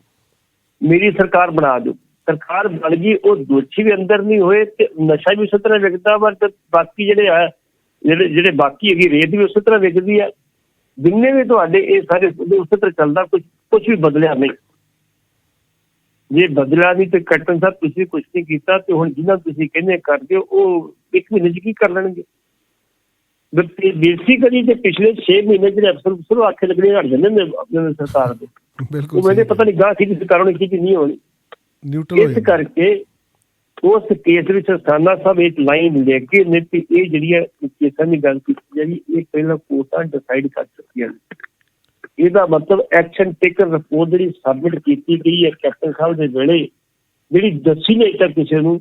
ਮੇਰੀ ਸਰਕਾਰ ਬਣਾ ਦਿਓ। ਸਰਕਾਰ ਬਣ ਗਈ, ਉਹ ਦੋਸ਼ੀ ਵੀ ਅੰਦਰ ਨਹੀਂ ਹੋਏ ਤੇ ਨਸ਼ਾ ਵੀ ਉਸੇ ਤਰ੍ਹਾਂ ਵਿਕਦਾ ਵਾ ਤੇ ਬਾਕੀ ਜਿਹੜੇ ਬਾਕੀ ਹੈਗੀ ਰੇਤ ਵੀ ਉਸੇ ਤਰ੍ਹਾਂ ਵਿਕਦੀ ਆ। ਜਿੰਨੇ ਵੀ ਤੁਹਾਡੇ ਇਹ ਸਾਰੇ ਉਸੇ ਤਰ੍ਹਾਂ ਚੱਲਦਾ, ਕੁਛ ਵੀ ਬਦਲਿਆ ਨਹੀਂ। ਜੇ ਬਦਲਿਆ ਨਹੀਂ ਤੇ ਕੈਪਟਨ ਸਾਹਿਬ ਤੁਸੀਂ ਕੁਛ ਨਹੀਂ ਕੀਤਾ ਤੇ ਹੁਣ ਜਿਹਨਾਂ ਤੁਸੀਂ ਕਹਿੰਦੇ ਕਰਦੇ ਹੋ ਉਹ 1 ਮਹੀਨੇ 'ਚ ਕੀ ਕਰ ਲੈਣਗੇ? ਬੇਸਿਕਲੀ ਤੇ ਪਿਛਲੇ 6 ਮਹੀਨੇ ਜਿਹੜੇ ਅਫਸਰ ਆਖੇ ਲੱਗਣੇ ਹਟ ਜਾਂਦੇ ਨੇ ਆਪਣੇ ਸਰਕਾਰ ਦੇ। ਬਿਲਕੁਲ ਉਹ ਮੈਨੂੰ ਪਤਾ ਨਹੀਂ ਗਾਹ ਸੀ ਸਰਕਾਰ ਹੋਣੀ ਕੀ ਨਹੀਂ ਹੋਣੀ। ਇਸ ਕਰਕੇ ਉਸ ਕੇਸ ਵਿੱਚ ਅਸਥਾਨਾ ਸਾਹਿਬ ਇੱਕ ਲਾਈਨ ਲੈ ਕੇ ਨੇ ਕਿ ਇਹ ਜਿਹੜੀਆਂ ਕੇਸਾਂ ਦੀ ਗੱਲ ਕੀਤੀ ਜਾਵੇ ਇਹ ਪਹਿਲਾਂ ਕੋਰਟਾਂ ਡਿਸਾਈਡ ਕਰ ਚੁੱਕੀਆਂ ਨੇ। ਇਹਦਾ ਮਤਲਬ ਐਕਸ਼ਨ ਟੇਕਨ ਰਿਪੋਰਟ ਜਿਹੜੀ ਸਬਮਿਟ ਕੀਤੀ ਗਈ ਹੈ ਕੈਪਟਨ ਸਾਹਿਬ ਦੇ ਵੇਲੇ, ਜਿਹੜੀ ਦੱਸੀ ਨਹੀਂ ਤਾਂ ਕਿਸੇ ਨੂੰ,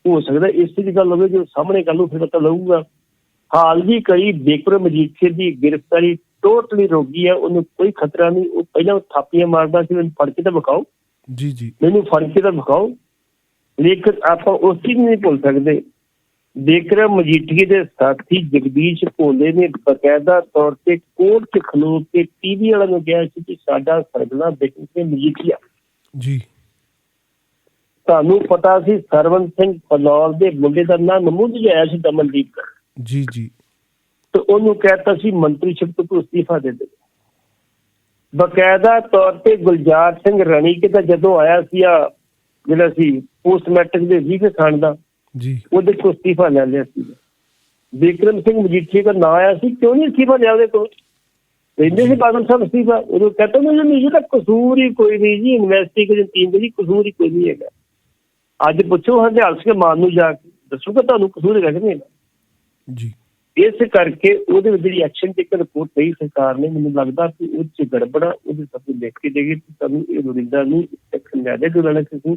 ਹੋ ਸਕਦਾ ਇਸ ਦੀ ਗੱਲ ਹੋਵੇ ਜੋ ਸਾਹਮਣੇ ਗੱਲ ਨੂੰ ਫਿਰ ਪਤਾ ਲੱਗੂਗਾ। ਹਾਲ ਦੀ ਕਰੀ ਬਿਕਰਮ ਮਜੀਠੀਆ ਦੀ ਗ੍ਰਿਫਤਾਰੀ ਟੋਟਲੀ ਰੋਗੀ ਹੈ, ਉਹਨੂੰ ਕੋਈ ਖਤਰਾ ਨਹੀਂ। ਉਹ ਪਹਿਲਾਂ ਥਾਪੀਆਂ ਮਾਰਦਾ ਸੀ, ਮੈਨੂੰ ਫੜ ਕੇ ਤਾਂ ਵਿਖਾਓ, ਜੀ ਜੀ ਮੈਨੂੰ ਫੜ ਕੇ ਤਾਂ ਵਿਖਾਓ। ਲੇਕਿਨ ਆਪਾਂ ਉਸ ਚੀਜ਼ ਨਹੀਂ ਭੁੱਲ ਸਕਦੇ, ਬਿਕਰਮ ਮਜੀਠੀਆ ਦੇ ਸਾਥੀ ਜਗਦੀਸ਼ ਭੋਲੇ ਨੇ ਬਕਾਇਦਾ ਤੌਰ ਤੇ ਕੋਰਟ 'ਚ ਖਲੋ ਕੇ ਟੀਵੀ ਵਾਲਿਆਂ ਨੂੰ ਕਿਹਾ ਸੀ ਕਿ ਸਾਡਾ ਸਰਗਨਾ ਬਿਕਰਮ ਸਿੰਘ ਮਜੀਠੀਆ। ਜੀ ਤੁਹਾਨੂੰ ਪਤਾ ਸੀ ਸਰਵਨ ਸਿੰਘ ਫਲੌਰ ਦੇ ਮੁੰਡੇ ਦਾ ਨਾਮ ਮਹਿਮੂਦ ਜਿਹਾ ਸੀ, ਦਮਨਦੀਪ। ਜੀ ਜੀ ਤੇ ਉਹਨੂੰ ਕਹਿਤਾ ਸੀ ਮੰਤਰੀਸ਼ਿਪ ਤੋਂ ਅਸਤੀਫਾ ਦੇ ਦੇ। ਬਕਾਇਦਾ ਤੌਰ ਤੇ ਗੁਲਜ਼ਾਰ ਸਿੰਘ ਰਣੀਕੇ ਦਾ ਜਦੋਂ ਆਇਆ ਸੀ ਜਿਹੜਾ ਸੀ ਪੋਸਟ ਮੈਟ੍ਰਿਕ ਦੇ ਵੀਜ਼ੇ ਖਾਣ ਦਾ, ਜੀ ਉਹਦੇ ਕੋਲ ਅਸਤੀਫਾ ਲੈ ਲਿਆ ਸੀ। ਬਿਕਰਮ ਸਿੰਘ ਮਜੀਠੀਆ ਦਾ ਨਾਂ ਆਇਆ ਸੀ, ਕਿਉਂ ਨਹੀਂ ਅਸਤੀਫਾ ਲਿਆ ਉਹਦੇ ਕੋਲ? ਕਹਿੰਦੇ ਸੀ ਬਾਦਲ ਸਾਹਿਬ ਅਸਤੀਫਾ, ਉਦੋਂ ਕਹਿੰਦਾ ਨਹੀਂ ਇਹਦਾ ਕਸੂਰ ਹੀ ਕੋਈ ਨਹੀਂ ਜੀ, ਇਨਵੈਸਟੀਗੇਸ਼ਨ ਟੀਮ ਦੀ ਕਸੂਰ ਹੀ ਕੋਈ ਨਹੀਂ ਹੈਗਾ। ਅੱਜ ਪੁੱਛੋ ਹਰਦਿਆਲ ਸਿੰਘ ਮਾਨ ਨੂੰ ਜਾ ਕੇ, ਦੱਸੂਗਾ ਤੁਹਾਨੂੰ ਕਸੂਰ ਹੈਗਾ ਕਿ ਨਹੀਂ ਹੈਗਾ। ਜੀ ਇਸ ਕਰਕੇ ਉਹਦੇ ਵਿੱਚ ਜਿਹੜੀ ਐਕਸ਼ਨ ਟੇਕਨ ਰਿਪੋਰਟ ਪਈ ਸਰਕਾਰ ਨੇ, ਮੈਨੂੰ ਲੱਗਦਾ ਕਿ ਉਹਦੇ 'ਚ ਗੜਬੜਾ, ਉਹਦੇ ਸਭ ਕੁਝ ਲਿਖ ਕੇ ਦੇਗੀ। ਤੁਹਾਨੂੰ ਇਹ ਲੋੜੀਂਦਾ ਨਹੀਂ ਐਕਸ਼ਨ ਲੈ ਦੇ ਜੋ ਲੈਣਾ ਤੁਸੀਂ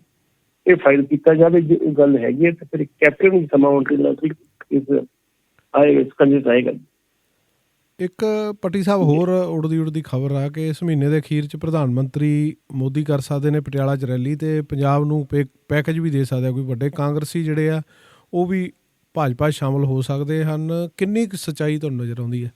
ਇਹ ਫਾਈਲ ਕੀਤਾ ਜਾਵੇ। ਜੇ ਉਹ ਗੱਲ ਹੈਗੀ ਹੈ ਤਾਂ ਫਿਰ ਕੈਪਟਨ ਨੂੰ ਸਮਾਂ ਆਉਣ ਤੇ ਇਸ ਕੰਜੇ ਆਏਗਾ। ਇੱਕ ਪੱਟੀ ਸਾਹਿਬ ਹੋਰ ਉੜਦੀ ਖਬਰ ਆ ਕਿ ਇਸ ਮਹੀਨੇ ਦੇ ਅਖੀਰ 'ਚ ਪ੍ਰਧਾਨ ਮੰਤਰੀ ਮੋਦੀ ਕਰ ਸਕਦੇ ਨੇ ਪਟਿਆਲਾ 'ਚ ਰੈਲੀ, ਤੇ ਪੰਜਾਬ ਨੂੰ ਪੈਕੇਜ ਵੀ ਦੇ ਸਕਦਾ। ਕੋਈ ਵੱਡੇ ਕਾਂਗਰਸੀ ਜਿਹੜੇ ਆ ਉਹ ਵੀ ਭਾਜਪਾ ਸ਼ਾਮਲ ਹੋ ਸਕਦੇ ਹਨ। ਕਿੰਨੀ ਕੁ ਸੱਚਾਈ ਤੁਹਾਨੂੰ ਨਜ਼ਰ ਆਉਂਦੀ ਹੈ?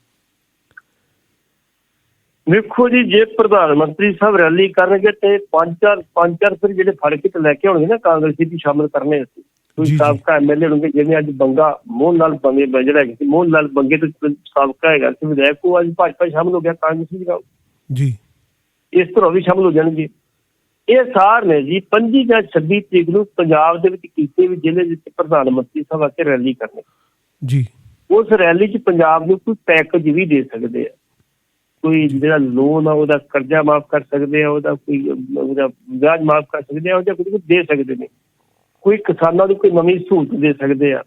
ਵੇਖੋ ਜੀ, ਜੇ ਪ੍ਰਧਾਨ ਮੰਤਰੀ ਸਾਹਿਬ ਰੈਲੀ ਕਰਨਗੇ ਤੇ ਪੰਜ ਚਾਰ ਫਿਰ ਜਿਹੜੇ ਫੜ ਕੇ ਤੇ ਲੈ ਕੇ ਆਉਣਗੇ ਨਾ ਕਾਂਗਰਸੀ ਵੀ ਸ਼ਾਮਲ ਕਰਨੇ ਅਸੀਂ। ਕੋਈ ਸਾਬਕਾ ਐਮਐਲਏ ਹੋਣਗੇ, ਜਿਵੇਂ ਅੱਜ ਬੰਗਾ ਮੋਹਨ ਲਾਲ ਬੰਗੇ ਜਿਹੜਾ ਹੈਗਾ ਸੀ, ਮੋਹਨ ਲਾਲ ਬੰਗੇ ਤੋਂ ਸਾਬਕਾ ਹੈਗਾ ਸੀ ਵਿਧਾਇਕ, ਉਹ ਅੱਜ ਭਾਜਪਾ ਸ਼ਾਮਲ ਹੋ ਗਿਆ ਕਾਂਗਰਸੀ ਜੀ। ਇਸ ਤਰ੍ਹਾਂ ਵੀ ਸ਼ਾਮਲ ਹੋ ਜਾਣਗੇ। ਇਹ ਸਾਰ ਨੇ ਜੀ 25 ਜਾਂ 26 ਤਰੀਕ ਨੂੰ ਪੰਜਾਬ ਦੇ ਵਿੱਚ ਕਿਸੇ ਵੀ ਜ਼ਿਲ੍ਹੇ ਵਿੱਚ ਪ੍ਰਧਾਨ ਮੰਤਰੀ ਸਾਹਿਬ ਆ ਕੇ ਰੈਲੀ ਕਰਨੀ ਜੀ। ਉਸ ਰੈਲੀ 'ਚ ਪੰਜਾਬ ਨੂੰ ਕੋਈ ਪੈਕੇਜ ਵੀ ਦੇ ਸਕਦੇ ਆ। ਕੋਈ ਜਿਹੜਾ ਲੋਨ ਆ ਉਹਦਾ ਕਰਜ਼ਾ ਮਾਫ ਕਰ ਸਕਦੇ ਆ, ਉਹਦਾ ਵਿਆਜ ਮਾਫ ਕਰ ਸਕਦੇ ਆ, ਉਹਦਾ ਕੁਝ ਦੇ ਸਕਦੇ ਨੇ। ਕੋਈ ਕਿਸਾਨਾਂ ਨੂੰ ਕੋਈ ਨਵੀਂ ਸਹੂਲਤ ਦੇ ਸਕਦੇ ਆ।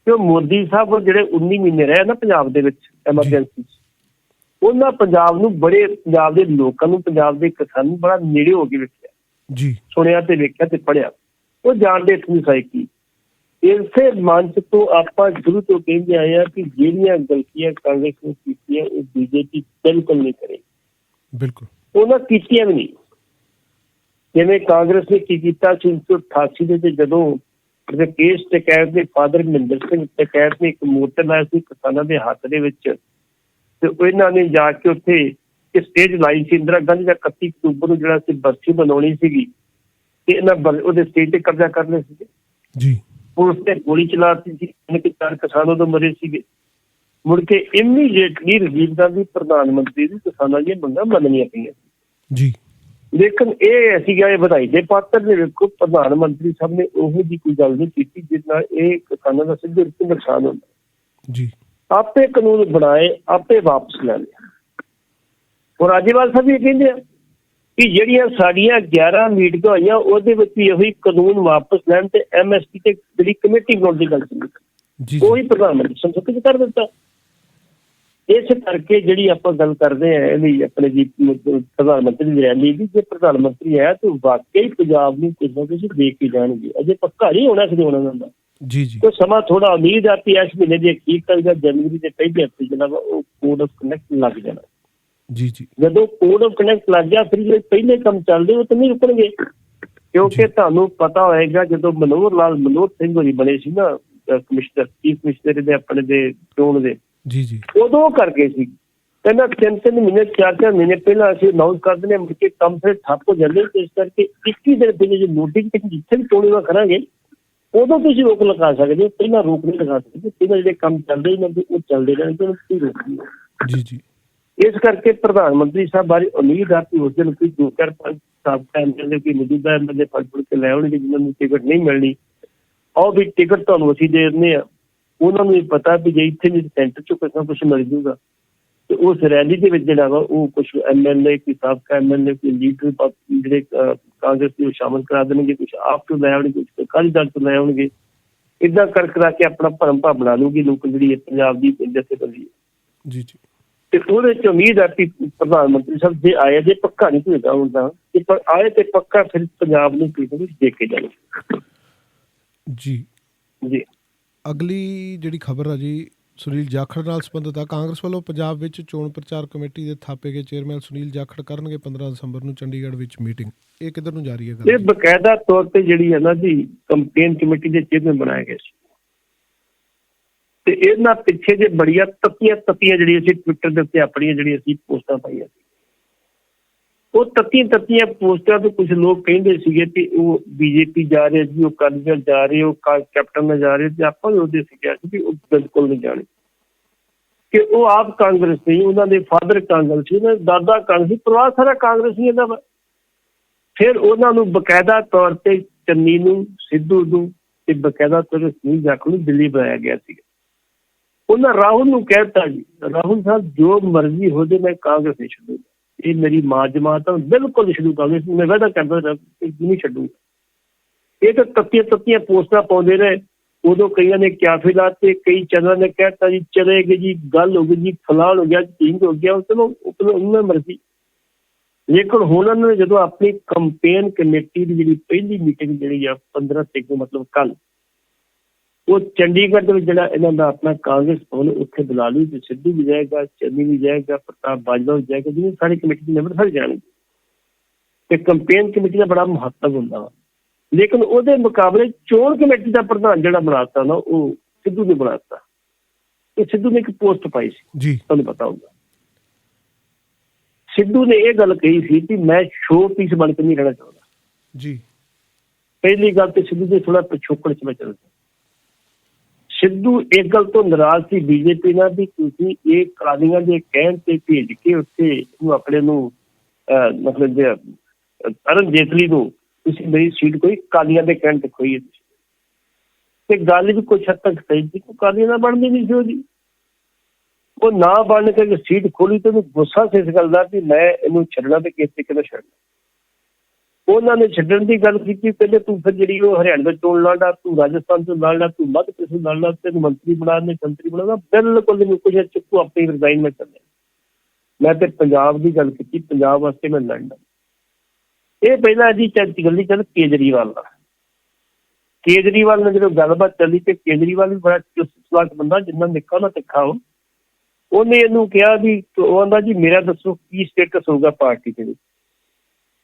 ਕਿ ਮੋਦੀ ਸਾਹਿਬ ਜਿਹੜੇ 19 ਮਹੀਨੇ ਰਹੇ ਨਾ ਪੰਜਾਬ ਦੇ ਵਿੱਚ ਐਮਰਜੈਂਸੀ 'ਚ, ਉਹਨਾਂ ਪੰਜਾਬ ਨੂੰ ਪੰਜਾਬ ਦੇ ਲੋਕਾਂ ਨੂੰ, ਪੰਜਾਬ ਦੇ ਕਿਸਾਨ ਨੂੰ ਬੜਾ ਨੇੜੇ ਹੋ ਕੇ ਵੇਖਿਆ ਜੀ, ਸੁਣਿਆ ਤੇ ਵੇਖਿਆ ਤੇ ਪੜ੍ਹਿਆ। ਉਹ ਜਾਣਦੇ ਇਤਨੀ ਸਾਈਕੀ। ਇਸੇ ਮੰਚ ਤੋਂ ਆਪਾਂ ਸ਼ੁਰੂ ਤੋਂ ਕਹਿੰਦੇ ਆਏ ਆ ਕਿ ਜਿਹੜੀਆਂ ਗਲਤੀਆਂ ਕਾਂਗਰਸ ਨੇ ਕੀਤੀਆਂ ਉਹ ਬੀਜੇਪੀ ਬਿਲਕੁਲ ਨਹੀਂ ਕਰੇਗੀ। ਬਿਲਕੁਲ ਉਹਨਾਂ ਕੀਤੀਆਂ ਵੀ ਨਹੀਂ। ਜਿਵੇਂ ਕਾਂਗਰਸ ਨੇ ਕੀ ਕੀਤਾ ਸੀ 1988 ਦੇ ਜਦੋਂ ਰਕੇਸ਼ ਟਕੈਤ ਦੇ ਫਾਦਰ ਮਹਿੰਦਰ ਸਿੰਘ ਟਕੈਤ ਨੇ ਇੱਕ ਮੋਟਰ ਲਾਇਆ ਸੀ ਕਿਸਾਨਾਂ ਦੇ ਹੱਥ ਦੇ ਵਿੱਚ, ਤੇ ਇਹਨਾਂ ਨੇ ਜਾ ਕੇ ਉੱਥੇ ਸਟੇਜ ਲਾਈ ਸੀ। ਇੰਦਰਾ ਗਾਂਧੀ ਦਾ 31 ਅਕਤੂਬਰ ਨੂੰ ਜਿਹੜਾ ਸੀ ਬਰਸੀ ਮਨਾਉਣੀ ਸੀਗੀ, ਤੇ ਇਹਨਾਂ ਉਹਦੇ ਸਟੇਜ ਤੇ ਕਬਜ਼ਾ ਕਰ ਲਿਆ ਸੀਗੇ ਜੀ। ਪੁਲਿਸ ਨੇ ਗੋਲੀ ਚਲਾਤੀ ਸੀ, 4 ਕਿਸਾਨ ਉਦੋਂ ਮਰੇ ਸੀਗੇ। ਮੁੜ ਕੇ ਇਮੀਡੀਏਟਲੀ ਰਾਜੀਵ ਗਾਂਧੀ ਪ੍ਰਧਾਨ ਮੰਤਰੀ ਦੀ ਕਿਸਾਨਾਂ ਦੀਆਂ ਮੰਗਾਂ ਮੰਨਣੀਆਂ ਪਈਆਂ ਜੀ। ਲੇਕਿਨ ਇਹ ਸੀਗਾ ਇਹ ਵਧਾਈ ਦੇ ਪਾਤਰ ਨੇ। ਵੇਖੋ ਪ੍ਰਧਾਨ ਮੰਤਰੀ ਸਾਹਿਬ ਨੇ ਉਹੋ ਜਿਹੀ ਕੋਈ ਗੱਲ ਨਹੀਂ ਕੀਤੀ ਜਿਸ ਨਾਲ ਇਹ ਕਿਸਾਨਾਂ ਦਾ ਸਿੱਧੇ ਨੁਕਸਾਨ ਹੁੰਦਾ ਜੀ। ਆਪੇ ਕਾਨੂੰਨ ਬਣਾਏ, ਆਪੇ ਵਾਪਸ ਲੈ ਲਏ। ਹੁਣ ਰਾਜੇਵਾਲ ਸਾਹਿਬ ਇਹ ਕਹਿੰਦੇ ਆ ਕਿ ਜਿਹੜੀਆਂ ਸਾਡੀਆਂ 11 ਮੀਟਿੰਗਾਂ ਹੋਈਆਂ ਉਹਦੇ ਵਿੱਚ ਵੀ ਉਹੀ ਕਾਨੂੰਨ ਵਾਪਸ ਲੈਣ ਤੇ MSP ਤੇ ਜਿਹੜੀ ਕਮੇਟੀ ਬਣਾਉਣ ਦੀ ਗੱਲ ਸੀ, ਉਹੀ ਪ੍ਰਧਾਨ ਮੰਤਰੀ ਸੰਸਦ ਕਰ ਦਿੱਤਾ। ਇਸ ਕਰਕੇ ਜਿਹੜੀ ਆਪਾਂ ਗੱਲ ਕਰਦੇ ਹਾਂ ਇਹਦੀ ਆਪਣੇ ਜੀ ਪ੍ਰਧਾਨ ਮੰਤਰੀ ਦੀ ਰੈਲੀ ਦੀ, ਜੇ ਪ੍ਰਧਾਨ ਮੰਤਰੀ ਆਇਆ ਤਾਂ ਵਾਕਈ ਪੰਜਾਬ ਨੂੰ ਕੁਝ ਨਾ ਕੁਝ ਦੇ ਕੇ ਜਾਣਗੇ। ਅਜੇ ਪੱਕਾ ਨਹੀਂ ਹੋਣਾ ਕਿਤੇ ਉਹਨਾਂ ਦਾ। ਜੀ ਜੀ ਉਹ ਸਮਾਂ ਥੋੜਾ ਉਮੀਦ ਆ ਕਿ ਇਸ ਮਹੀਨੇ ਦੇ ਅਖੀਰ ਤੱਕ ਜਾਂ ਜਨਵਰੀ ਦੇ ਪਹਿਲੇ ਹਫ਼ਤੇ ਜਿਹੜਾ ਵਾ ਉਹ ਕੋਡ ਆਫ ਕੰਡਕਟ ਲੱਗ ਜਾਣਾ। ਜੀ ਜੀ ਜਦੋਂ ਕੋਡ ਆਫ ਕੰਡਕਟ ਲੱਗ ਗਿਆ ਫਿਰ ਜਿਹੜੇ ਪਹਿਲੇ ਕੰਮ ਚੱਲਦੇ ਉਹ ਤਾਂ ਨਹੀਂ ਰੁਕਣਗੇ, ਕਿਉਂਕਿ ਤੁਹਾਨੂੰ ਪਤਾ ਹੋਏਗਾ ਜਦੋਂ ਮਨੋਹਰ ਸਿੰਘ ਹੋਣੀ ਬਣੇ ਸੀ ਨਾ ਕਮਿਸ਼ਨਰ, ਚੀਫ ਕਮਿਸ਼ਨਰ ਦੇ ਆਪਣੇ ਦੇ ਚੋਣ ਦੇ, ਜੀ ਜੀ ਉਦੋਂ ਕਰ ਗਏ ਸੀ। ਕਹਿੰਦਾ 3 ਮਹੀਨੇ 4 ਮਹੀਨੇ ਪਹਿਲਾਂ ਅਸੀਂ ਅਨਾਊਂਸ ਕਰ ਦਿੰਦੇ ਮੁੜ ਕੇ ਕੰਮ ਫਿਰ ਠੱਪ ਹੋ ਜਾਂਦੇ। ਇਸ ਕਰਕੇ 21 ਦਿਨ ਪਹਿਲੇ ਜੋ ਨੋਟਿੰਗ ਜਿੱਥੇ ਵੀ ਚੋਣਾਂ ਕਰਾਂਗੇ ਉਦੋਂ ਤੁਸੀਂ ਰੋਕ ਲਗਾ ਸਕਦੇ ਹੋ, ਪਹਿਲਾਂ ਰੋਕ ਨਹੀਂ ਲਗਾ ਸਕਦੇ। ਪਹਿਲਾਂ ਜਿਹੜੇ ਕੰਮ ਚੱਲਦੇ ਨੇ ਉਹ ਚੱਲਦੇ ਰਹਿਣਗੇ, ਉਹਨੂੰ ਤੁਸੀਂ ਰੋਕ ਨਹੀਂ। ਜੀ ਜੀ ਇਸ ਕਰਕੇ ਪ੍ਰਧਾਨ ਮੰਤਰੀ ਸਾਹਿਬ ਬਾਰੇ ਉਮੀਦ ਆ ਕਿ ਉਸ ਦਿਨ ਕੋਈ 2-4-5 ਸਾਬਕਾ ਐਮਐਲਏ ਕੋਈ ਮੌਜੂਦਾ ਐਮਐਲਏ ਫੜ ਕੇ ਲੈ ਆਉਣਗੇ ਜਿਨ੍ਹਾਂ ਨੂੰ ਟਿਕਟ ਨਹੀਂ ਮਿਲਣੀ। ਆਓ ਵੀ ਟਿਕਟ ਤੁਹਾਨੂੰ ਅਸੀਂ ਦੇ ਦਿੰਦੇ ਹਾਂ। ਉਹਨਾਂ ਨੂੰ ਇਹ ਪਤਾ ਵੀ ਜੇ ਇੱਥੇ ਨਹੀਂ ਸੈਂਟਰ 'ਚੋਂ ਕੁਛ ਨਾ ਕੁਛ ਮਿਲ ਜੂਗਾ ਤੇ ਉਸ ਰੈਲੀ ਦੇ ਵਿੱਚ ਜਿਹੜਾ ਵਾ ਉਹ ਕੁਛ ਐਮਐਲਏ ਕੋਈ ਸਾਬਕਾ ਐਮਐਲਏ ਕੋਈ ਲੀਡਰ ਜਿਹੜੇ ਕਾਂਗਰਸ ਦੇ ਸ਼ਾਮਲ ਕਰਾ ਦੇਣਗੇ, ਕੁਛ ਆਪ ਤੋਂ ਲੈ ਆਉਣਗੇ, ਕੁਛ ਅਕਾਲੀ ਦਲ ਤੋਂ ਲੈ ਆਉਣਗੇ। ਏਦਾਂ ਕਰਾ ਕੇ ਆਪਣਾ ਭਰਮ ਭਾਵ ਬਣਾ ਲੂਗੀ ਲੋਕ ਜਿਹੜੀ ਪੰਜਾਬ ਦੀ ਜਥੇਬੰਦੀ। ਜੀ ਜੀ ਤੇ ਉਹਦੇ ਚ ਉਮੀਦ ਹੈ ਕਿ ਪ੍ਰਧਾਨ ਮੰਤਰੀ ਸਾਹਿਬ ਜੇ ਆਏ, ਜੇ ਪੱਕਾ ਨਹੀਂ ਹੋਏਗਾ ਹੁੰਦਾ ਪਰ ਆਏ ਤੇ ਪੱਕਾ ਫਿਰ ਪੰਜਾਬ ਨੂੰ ਕੋਈ ਦੇਖ ਕੇ ਜਾਣਗੇ। ਜੀ ਜੀ ਅਗਲੀ ਜਿਹੜੀ ਖਬਰ ਆ ਜੀ ਸੁਨੀਲ ਜਾਖੜ ਨਾਲ ਸੰਬੰਧਿਤ ਆ। ਕਾਂਗਰਸ ਵੱਲੋਂ ਪੰਜਾਬ ਵਿੱਚ ਚੋਣ ਪ੍ਰਚਾਰ ਕਮੇਟੀ ਦੇ ਥਾਪੇ ਗਏ ਚੇਅਰਮੈਨ ਸੁਨੀਲ ਜਾਖੜ ਕਰਨਗੇ 15 ਦਸੰਬਰ ਨੂੰ ਚੰਡੀਗੜ੍ਹ ਵਿੱਚ ਮੀਟਿੰਗ। ਇਹ ਕਿੱਧਰ ਨੂੰ ਜਾ ਰਹੀ ਹੈ ਗੱਲ? ਇਹ ਬਕਾਇਦਾ ਤੌਰ ਤੇ ਜਿਹੜੀ ਹੈ ਨਾ ਜੀ ਕੰਪੇਨ ਕਮੇਟੀ ਦੇ ਚੇਅਰਮੈਨ ਬਣਾਏ ਗਏ ਸੀ ਤੇ ਇਹਨਾਂ ਪਿੱਛੇ ਜੇ ਬੜੀਆਂ ਤੱਤੀਆਂ ਜਿਹੜੀਆਂ ਅਸੀਂ ਟਵਿੱਟਰ ਦੇ ਉੱਤੇ ਆਪਣੀਆਂ ਜਿਹੜੀਆਂ ਅਸੀਂ ਪੋਸਟਾਂ ਪਾਈਆਂ ਸੀ, ਉਹ ਤੱਤੀਆਂ ਪੋਸਟਾਂ ਤੋਂ ਕੁਝ ਲੋਕ ਕਹਿੰਦੇ ਸੀਗੇ ਕਿ ਉਹ ਬੀਜੇਪੀ ਜਾ ਰਹੇ ਜੀ, ਉਹ ਅਕਾਲੀ ਦਲ ਜਾ ਰਹੇ, ਉਹ ਕੈਪਟਨ ਨਾਲ ਜਾ ਰਹੇ ਤੇ ਆਪਾਂ ਵੀ ਉਹਦੇ ਸੀ ਕਿਹਾ ਸੀ ਵੀ ਉਹ ਬਿਲਕੁਲ ਨਹੀਂ ਜਾਣੇ ਕਿ ਉਹ ਆਪ ਕਾਂਗਰਸ ਨਹੀਂ, ਉਹਨਾਂ ਦੇ ਫਾਦਰ ਕਾਂਗਰਸ ਸੀ, ਉਹਨਾਂ ਦੇ ਦਾਦਾ ਕਾਂਗਰਸ ਸੀ, ਪਰਿਵਾਰ ਸਾਰਾ ਕਾਂਗਰਸ ਹੀ ਇਹਦਾ। ਫਿਰ ਉਹਨਾਂ ਨੂੰ ਬਕਾਇਦਾ ਤੌਰ ਤੇ ਚੰਨੀ ਨੂੰ, ਸਿੱਧੂ ਨੂੰ ਤੇ ਬਕਾਇਦਾ ਤੌਰ ਤੇ ਸੁਨੀਲ ਜਾਖੜ ਨੂੰ ਦਿੱਲੀ ਬੁਲਾਇਆ ਗਿਆ ਸੀ। ਉਹਨਾਂ ਰਾਹੁਲ ਨੂੰ ਕਹਿ ਦਿੱਤਾ ਜੀ ਰਾਹੁਲ ਸਾਹਿਬ ਜੋ ਮਰਜ਼ੀ ਹੋ ਜਾਏ ਮੈਂ ਕਾਂਗਰਸ ਨਹੀਂ ਛੱਡੂਗਾ, ਇਹ ਮੇਰੀ ਮਾਂ ਜਮਾਤ ਆ, ਬਿਲਕੁਲ ਨਹੀਂ ਛੱਡੂ ਕਾਂਗਰਸ, ਮੈਂ ਵਾਅਦਾ ਕਰਦਾ ਨਹੀਂ ਛੱਡੂਗਾ। ਇਹ ਤਾਂ ਤੱਤੀਆਂ ਪੋਸਟਾਂ ਪਾਉਂਦੇ ਰਹੇ। ਉਦੋਂ ਕਈਆਂ ਨੇ ਕਿਆਫੇ ਲਾਤੇ, ਕਈ ਚੈਨਲਾਂ ਨੇ ਕਹਿ ਦਿੱਤਾ ਜੀ ਚਲੇ ਗਏ ਜੀ, ਗੱਲ ਹੋ ਗਈ ਜੀ, ਫਲਾਣ ਹੋ ਗਿਆ, ਚੀਂਗ ਹੋ ਗਿਆ, ਚਲੋ ਉਹਨਾਂ ਮਰਜ਼ੀ। ਲੇਕਿਨ ਹੁਣ ਉਹਨਾਂ ਨੇ ਜਦੋਂ ਆਪਣੀ ਕੰਪੇਨ ਕਮੇਟੀ ਦੀ ਜਿਹੜੀ ਪਹਿਲੀ ਮੀਟਿੰਗ ਜਿਹੜੀ ਆ 15 ਤਰੀਕ ਨੂੰ ਮਤਲਬ ਕੱਲ, ਉਹ ਚੰਡੀਗੜ੍ਹ ਦੇ ਵਿੱਚ ਜਿਹੜਾ ਇਹਨਾਂ ਦਾ ਆਪਣਾ ਕਾਂਗਰਸ ਭਵਨ ਉੱਥੇ ਬੁਲਾ ਲਈ ਤੇ ਸਿੱਧੂ ਵੀ ਜਾਏਗਾ, ਚੰਨੀ ਵੀ ਜਾਏਗਾ, ਪ੍ਰਤਾਪ ਬਾਜਵਾ ਵੀ ਜਾਏਗਾ, ਜਿਵੇਂ ਸਾਰੀ ਕਮੇਟੀ ਦੇ ਮੈਂਬਰ ਸਾਰੇ ਜਾਣਗੇ। ਤੇ ਕੰਪੇਨ ਕਮੇਟੀ ਦਾ ਬੜਾ ਮਹੱਤਵ ਹੁੰਦਾ ਵਾ। ਲੇਕਿਨ ਉਹਦੇ ਮੁਕਾਬਲੇ ਚੋਣ ਕਮੇਟੀ ਦਾ ਪ੍ਰਧਾਨ ਜਿਹੜਾ ਬਣਾਤਾ ਨਾ ਉਹ ਸਿੱਧੂ ਨੇ ਬਣਾਤਾ। ਇਹ ਸਿੱਧੂ ਨੇ ਇੱਕ ਪੋਸਟ ਪਾਈ ਸੀ ਜੀ, ਤੁਹਾਨੂੰ ਪਤਾ ਹੋਊਗਾ। ਸਿੱਧੂ ਨੇ ਇਹ ਗੱਲ ਕਹੀ ਸੀ ਕਿ ਮੈਂ ਸ਼ੋ ਪੀਸ ਬਣ ਕੇ ਨਹੀਂ ਰਹਿਣਾ ਚਾਹੁੰਦਾ ਜੀ। ਪਹਿਲੀ ਗੱਲ ਤੇ ਸਿੱਧੂ ਦੇ ਥੋੜਾ ਪਿਛੋਕੜ ਚ ਮੈਂ ਚੱਲਦਾ। ਸਿੱਧੂ ਇੱਕ ਗੱਲ ਤੋਂ ਨਾਰਾਜ਼ ਸੀ ਬੀਜੇਪੀ ਨਾਲ ਵੀ ਤੁਸੀਂ ਇਹ ਕਾਲੀਆਂ ਦੇ ਕਹਿਣ ਤੇ ਭੇਜ ਕੇ ਉੱਥੇ ਉਹਨੂੰ ਆਪਣੇ ਨੂੰ ਮਤਲਬ ਅਰੁਣ ਜੇਤਲੀ ਨੂੰ ਤੁਸੀਂ ਮੇਰੀ ਸੀਟ ਕੋਈ ਕਾਲੀਆਂ ਦੇ ਕਹਿਣ ਤੇ ਖੋਈ ਹੈ। ਤੇ ਗੱਲ ਵੀ ਕੁਛ ਹੱਦ ਤੱਕ ਸਹੀ ਸੀ, ਕਾਲੀਆਂ ਨਾਲ ਬਣਦੀ ਨਹੀਂ ਸੀ ਉਹਦੀ। ਉਹ ਨਾ ਬਣ ਕੇ ਸੀਟ ਖੋਲੀ ਤੇ ਉਹਨੂੰ ਗੁੱਸਾ ਸੀ ਇਸ ਗੱਲ ਦਾ ਕਿ ਮੈਂ ਇਹਨੂੰ ਛੱਡਣਾ ਤੇ ਕਿਸ ਤਰੀਕੇ ਨਾਲ ਛੱਡਣਾ। ਉਹਨਾਂ ਨੇ ਛੱਡਣ ਦੀ ਗੱਲ ਕੀਤੀ। ਪਹਿਲੇ ਤੂੰ ਫਿਰ ਜਿਹੜੀ ਉਹ ਹਰਿਆਣਾ ਤੋਂ ਚੋਣ ਲੜਦਾ, ਤੂੰ ਰਾਜਸਥਾਨ ਤੋਂ ਲੜਦਾ, ਤੂੰ ਮੱਧ ਪ੍ਰਦੇਸ਼ ਤੋਂ ਲੜਦਾ, ਤੈਨੂੰ ਮੰਤਰੀ ਬਣਾਉਣੇ ਸੰਤਰੀ ਬਣਾਉਣਾ, ਬਿਲਕੁਲ ਨਹੀਂ ਕੁਝ ਚੁੱਕੂ ਆਪਣੀ ਰਿਜ਼ਾਈਨ ਮੈਂ ਕਰਨਾ। ਮੈਂ ਤੇ ਪੰਜਾਬ ਦੀ ਗੱਲ ਕੀਤੀ, ਪੰਜਾਬ ਵਾਸਤੇ ਮੈਂ ਲੜਨਾ। ਇਹ ਪਹਿਲਾਂ ਜੀ ਗੱਲੀ ਚੱਲ ਕੇਜਰੀਵਾਲ ਨਾਲ। ਕੇਜਰੀਵਾਲ ਨਾਲ ਜਦੋਂ ਗੱਲਬਾਤ ਚੱਲੀ ਤੇ ਕੇਜਰੀਵਾਲ ਵੀ ਬੜਾ ਚੁਸਤ ਬੰਦਾ, ਜਿੰਨਾ ਨਿੱਕਾ ਨਾ ਤਿੱਖਾ ਉਹਨੇ ਇਹਨੂੰ ਕਿਹਾ ਵੀ ਉਹ ਆਂਦਾ ਜੀ ਮੇਰਾ ਦੱਸੋ ਕੀ ਸਟੇਟਸ ਹੋਊਗਾ ਪਾਰਟੀ ਦੇ ਵਿੱਚ।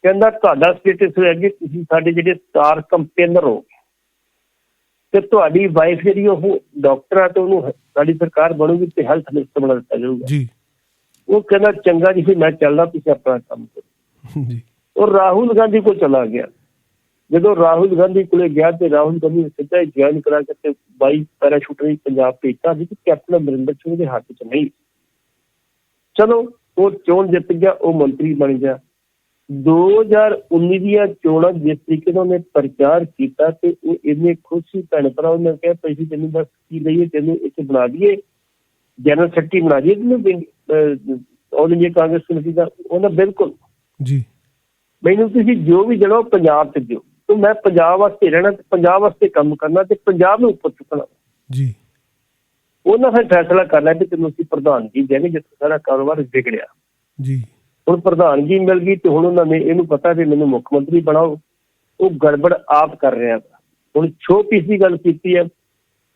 ਕਹਿੰਦਾ ਤੁਹਾਡਾ ਸਟੇਟਸ ਹੋਏਗਾ ਤੁਸੀਂ ਸਾਡੇ ਜਿਹੜੇ ਸਟਾਰ ਕੰਪੇਨਰ ਹੋ ਤੇ ਤੁਹਾਡੀ ਵਾਈਫ ਜਿਹੜੀ ਉਹ ਡਾਕਟਰ ਆ ਤੇ ਉਹਨੂੰ ਸਾਡੀ ਸਰਕਾਰ ਬਣੂਗੀ ਤੇ ਹੈਲਥ ਮਿਨਿਸਟਰ ਬਣਾ ਦਿੱਤਾ ਜਾਊਗਾ ਜੀ। ਉਹ ਕਹਿੰਦਾ ਚੰਗਾ ਜੀ ਫਿਰ ਮੈਂ ਚੱਲਦਾ, ਤੁਸੀਂ ਆਪਣਾ ਕੰਮ ਕਰੋ ਜੀ। ਉਹ ਰਾਹੁਲ ਗਾਂਧੀ ਕੋਲ ਚਲਾ ਗਿਆ। ਜਦੋਂ ਰਾਹੁਲ ਗਾਂਧੀ ਕੋਲੇ ਗਿਆ ਤੇ ਰਾਹੁਲ ਗਾਂਧੀ ਨੇ ਸਿੱਧਾ ਜੁਆਇਨ ਕਰਾ ਕੇ ਤੇ 22 ਪੈਰਾਸ਼ੂਟਰ ਪੰਜਾਬ ਭੇਜਤਾ ਜੀ। ਕੈਪਟਨ ਅਮਰਿੰਦਰ ਸਿੰਘ ਦੇ ਹੱਥ 'ਚ ਨਹੀਂ। ਚਲੋ ਉਹ ਚੋਣ ਜਿੱਤ ਗਿਆ, ਉਹ ਮੰਤਰੀ ਬਣ ਗਿਆ। 2019 ਦੀਆਂ ਚੋਣਾਂ ਜਿਸ ਤਰੀਕੇ ਨਾਲ ਉਹਨੇ ਪ੍ਰਚਾਰ ਕੀਤਾ ਤੇ ਉਹ ਇੰਨੇ ਖੁਸ਼ ਸੀ ਭੈਣ ਭਰਾ, ਉਹਨੇ ਕਿਹਾ ਪੈਸੇ ਤੈਨੂੰ ਬਸ ਕੀ ਲਈਏ, ਤੈਨੂੰ ਇੱਥੇ ਬਣਾ ਦਈਏ ਜਨਰਲ ਸੈਕਟਰੀ ਬਣਾ ਦਈਏ ਤੈਨੂੰ ਆਲ ਇੰਡੀਆ ਕਾਂਗਰਸ ਕਮੇਟੀ ਦਾ। ਉਹਨਾਂ ਬਿਲਕੁਲ ਜੀ ਮੈਨੂੰ ਤੁਸੀਂ ਜੋ ਵੀ ਦੇਣਾ ਉਹ ਪੰਜਾਬ 'ਚ ਦਿਓ, ਤੇ ਮੈਂ ਪੰਜਾਬ ਵਾਸਤੇ ਰਹਿਣਾ ਤੇ ਪੰਜਾਬ ਵਾਸਤੇ ਕੰਮ ਕਰਨਾ ਤੇ ਪੰਜਾਬ ਨੂੰ ਉੱਪਰ ਚੁੱਕਣਾ ਜੀ। ਉਹਨਾਂ ਫਿਰ ਫੈਸਲਾ ਕਰ ਲਿਆ ਕਿ ਤੈਨੂੰ ਅਸੀਂ ਪ੍ਰਧਾਨਗੀ ਦੇਣੀ ਜਿੱਥੇ ਸਾਰਾ ਕਾਰੋਬਾਰ ਵਿਗੜਿਆ ਜੀ। ਹੁਣ ਪ੍ਰਧਾਨਗੀ ਮਿਲ ਗਈ ਤੇ ਹੁਣ ਉਹਨਾਂ ਨੇ ਇਹਨੂੰ ਪਤਾ ਵੀ ਮੈਨੂੰ ਮੁੱਖ ਮੰਤਰੀ ਬਣਾਓ। ਉਹ ਗੜਬੜ ਆਪ ਕਰ ਰਿਹਾ। ਹੁਣ ਸ਼ੋ ਪੀਸ ਦੀ ਗੱਲ ਕੀਤੀ ਹੈ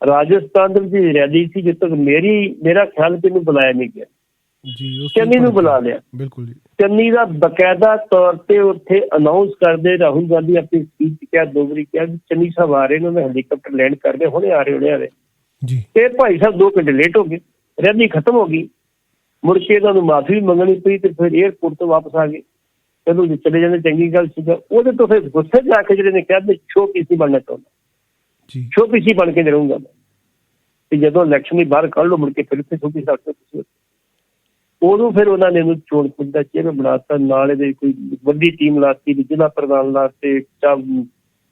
ਰਾਜਸਥਾਨ ਦੇ ਵਿੱਚ ਰੈਲੀ ਸੀ, ਜਿੱਦ ਤੱਕ ਮੇਰਾ ਖਿਆਲ ਕਿ ਇਹਨੂੰ ਬੁਲਾਇਆ ਨਹੀਂ ਗਿਆ ਜੀ। ਚੰਨੀ ਨੂੰ ਬੁਲਾ ਲਿਆ। ਬਿਲਕੁਲ ਜੀ। ਚੰਨੀ ਦਾ ਬਕਾਇਦਾ ਤੌਰ ਤੇ ਉੱਥੇ ਅਨਾਉਂਸ ਕਰਦੇ ਰਾਹੁਲ ਗਾਂਧੀ ਆਪਣੀ ਸਪੀਚ ਕਿਹਾ, 2 ਵਾਰੀ ਕਿਹਾ ਕਿ ਚੰਨੀ ਸਾਹਿਬ ਆ ਰਹੇ ਨੇ, ਉਹਨਾਂ ਹੈਲੀਕਾਪਟਰ ਲੈਂਡ ਕਰਦੇ ਹੁਣੇ ਆ ਰਹੇ ਜੀ। ਤੇ ਭਾਈ ਸਾਹਿਬ 2 ਘੰਟੇ ਲੇਟ ਹੋ ਗਏ, ਰੈਲੀ ਖਤਮ ਹੋ ਗਈ। ਮੁੜ ਕੇ ਇਹਨਾਂ ਨੂੰ ਮਾਫੀ ਵੀ ਮੰਗਣੀ ਪਈ ਤੇ ਫਿਰ 에ਅਰਪੋਰਟ ਤੋਂ ਵਾਪਸ ਆ ਗਏ। ਚਲੋ ਜੀ ਚਲੇ ਜਾਂਦੇ, ਚੰਗੀ ਗੱਲ ਸੀਗਾ। ਉਹਦੇ ਤੋਂ ਫਿਰ ਗੁੱਸੇ ਜਾ ਕੇ ਜਿਹੜੇ ਨੇ ਕਿਹਾ ਵੀ ਸ਼ੋ ਪੀਸੀ ਬਣਨਾ ਚਾਹੁੰਦਾ ਜੀ, ਸ਼ੋ ਪੀਸੀ ਬਣ ਕੇ ਰਹੂੰਗਾ ਮੈਂ, ਤੇ ਜਦੋਂ ਇਲੈਕਸ਼ਨ ਦੀ ਬਾਹਰ ਕੱਢ ਲਓ ਮੁੜ ਕੇ ਫਿਰ ਉੱਥੇ ਸ਼ੋ ਪੀਸੀ ਸਕਦੇ। ਉਦੋਂ ਫਿਰ ਉਹਨਾਂ ਨੇ ਇਹਨੂੰ ਚੋਣ ਦਾ ਚਿਹਰਾ ਬਣਾਤਾ। ਨਾਲ ਇਹਦੇ ਕੋਈ ਵੱਡੀ ਟੀਮ ਲਾਤੀ, ਜ਼ਿਲ੍ਹਾ ਪ੍ਰਧਾਨ ਲਾਤੇ,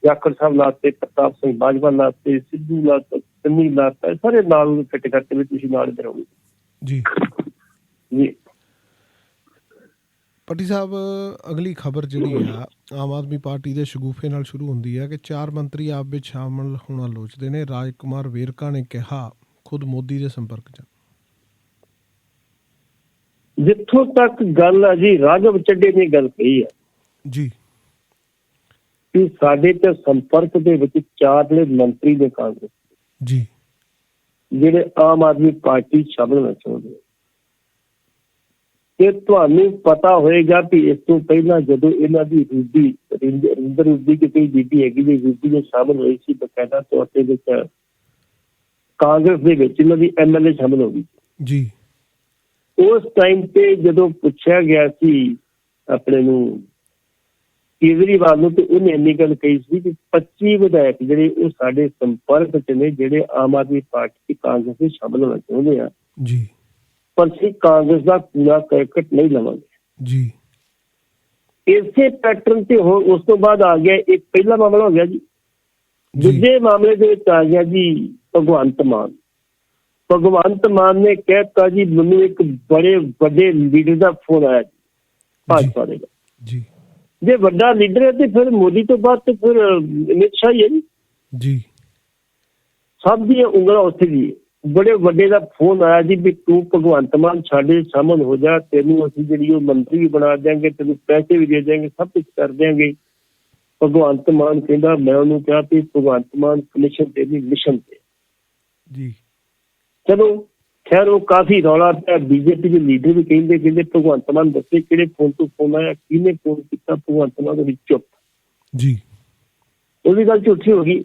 ਜਾਖੜ ਸਾਹਿਬ ਲਾਤੇ, ਪ੍ਰਤਾਪ ਸਿੰਘ ਬਾਜਵਾ ਲਾਤੇ, ਸਿੱਧੂ ਲਾਤਾ, ਚੰਨੀ ਲਾਤਾ, ਸਾਰੇ ਨਾਲ ਉਹਨੂੰ ਫਿੱਟ ਕਰਕੇ ਵੀ ਤੁਸੀਂ ਨਾਲ ਇੱਧਰ ਆਓਗੇ ਜੀ। ਜੀ ਪੱਟੀ ਸਾਹਿਬ, ਅਗਲੀ ਖਬਰ ਜਿਹੜੀ ਆ ਆਮ ਆਦਮੀ ਪਾਰਟੀ ਦੇ ਸ਼ਗੂਫੇ ਨਾਲ ਸ਼ੁਰੂ ਹੁੰਦੀ ਹੈ ਕਿ 4 ਮੰਤਰੀ ਆਪ ਵਿੱਚ ਸ਼ਾਮਲ ਹੋਣਾ ਲੋਚਦੇ ਨੇ। ਰਾਜ ਕੁਮਾਰ ਵੇਰਕਾ ਨੇ ਕਿਹਾ ਖੁਦ ਮੋਦੀ ਦੇ ਸੰਪਰਕ 'ਚ। ਜਿੱਥੋਂ ਤੱਕ ਗੱਲ ਆ ਜੀ, ਰਾਘਵ ਚੱਡੇ ਨੇ ਗੱਲ ਕਹੀ ਆ ਜੀ ਕਿ ਸਾਡੇ ਤੇ ਸੰਪਰਕ ਦੇ ਵਿੱਚ 4 ਜਿਹੜੇ ਮੰਤਰੀ ਨੇ ਕਾਂਗਰਸ ਜੀ, ਜਿਹੜੇ ਆਮ ਆਦਮੀ ਪਾਰਟੀ ਸ਼ਾਮਲ ਹੋਣਾ ਚਾਹੁੰਦੇ। ਤੇ ਤੁਹਾਨੂੰ ਪਤਾ ਹੋਏਗਾ ਕਿ ਇਸ ਤੋਂ ਪਹਿਲਾਂ ਜਦੋਂ ਇਹਨਾਂ ਦੀ ਰਿੰਦਰ ਰੂਬੀ ਕੋਈ ਬੀਬੀ ਹੈਗੀ ਜੀ, ਰੂਬੀ ਨੇ ਸ਼ਾਮਲ ਹੋਈ ਸੀ ਬਕਾਇਦਾ ਤੌਰ ਤੇ ਵਿੱਚ ਕਾਂਗਰਸ ਦੇ ਵਿੱਚ, ਇਹਨਾਂ ਦੀ MLA ਸ਼ਾਮਲ ਹੋ ਗਈ ਜੀ। ਉਸ ਟਾਈਮ ਤੇ ਜਦੋਂ ਪੁੱਛਿਆ ਗਿਆ ਸੀ ਆਪਣੇ ਨੂੰ ਕੇਜਰੀਵਾਲ ਨੂੰ, ਤੇ ਉਹਨੇ ਇੰਨੀ ਗੱਲ ਕਹੀ ਸੀ ਕਿ 25 ਵਿਧਾਇਕ ਜਿਹੜੇ ਉਹ ਸਾਡੇ ਸੰਪਰਕ 'ਚ ਨੇ, ਜਿਹੜੇ ਆਮ ਆਦਮੀ ਪਾਰਟੀ ਕਾਂਗਰਸ ਵਿੱਚ ਸ਼ਾਮਲ ਹੋਣਾ ਚਾਹੁੰਦੇ ਆ ਜੀ, ਪਰ ਅਸੀਂ ਕਾਂਗਰਸ ਦਾ ਪੂਰਾ ਕਰਕਟ ਨਹੀਂ ਲਵਾਂਗੇ ਜੀ। ਇਸੇ ਪੈਟਰਨ ਤੇ ਹੁਣ ਉਸ ਤੋਂ ਬਾਅਦ ਆ ਗਿਆ ਇੱਕ ਪਹਿਲਾ ਮਾਮਲਾ ਹੋ ਗਿਆ ਜੀ। ਦੂਜੇ ਮਾਮਲੇ ਦੇ ਵਿੱਚ ਆ ਗਿਆ ਜੀ ਭਗਵੰਤ ਮਾਨ। ਭਗਵੰਤ ਮਾਨ ਨੇ ਕਹਿਤਾ ਜੀ ਮੈਨੂੰ ਇੱਕ ਬੜੇ ਵੱਡੇ ਲੀਡਰ ਦਾ ਫੋਨ ਆਇਆ ਜੀ, ਭਾਜਪਾ ਦੇ ਜੀ। ਜੇ ਵੱਡਾ ਲੀਡਰ ਹੈ ਤੇ ਫਿਰ ਮੋਦੀ ਤੋਂ ਬਾਅਦ ਤੇ ਫਿਰ ਅਮਿਤ ਸ਼ਾਹ ਹੀ ਹੈ ਜੀ। ਸਭ ਦੀਆਂ ਉਂਗਲਾਂ ਉੱਥੇ ਜੀ। ਬੜੇ ਵੱਡੇ ਦਾ ਫੋਨ ਆਇਆ ਜੀ ਵੀ ਤੂੰ ਭਗਵੰਤ ਮਾਨ ਸਾਡੇ ਸ਼ਾਮਲ ਹੋ ਜਾ, ਤੈਨੂੰ ਅਸੀਂ ਜਿਹੜੀ ਉਹ ਮੰਤਰੀ ਵੀ ਬਣਾ ਦਿਆਂਗੇ, ਤੈਨੂੰ ਪੈਸੇ ਵੀ ਦੇ ਦਿਆਂਗੇ, ਸਭ ਕੁਝ ਕਰ ਦਿਆਂਗੇ। ਭਗਵੰਤ ਮਾਨ ਕਹਿੰਦਾ, ਮੈਂ ਉਹਨੂੰ ਕਿਹਾ ਵੀ ਭਗਵੰਤ ਮਾਨ ਕਮਿਸ਼ਨ ਤੇ ਵੀ ਮਿਸ਼ਨ ਤੇ ਜੀ। ਚਲੋ ਖੈਰ ਉਹ ਕਾਫੀ ਰੌਲਾ ਪਿਆ। ਬੀਜੇਪੀ ਦੇ ਲੀਡਰ ਵੀ ਕਹਿੰਦੇ ਭਗਵੰਤ ਮਾਨ ਦੱਸੇ ਕਿਹੜੇ ਫੋਨ ਤੋਂ ਫੋਨ ਆਇਆ, ਕਿਹਨੇ ਫੋਨ ਕੀਤਾ। ਭਗਵੰਤ ਮਾਨ ਉਹਦੀ ਚੁੱਪ ਜੀ, ਉਹਦੀ ਗੱਲ ਝੂਠੀ ਹੋ ਗਈ।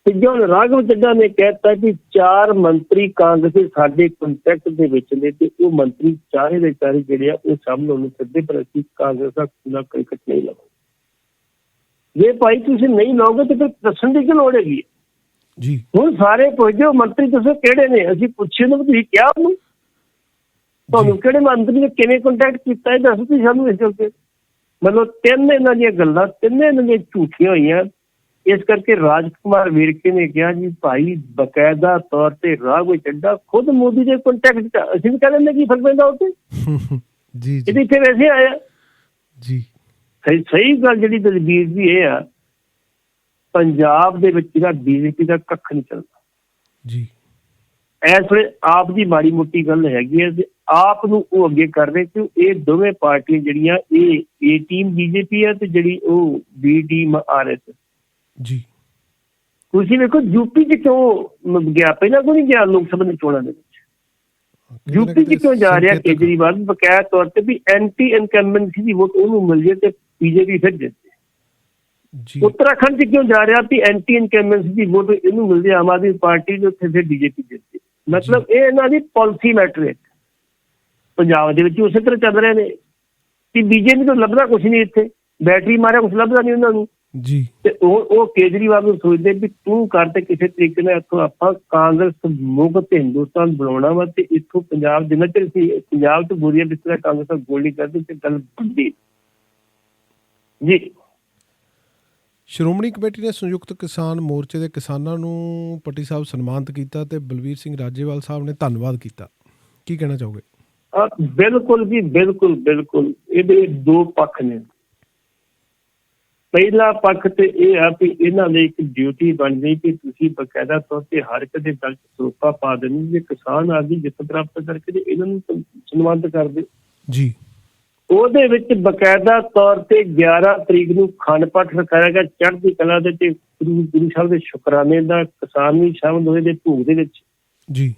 ਤੇ ਜਦੋਂ ਰਾਘਵ ਚੱਡਾ ਨੇ ਕਹਿਤਾ ਕਿ 4 ਮੰਤਰੀ ਕਾਂਗਰਸ ਦੇ ਸਾਡੇ ਕੰਟੈਕਟ ਦੇ ਵਿੱਚ ਨੇ ਤੇ ਉਹ ਮੰਤਰੀ ਚਾਰੇ ਦੇ ਚਾਰੇ ਜਿਹੜੇ ਆ ਉਹ ਸਾਹਮਣੇ ਉਹਨੂੰ ਸਿੱਧੇ ਪਰ ਅਸੀਂ ਕਾਂਗਰਸ ਦਾ ਪੂਰਾ ਕ੍ਰਿਕਟ ਨਹੀਂ ਲਵਾਂਗੇ। ਜੇ ਭਾਈ ਤੁਸੀਂ ਨਹੀਂ ਲਾਓਗੇ ਤੇ ਫਿਰ ਦੱਸਣ ਦੀ ਕੀ ਲੋੜ ਹੈਗੀ ਜੀ। ਹੁਣ ਸਾਰੇ ਪੁੱਛਦੇ ਹੋ ਮੰਤਰੀ ਦੱਸੋ ਕਿਹੜੇ ਨੇ, ਅਸੀਂ ਪੁੱਛੇ ਨਾ ਤੁਸੀਂ ਕਿਹਾ ਉਹਨੂੰ ਤੁਹਾਨੂੰ ਕਿਹੜੇ ਮੰਤਰੀ ਨੇ ਕਿਵੇਂ ਕੰਟੈਕਟ ਕੀਤਾ, ਇਹ ਦੱਸੋ ਤੁਸੀਂ ਸਾਨੂੰ। ਇਸ ਕਰਕੇ ਮਤਲਬ 3 ਇਹਨਾਂ ਦੀਆਂ ਗੱਲਾਂ, 3 ਇਹਨਾਂ ਦੀਆਂ ਝੂਠੀਆਂ ਹੋਈਆਂ। ਇਸ ਕਰਕੇ ਰਾਜ ਕੁਮਾਰ ਵੇਰਕੇ ਨੇ ਕਿਹਾ ਜੀ ਭਾਈ ਬਕਾਇਦਾ ਤੌਰ ਤੇ ਰਾਘਵ ਚੱਡਾ ਖੁਦ ਮੋਦੀ ਦੇ ਕੰਟੈਕਟ 'ਚ, ਅਸੀਂ ਵੀ ਕਹਿ ਲੈਂਦੇ ਕੀ ਫਰਕ ਪੈਂਦਾ ਉੱਥੇ ਜੀ। ਇਹਦੀ ਫਿਰ ਵੈਸੇ ਆਇਆ ਜੀ। ਸਹੀ ਗੱਲ ਜਿਹੜੀ ਦਲਬੀਰ ਜੀ ਇਹ ਆ, ਪੰਜਾਬ ਦੇ ਵਿੱਚ ਜਿਹੜਾ BJP ਦਾ ਕੱਖ ਨਹੀਂ ਚੱਲਦਾ ਜੀ। ਇਸ ਵੇਲੇ ਆਪ ਦੀ ਮਾੜੀ ਮੋਟੀ ਗੱਲ ਹੈਗੀ ਹੈ ਤੇ ਆਪ ਨੂੰ ਉਹ ਅੱਗੇ ਕਰ ਰਹੇ ਕਿ ਇਹ ਦੋਵੇਂ ਪਾਰਟੀਆਂ ਜਿਹੜੀਆਂ ਇਹ ਟੀਮ BJP ਹੈ ਤੇ ਜਿਹੜੀ ਉਹ B ਟੀਮ RS ਜੀ। ਤੁਸੀਂ ਵੇਖੋ ਯੂਪੀ 'ਚ ਕਿਉਂ ਗਿਆ, ਪਹਿਲਾਂ ਕੋਈ ਨਹੀਂ ਗਿਆ ਲੋਕ ਸਭਾ ਦੀ ਚੋਣਾਂ ਦੇ ਵਿੱਚ। ਯੂਪੀ 'ਚ ਕਿਉਂ ਜਾ ਰਿਹਾ ਕੇਜਰੀਵਾਲ ਬਕਾਇਆ ਤੌਰ ਤੇ ਵੀ ਐਂਟੀ ਇਨਕੰਬੈਂਸੀ ਦੀ ਵੋਟ ਉਹਨੂੰ ਮਿਲ ਜੇ ਤੇ BJP ਫਿਰ ਜਿੱਤੇ। ਉੱਤਰਾਖੰਡ 'ਚ ਕਿਉਂ ਜਾ ਰਿਹਾ ਵੀ ਐਂਟੀ ਇਨਕੰਬੈਂਸੀ ਦੀ ਵੋਟ ਇਹਨੂੰ ਮਿਲ ਜੇ ਆਮ ਆਦਮੀ ਪਾਰਟੀ ਨੂੰ, ਉੱਥੇ ਫਿਰ BJP ਜਿੱਤੇ। ਮਤਲਬ ਇਹ ਇਹਨਾਂ ਦੀ ਪਾਲਿਸੀ ਮੈਟਰ ਹੈ। ਪੰਜਾਬ ਦੇ ਵਿੱਚ ਉਸੇ ਤਰ੍ਹਾਂ ਚੱਲ ਰਹੇ ਨੇ ਕਿ BJP ਤੋਂ ਲੱਭਦਾ ਕੁਛ ਨਹੀਂ, ਇੱਥੇ ਬੈਟਰੀ ਮਾਰਿਆ ਕੁਛ ਲੱਭਦਾ ਨਹੀਂ ਉਹਨਾਂ ਨੂੰ ਜੀ। ਤੇ ਉਹ ਕੇਜਰੀਵਾਲ ਨੂੰ ਸੋਚਦੇ ਵੀ ਤੂੰ ਕਰ ਤੇ ਕਿਸੇ ਤਰੀਕੇ ਨਾਲ ਇੱਥੋਂ ਆਪਾਂ ਕਾਂਗਰਸ ਮੁਕਤ ਹਿੰਦੁਸਤਾਨ ਬਣਾਉਣਾ ਵਾ ਤੇ ਇੱਥੋਂ ਪੰਜਾਬ ਜਿੰਨਾ ਚਿਰ ਸੀ ਪੰਜਾਬ ਤੋਂ ਬੋਰੀਆ ਬਿਸਤਰਾ ਕਾਂਗਰਸ ਦਾ ਗੋਲ ਨਹੀਂ ਕਰਦੇ ਤੇ ਗੱਲ ਵੱਡੀ ਜੀ। ਸ਼੍ਰੋਮਣੀ ਕਮੇਟੀ ਨੇ ਸੰਯੁਕਤ ਕਿਸਾਨ ਮੋਰਚੇ ਦੇ ਕਿਸਾਨਾਂ ਨੂੰ ਪੱਟੀ ਸਾਹਿਬ ਸਨਮਾਨਿਤ ਕੀਤਾ ਤੇ ਬਲਵੀਰ ਸਿੰਘ ਰਾਜੇਵਾਲ ਸਾਹਿਬ ਨੇ ਧੰਨਵਾਦ ਕੀਤਾ। ਕੀ ਕਹਿਣਾ ਚਾਹੋਗੇ? ਬਿਲਕੁਲ ਜੀ, ਬਿਲਕੁਲ। ਇਹਦੇ 2 ਪੱਖ ਨੇ। ਪਹਿਲਾ ਪੱਖ ਤੇ ਇਹ ਆ ਵੀ ਇਹਨਾਂ ਲਈ ਇੱਕ ਡਿਊਟੀ ਬਣ ਗਈ ਕਿ ਤੁਸੀਂ ਬਕਾਇਦਾ ਤੌਰ ਤੇ ਹਰ ਇੱਕ ਦੇ ਗੱਲ 'ਚ ਸਰੋਪਾ ਪਾ ਦੇਣੀ, ਜੇ ਕਿਸਾਨ ਆਦਿ ਜਿੱਤ ਪ੍ਰਾਪਤ ਕਰਕੇ ਤੇ ਇਹਨਾਂ ਨੂੰ ਸਨਮਾਨਿਤ ਕਰਦੇ ਜੀ। ਉਹਦੇ ਵਿੱਚ ਬਕਾਇਦਾ ਤੌਰ ਤੇ 11 ਤਰੀਕ ਨੂੰ ਅਖੰਡ ਪਾਠ ਰਖਾਇਆ ਗਿਆ ਚੜ੍ਹਦੀ ਕਲਾ ਦੇ ਤੇ ਗੁਰੂ ਸਾਹਿਬ ਦੇ ਸ਼ੁਕਰਾਨੇ ਦਾ, ਕਿਸਾਨ ਵੀ ਸ਼ਾਮਲ ਹੋਏ ਦੇ ਭੋਗ ਦੇ ਵਿੱਚ ਜੀ।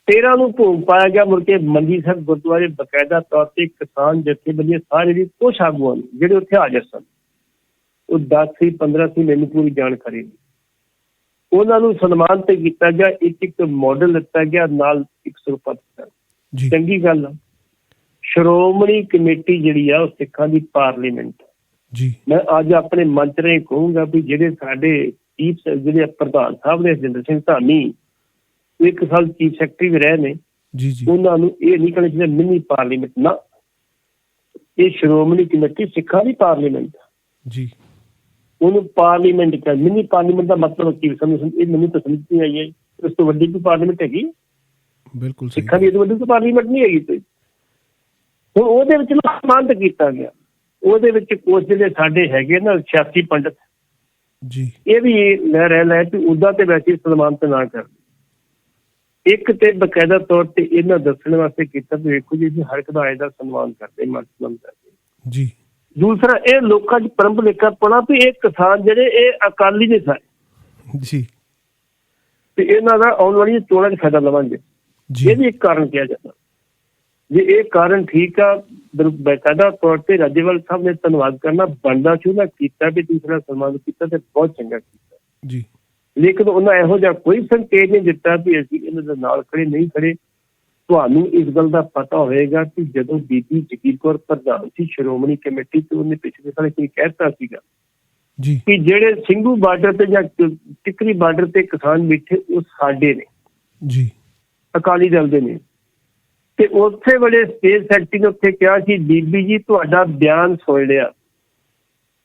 13 ਨੂੰ ਭੋਗ ਪਾਇਆ ਗਿਆ। ਮੁੜ ਕੇ ਮੰਡੀ ਸਾਹਿਬ ਗੁਰਦੁਆਰੇ ਬਕਾਇਦਾ ਤੌਰ ਤੇ ਕਿਸਾਨ ਜਥੇਬੰਦੀਆਂ ਸਾਰੇ ਦੀ ਕੁਛ ਆਗੂਆਂ ਨੂੰ ਜਿਹੜੇ ਉੱਥੇ ਹਾਜ਼ਰ ਸਨ, ਉਹ 10 ਸੀ 15 ਸੀ, ਮੈਨੂੰ ਪੂਰੀ ਜਾਣਕਾਰੀ ਨਹੀਂ, ਉਹਨਾਂ ਨੂੰ ਸਨਮਾਨ ਤੇ ਕੀਤਾ ਗਿਆ। ਇੱਕ ਮਾਡਲ ਦਿੱਤਾ ਗਿਆ, ਨਾਲ 100 ਰੁਪਏ ਦਿੱਤਾ। ਚੰਗੀ ਗੱਲ ਆ। ਸ਼੍ਰੋਮਣੀ ਕਮੇਟੀ ਜਿਹੜੀ ਆ ਉਹ ਸਿੱਖਾਂ ਦੀ ਪਾਰਲੀਮੈਂਟ ਜੀ। ਮੈਂ ਅੱਜ ਆਪਣੇ ਮੰਚ ਰਾਹੀਂ ਕਹੂੰਗਾ ਵੀ ਜਿਹੜੇ ਸਾਡੇ ਚੀਫ ਜਿਹੜੇ ਪ੍ਰਧਾਨ ਸਾਹਿਬ ਨੇ ਹਰਜਿੰਦਰ ਸਿੰਘ ਧਾਮੀ, 1 ਸਾਲ ਚੀਫ ਸੈਕਟਰੀ ਵੀ ਰਹੇ ਨੇ ਜੀ ਜੀ, ਉਹਨਾਂ ਨੂੰ ਇਹ ਨਹੀਂ ਕਹਿਣਾ ਚਾਹੀਦਾ ਮਿੰਨੀ ਪਾਰਲੀਮੈਂਟ ਨਾ, ਇਹ ਸ਼੍ਰੋਮਣੀ ਕਮੇਟੀ ਸਿੱਖਾਂ ਦੀ ਪਾਰਲੀਮੈਂਟ ਜੀ। ਉਹਨੂੰ ਪਾਰਲੀਮੈਂਟ ਕਿਹਾ। ਮਿੰਨੀ ਪਾਰਲੀਮੈਂਟ ਦਾ ਮਤਲਬ ਕੀ ਸਮਝ ਇਹ ਮੈਨੂੰ ਤਾਂ ਸਮਝ ਨਹੀਂ ਆਈ ਹੈ। ਉਸ ਤੋਂ ਵੱਡੀ ਕੋਈ ਪਾਰਲੀਮੈਂਟ ਹੈਗੀ? ਬਿਲਕੁਲ ਸਿੱਖਾਂ ਦੀ ਇਹ ਤੋਂ ਵੱਡੀ ਕੋਈ ਪਾਰਲੀਮੈਂਟ ਨਹੀਂ ਹੈਗੀ ਕੋਈ। ਹੁਣ ਉਹਦੇ ਵਿੱਚ ਸਨਮਾਨਿਤ ਕੀਤਾ ਗਿਆ। ਉਹਦੇ ਵਿੱਚ ਕੁਝ ਜਿਹੜੇ ਸਾਡੇ ਹੈਗੇ ਨਾ 86 ਪੰਡਤ ਜੀ, ਇਹ ਵੀ ਲੈ ਕਿ ਉਦਾਂ ਤੇ ਵੈਸੇ ਸਨਮਾਨਿਤ ਨਾ ਕਰ। ਇੱਕ ਤੇ ਬਕਾਇਦਾ ਤੌਰ ਤੇ ਇਹਨਾਂ ਦੱਸਣ ਵਾਸਤੇ ਕੀਤਾ ਵੀ ਵੇਖੋ ਜੀ ਹਰ ਇੱਕ ਦਾ ਆਏ ਦਾ ਸਨਮਾਨ ਕਰਦੇ, ਮਨਸਲਮ ਕਰਦੇ ਜੀ। ਦੂਸਰਾ ਇਹ ਲੋਕਾਂ 'ਚ ਪਰਮ ਭੁਲੇਖਾ ਪਣਾ ਵੀ ਇਹ ਕਿਸਾਨ ਜਿਹੜੇ ਇਹ ਅਕਾਲੀ ਨੇ ਸਾਰੇ ਜੀ, ਤੇ ਇਹਨਾਂ ਦਾ ਆਉਣ ਵਾਲੀਆਂ ਚੋਣਾਂ 'ਚ ਫਾਇਦਾ ਲਵਾਂਗੇ। ਇਹ ਵੀ ਇੱਕ ਕਾਰਨ ਕਿਹਾ ਜਾਂਦਾ। ਜੇ ਇਹ ਕਾਰਨ ਠੀਕ ਆ, ਬਕਾਇਦਾ ਤੌਰ ਤੇ ਰਾਜੇਵਾਲ ਸਾਹਿਬ ਨੇ ਧੰਨਵਾਦ ਕਰਨਾ ਬਣਦਾ ਸੀ, ਉਹਨਾਂ ਕੀਤਾ ਵੀ ਦੂਸਰਾ ਸਨਮਾਨ ਕੀਤਾ ਤੇ ਬਹੁਤ ਚੰਗਾ ਕੀਤਾ ਜੀ। ਲੇਕਿਨ ਉਹਨਾਂ ਇਹੋ ਜਿਹਾ ਕੋਈ ਸੰਕੇਤ ਨਹੀਂ ਦਿੱਤਾ ਵੀ ਅਸੀਂ ਇਹਨਾਂ ਦੇ ਨਾਲ ਖੜੇ ਨਹੀਂ ਖੜੇ। ਤੁਹਾਨੂੰ ਇਸ ਗੱਲ ਦਾ ਪਤਾ ਹੋਵੇਗਾ ਕਿ ਜਦੋਂ ਬੀਬੀ ਜਗੀਰ ਕੌਰ ਪ੍ਰਧਾਨ ਸੀ ਸ਼੍ਰੋਮਣੀ ਕਮੇਟੀ ਤੇ ਉਹਨੇ ਪਿਛਲੇ ਸਾਲ ਕੀ ਕਹਿਤਾ ਸੀਗਾ ਕਿ ਜਿਹੜੇ ਸਿੰਘੂ ਬਾਰਡਰ ਤੇ ਜਾਂ ਟਿਕਰੀ ਬਾਰਡਰ ਤੇ ਕਿਸਾਨ ਬੈਠੇ ਉਹ ਸਾਡੇ ਨੇ ਜੀ, ਅਕਾਲੀ ਦਲ ਦੇ ਨੇ। ਤੇ ਉੱਥੇ ਵੇਲੇ ਸਟੇਟ ਸੈਕਟਰੀ ਨੇ ਉੱਥੇ ਕਿਹਾ ਸੀ ਬੀਬੀ ਜੀ ਤੁਹਾਡਾ ਬਿਆਨ ਸੁਣ ਲਿਆ,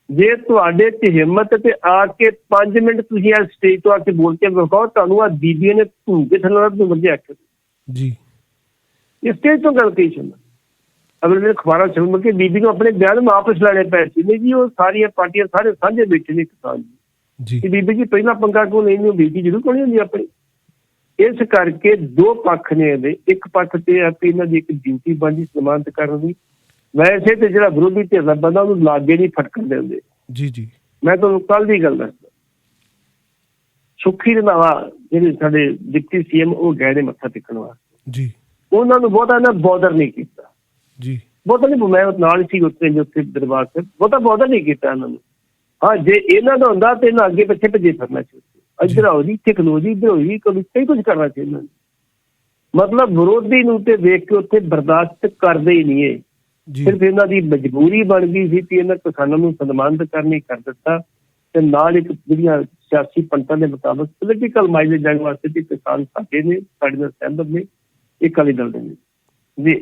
ਜੇ ਤੁਹਾਡੇ 'ਚ ਹਿੰਮਤ ਤੇ ਆ ਕੇ 5 ਮਿੰਟ ਤੁਸੀਂ ਆ ਸਟੇਜ ਤੋਂ ਆ ਕੇ ਬੋਲ ਕੇ ਵਿਖਾਓ, ਤੁਹਾਨੂੰ ਆ ਬੀਬੀ ਨੇ ਧੂ ਕੇ ਥੱਲੇ ਮਰਜ਼ੀ ਆਖਿਆ ਜੀ। ਇਹ ਸਟੇਜ ਤੋਂ ਗੱਲ ਕਹੀ ਸੀ। ਅਗਲੇ ਦਿਨ ਅਖਬਾਰਾਂ ਚ ਕੇ ਬੀਬੀ ਨੂੰ ਆਪਣੇ ਬਿਆਨ ਵਾਪਸ ਲੈਣੇ ਪਏ ਸੀ। ਨਹੀਂ ਜੀ, ਉਹ ਸਾਰੀਆਂ ਪਾਰਟੀਆਂ ਸਾਰੇ ਸਾਂਝੇ ਬੈਠੇ ਨੇ ਕਿਸਾਨ ਜੀ। ਬੀਬੀ ਜੀ ਪਹਿਲਾਂ ਪੰਗਾ ਕਿਉਂ ਨਹੀਂ? ਬੀਬੀ ਜ਼ਰੂਰ ਕੋਣੀ ਹੁੰਦੀ ਆਪਣੀ। ਇਸ ਕਰਕੇ ਦੋ ਪੱਖ ਨੇ ਇਹਦੇ। ਇੱਕ ਪੱਖ ਤੇ ਆ ਕਿ ਇਹਨਾਂ ਦੀ ਇੱਕ ਡਿਊਟੀ ਬਣਦੀ ਸਨਮਾਨਿਤ ਕਰਨ ਦੀ। ਵੈਸੇ ਤੇ ਜਿਹੜਾ ਵਿਰੋਧੀ ਧਿਰ ਦਾ ਬੰਦਾ ਉਹਨੂੰ ਲਾਗੇ ਨਹੀਂ ਫਟਕਣ ਦਿੰਦੇ ਜੀ। ਮੈਂ ਤੁਹਾਨੂੰ ਕੱਲ ਦੀ ਗੱਲ ਦੱਸਦਾ। ਸੁੱਖੀ ਰੰਧਾਵਾ ਜਿਹੜੇ ਸਾਡੇ ਡਿਪਟੀ CM ਉਹ ਗਏ ਨੇ ਮੱਥਾ ਟੇਕਣ ਵਾਸਤੇ ਜੀ। ਉਹਨਾਂ ਨੂੰ ਬਹੁਤਾ ਨਾ ਬੋਦਰ ਨਹੀਂ ਕੀਤਾ ਜੀ। ਬਹੁਤਾ ਨਹੀਂ, ਮੈਂ ਨਾਲ ਸੀ ਉੱਥੇ ਦਰਬਾਰ ਤੇ, ਬਹੁਤਾ ਬੋਦਰ ਨਹੀਂ ਕੀਤਾ ਇਹਨਾਂ ਨੂੰ। ਹਾਂ, ਜੇ ਇਹਨਾਂ ਦਾ ਹੁੰਦਾ ਤੇ ਇਹਨਾਂ ਅੱਗੇ ਪਿੱਛੇ ਭੱਜੇ ਫਿਰਨਾ ਸੀ। ਇੱਧਰ ਆਓ ਜੀ, ਇੱਥੇ ਖਲੋ ਜੀ, ਇੱਧਰ ਹੋਈ ਜੀ, ਕਈ ਕੁਝ ਕਰਨਾ ਸੀ ਇਹਨਾਂ ਨੂੰ। ਮਤਲਬ ਵਿਰੋਧੀ ਨੂੰ ਤੇ ਵੇਖ ਕੇ ਉੱਥੇ ਬਰਦਾਸ਼ਤ ਕਰਦੇ ਹੀ ਨਹੀਂ। ਇਹ ਸਿਰਫ ਇਹਨਾਂ ਦੀ ਮਜਬੂਰੀ ਬਣ ਗਈ ਸੀ ਕਿ ਇਹਨਾਂ ਕਿਸਾਨਾਂ ਨੂੰ ਸਨਮਾਨਿਤ ਕਰਨੀ ਕਰ ਦਿੱਤਾ। ਤੇ ਨਾਲ ਇੱਕ ਜਿਹੜੀਆਂ ਸਿਆਸੀ ਪੰਡਤਾਂ ਦੇ ਮੁਤਾਬਕ ਪੋਲੀਟੀਕਲ ਮਾਈਲੇਜ ਲੈਣ ਵਾਸਤੇ ਵੀ ਕਿਸਾਨ ਸਾਡੇ ਨੇ, ਸਾਡੇ ਨਾਲ ਸਹਿਮਤ ਨੇ, ਇਹ ਅਕਾਲੀ ਦਲ ਦੇ ਨੇ ਜੀ।